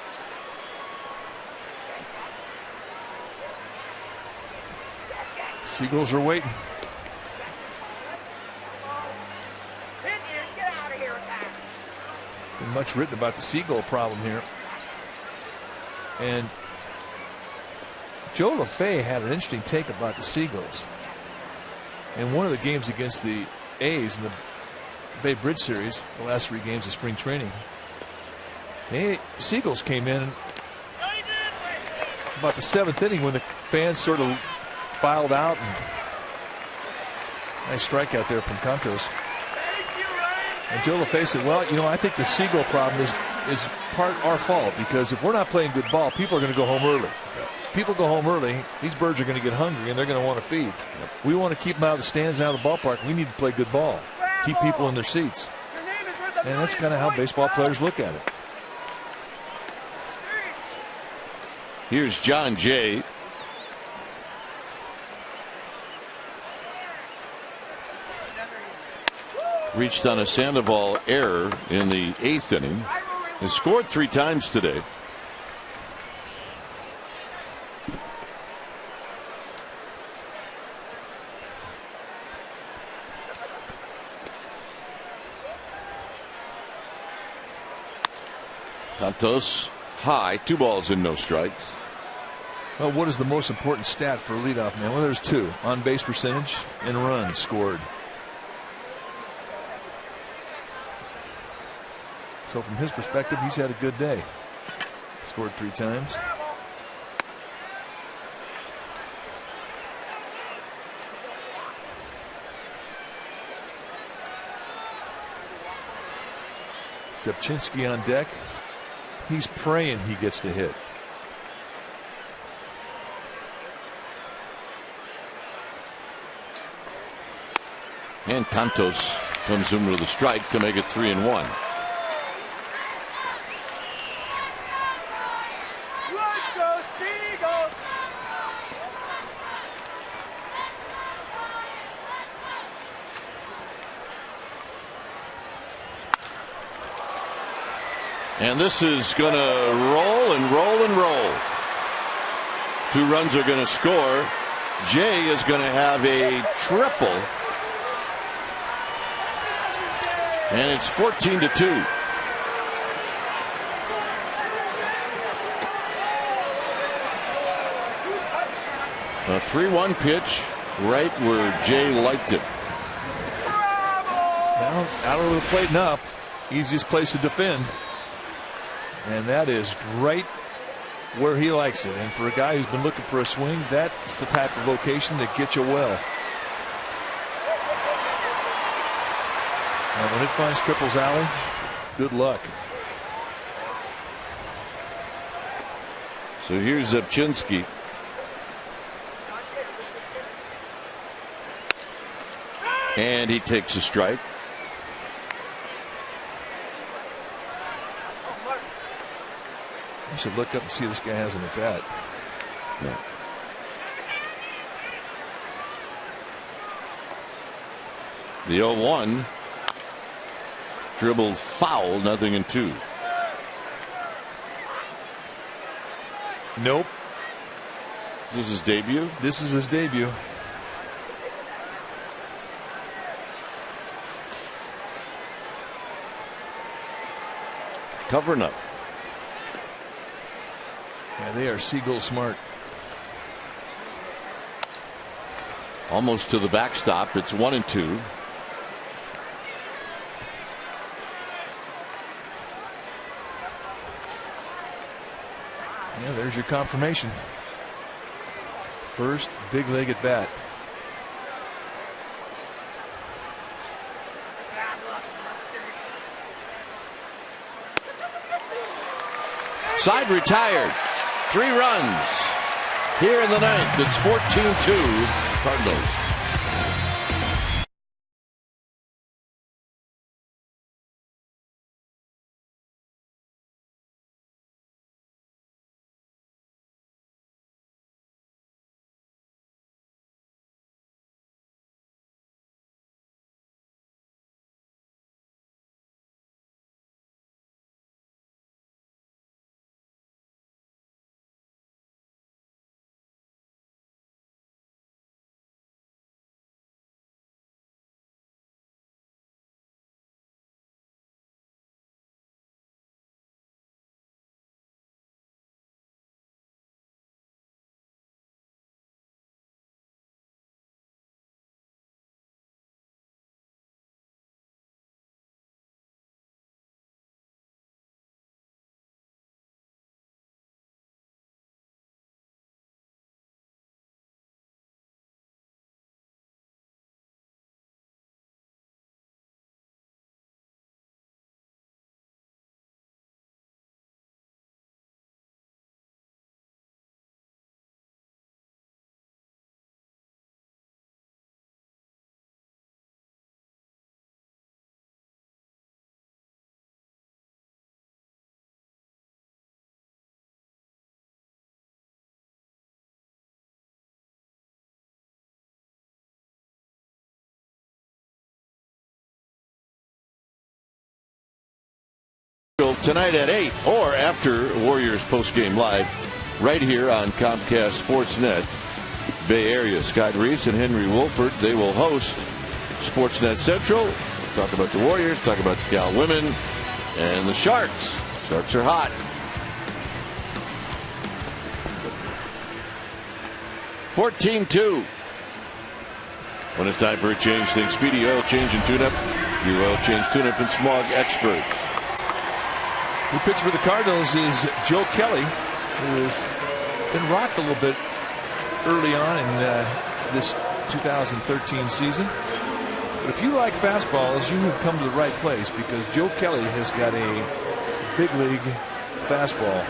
Seagulls are waiting. Been much written about the Seagull problem here. And Joe LaFay had an interesting take about the Seagulls. In one of the games against the A's in the Bay Bridge series, the last 3 games of spring training, the Seagulls came in about the 7th inning when the fans sort of filed out. And nice strikeout there from Contos. And Joe LaFay said, well, I think the Seagull problem is part our fault, because if we're not playing good ball, people are going to go home early. People go home early, these birds are going to get hungry and they're going to want to feed. We want to keep them out of the stands and out of the ballpark. We need to play good ball, keep people in their seats. And that's kind of how baseball players look at it. Here's John Jay. Reached on a Sandoval error in the 8th inning. He scored 3 times today. Santos high, 2 balls and no strikes. Well, what is the most important stat for a leadoff man? Well, there's 2: on base percentage and runs scored. So from his perspective, he's had a good day. Scored 3 times. Zepchinski on deck. He's praying he gets to hit. And Cantos comes in with a strike to make it 3-1. Let's go, Seagulls! And this is going to roll and roll and roll. 2 runs are going to score. Jay is going to have a triple. And it's 14-2. A 3-1 pitch right where Jay liked it. Well, out of the plate and up. Easiest place to defend. And that is right where he likes it. And for a guy who's been looking for a swing, that's the type of location that gets you well. And when it finds Triple's alley, good luck. So here's Zepchinski. And he takes a strike. You should look up and see what this guy has in the bat. Yeah. The 0-1. Dribbled foul, 0-2. Nope. This is his debut? This is his debut. Covering up. Yeah, they are seagull smart. Almost to the backstop. It's 1-2. Yeah, there's your confirmation. First big leg at bat. Side retired. 3 runs here in the 9th. It's 14-2 Cardinals. Tonight at 8 or after Warriors postgame live right here on Comcast Sportsnet Bay Area. Scott Reese and Henry Wolford, they will host Sportsnet Central. Talk about the Warriors, talk about the Cal women and the Sharks. Sharks are hot. 14-2. When it's time for a change, think Speedy Oil Change and Tune-Up. Your oil change, tune-up, and smog experts. New pitcher for the Cardinals is Joe Kelly, who has been rocked a little bit early on in this 2013 season. But if you like fastballs, you have come to the right place, because Joe Kelly has got a big league fastball.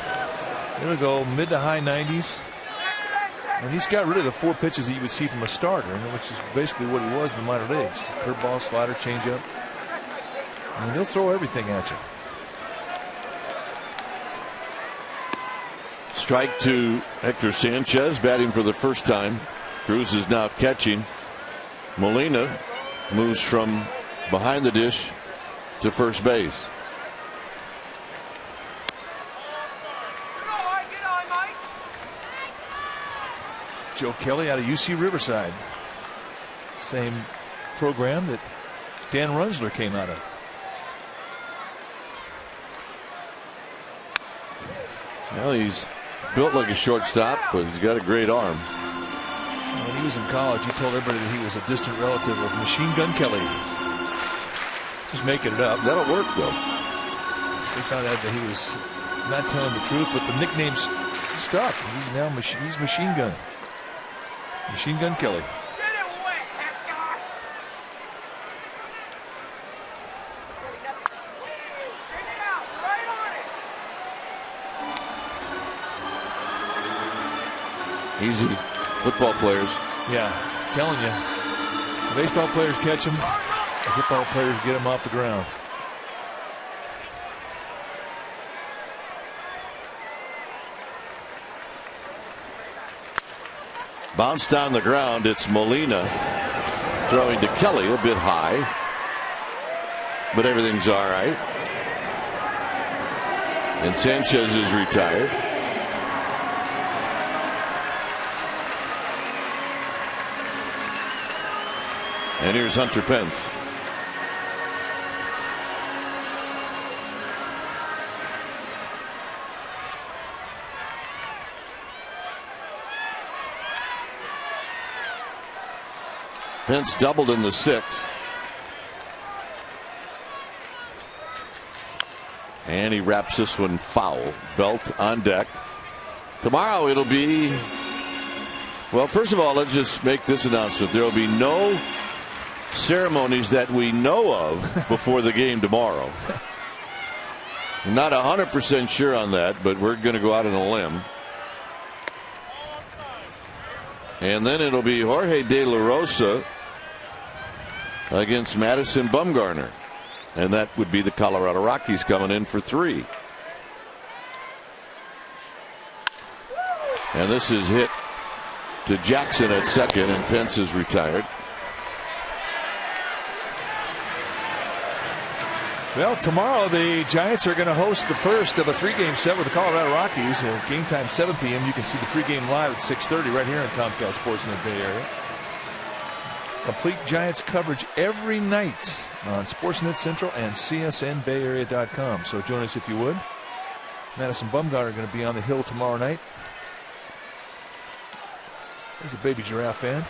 It'll go mid to high 90s. And he's got rid of the 4 pitches that you would see from a starter, which is basically what he was in the minor leagues. Curveball, slider, changeup. I mean, he'll throw everything at you. Strike to Hector Sanchez, batting for the first time. Cruz is now catching. Molina moves from behind the dish to first base. Joe Kelly out of UC Riverside. Same program that Dan Runsler came out of. Well, he's built like a shortstop, but he's got a great arm. When he was in college, he told everybody that he was a distant relative of Machine Gun Kelly. Just making it up. That'll work, though. They found out that he was not telling the truth, but the nickname's stuck. He's now he's Machine Gun. Machine Gun Kelly. Easy. Football players. Yeah, telling you. The baseball players catch them. The football players get them off the ground. Bounced on the ground. It's Molina throwing to Kelly a bit high, but everything's all right. And Sanchez is retired. And here's Hunter Pence. Pence doubled in the 6th. And he wraps this one foul. Belt on deck. Tomorrow it'll be, well, first of all, let's just make this announcement. There will be no ceremonies that we know of before the game tomorrow. I'm not 100% sure on that, but we're going to go out on a limb. And then it'll be Jorge De La Rosa against Madison Bumgarner. And that would be the Colorado Rockies coming in for 3. And this is hit to Jackson at second, and Pence is retired. Well, tomorrow the Giants are going to host the first of a 3-game set with the Colorado Rockies. Game time 7 p.m. You can see the pregame live at 6:30 right here on Comcast Sports in the Bay Area. Complete Giants coverage every night on Sportsnet Central and CSNBayArea.com. So join us if you would. Madison Bumgarner going to be on the hill tomorrow night. There's a baby Giraffe fan.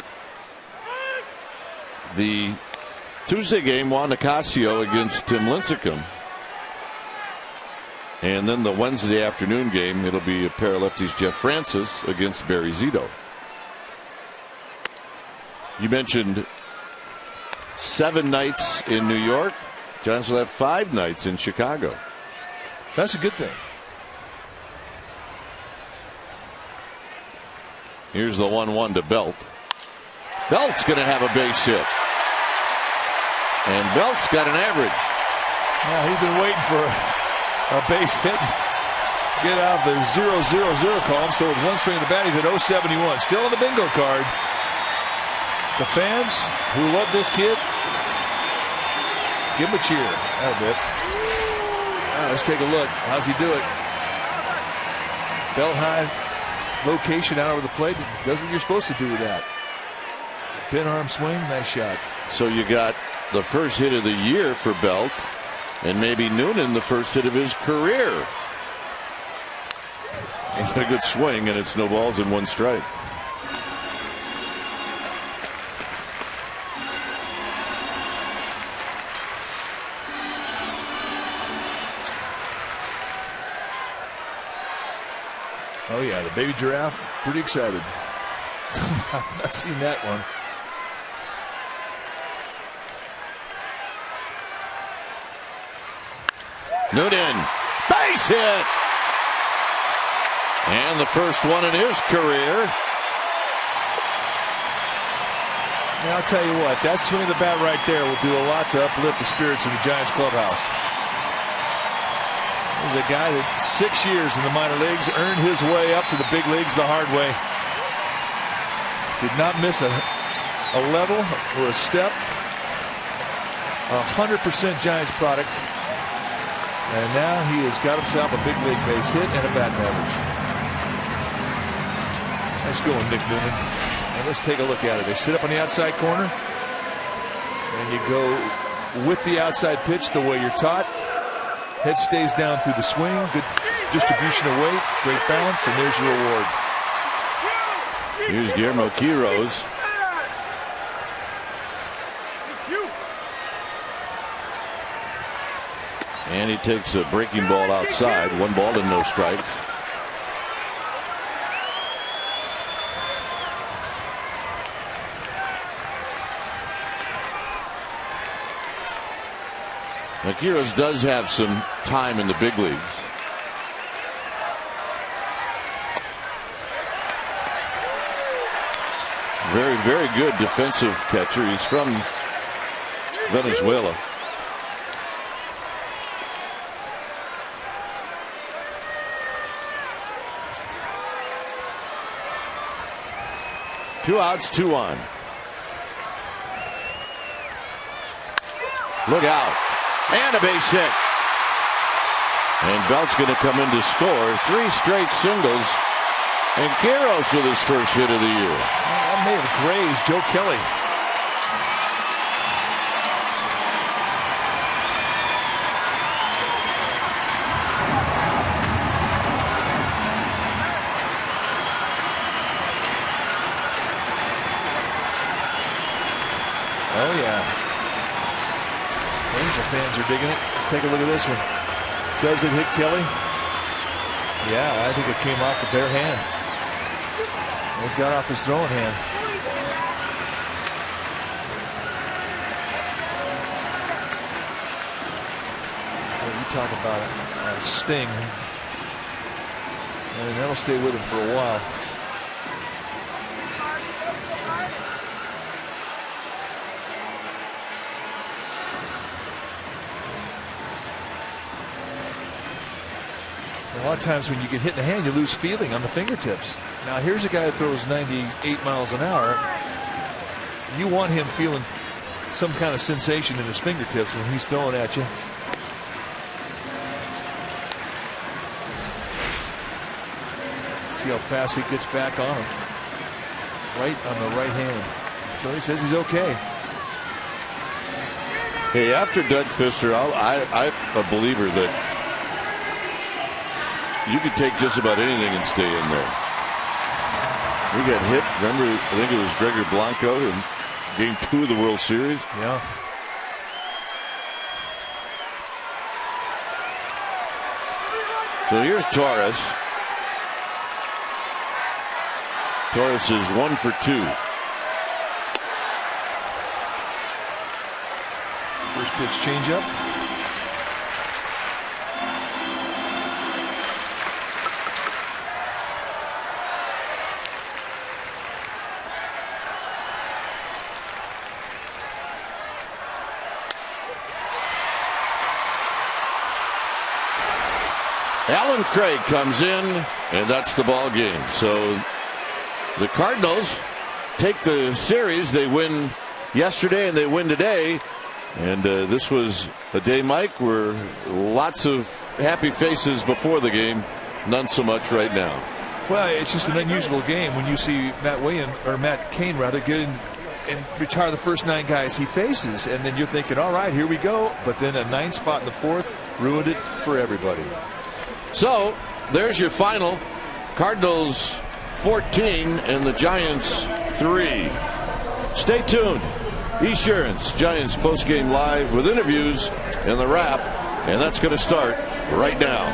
The Tuesday game, Juan Nicasio against Tim Lincecum. And then the Wednesday afternoon game, it'll be a pair of lefties, Jeff Francis against Barry Zito. You mentioned 7 nights in New York. Giants will have 5 nights in Chicago. That's a good thing. Here's the 1-1 to Belt. Belt's going to have a base hit. And Belt's got an average. Yeah, he's been waiting for a base hit. Get out of the 0-0-0 column. So with 1 swing of the bat, he's at 071. Still on the bingo card. The fans who love this kid, give him a cheer. That a bit. Let's take a look. How's he do it? Belt high location out over the plate. Does what you're supposed to do with that. Pin arm swing. Nice shot. So you got the first hit of the year for Belt, and maybe Noonan the first hit of his career. It's a good swing, and it's no balls and 1 strike. Oh yeah, the baby giraffe, pretty excited. I've not seen that one. Noonan, base hit. And the first one in his career. Now, I'll tell you what, that swing of the bat right there will do a lot to uplift the spirits in the Giants clubhouse. There's a guy that 6 years in the minor leagues earned his way up to the big leagues the hard way. Did not miss a level or a step. 100% Giants product. And now he has got himself a big league base hit and a batting average. Nice going, Nick Noonan. And let's take a look at it. They sit up on the outside corner. And you go with the outside pitch the way you're taught. Head stays down through the swing. Good distribution of weight. Great balance. And there's your reward. Here's Guillermo Quiroz. And he takes a breaking ball outside. 1 ball and no strikes. Now, Quiroz does have some time in the big leagues. Very, very good defensive catcher. He's from Venezuela. Two outs, 2 on. Look out. And a base hit. And Belt's going to come in to score. 3 straight singles. And Quiroz with his first hit of the year. That may have grazed Joe Kelly. Oh, yeah. Angel fans are digging it. Let's take a look at this one. Does it hit Kelly? Yeah, I think it came off the bare hand. It got off his throwing hand. Well, you talk about a sting. And that'll stay with him for a while. A lot of times when you get hit in the hand, you lose feeling on the fingertips. Now here's a guy that throws 98 miles an hour. You want him feeling some kind of sensation in his fingertips when he's throwing at you. See how fast he gets back on him. Right on the right hand. So he says he's okay. Hey, after Doug Fister, I'm a believer that you could take just about anything and stay in there. We got hit. Remember, I think it was Gregor Blanco in Game 2 of the World Series. Yeah. So here's Torres. Torres is 1 for 2. First pitch changeup. Alan Craig comes in, and that's the ball game. So the Cardinals take the series. They win yesterday and they win today. And this was a day, Mike, where lots of happy faces before the game, none so much right now. Well, it's just an unusual game when you see Matt Cain rather get in and retire the first 9 guys he faces, and then you're thinking, all right, here we go. But then a 9 spot in the 4th ruined it for everybody. So there's your final. Cardinals 14 and the Giants 3. Stay tuned. Esurance Giants postgame live with interviews and the wrap, and that's going to start right now.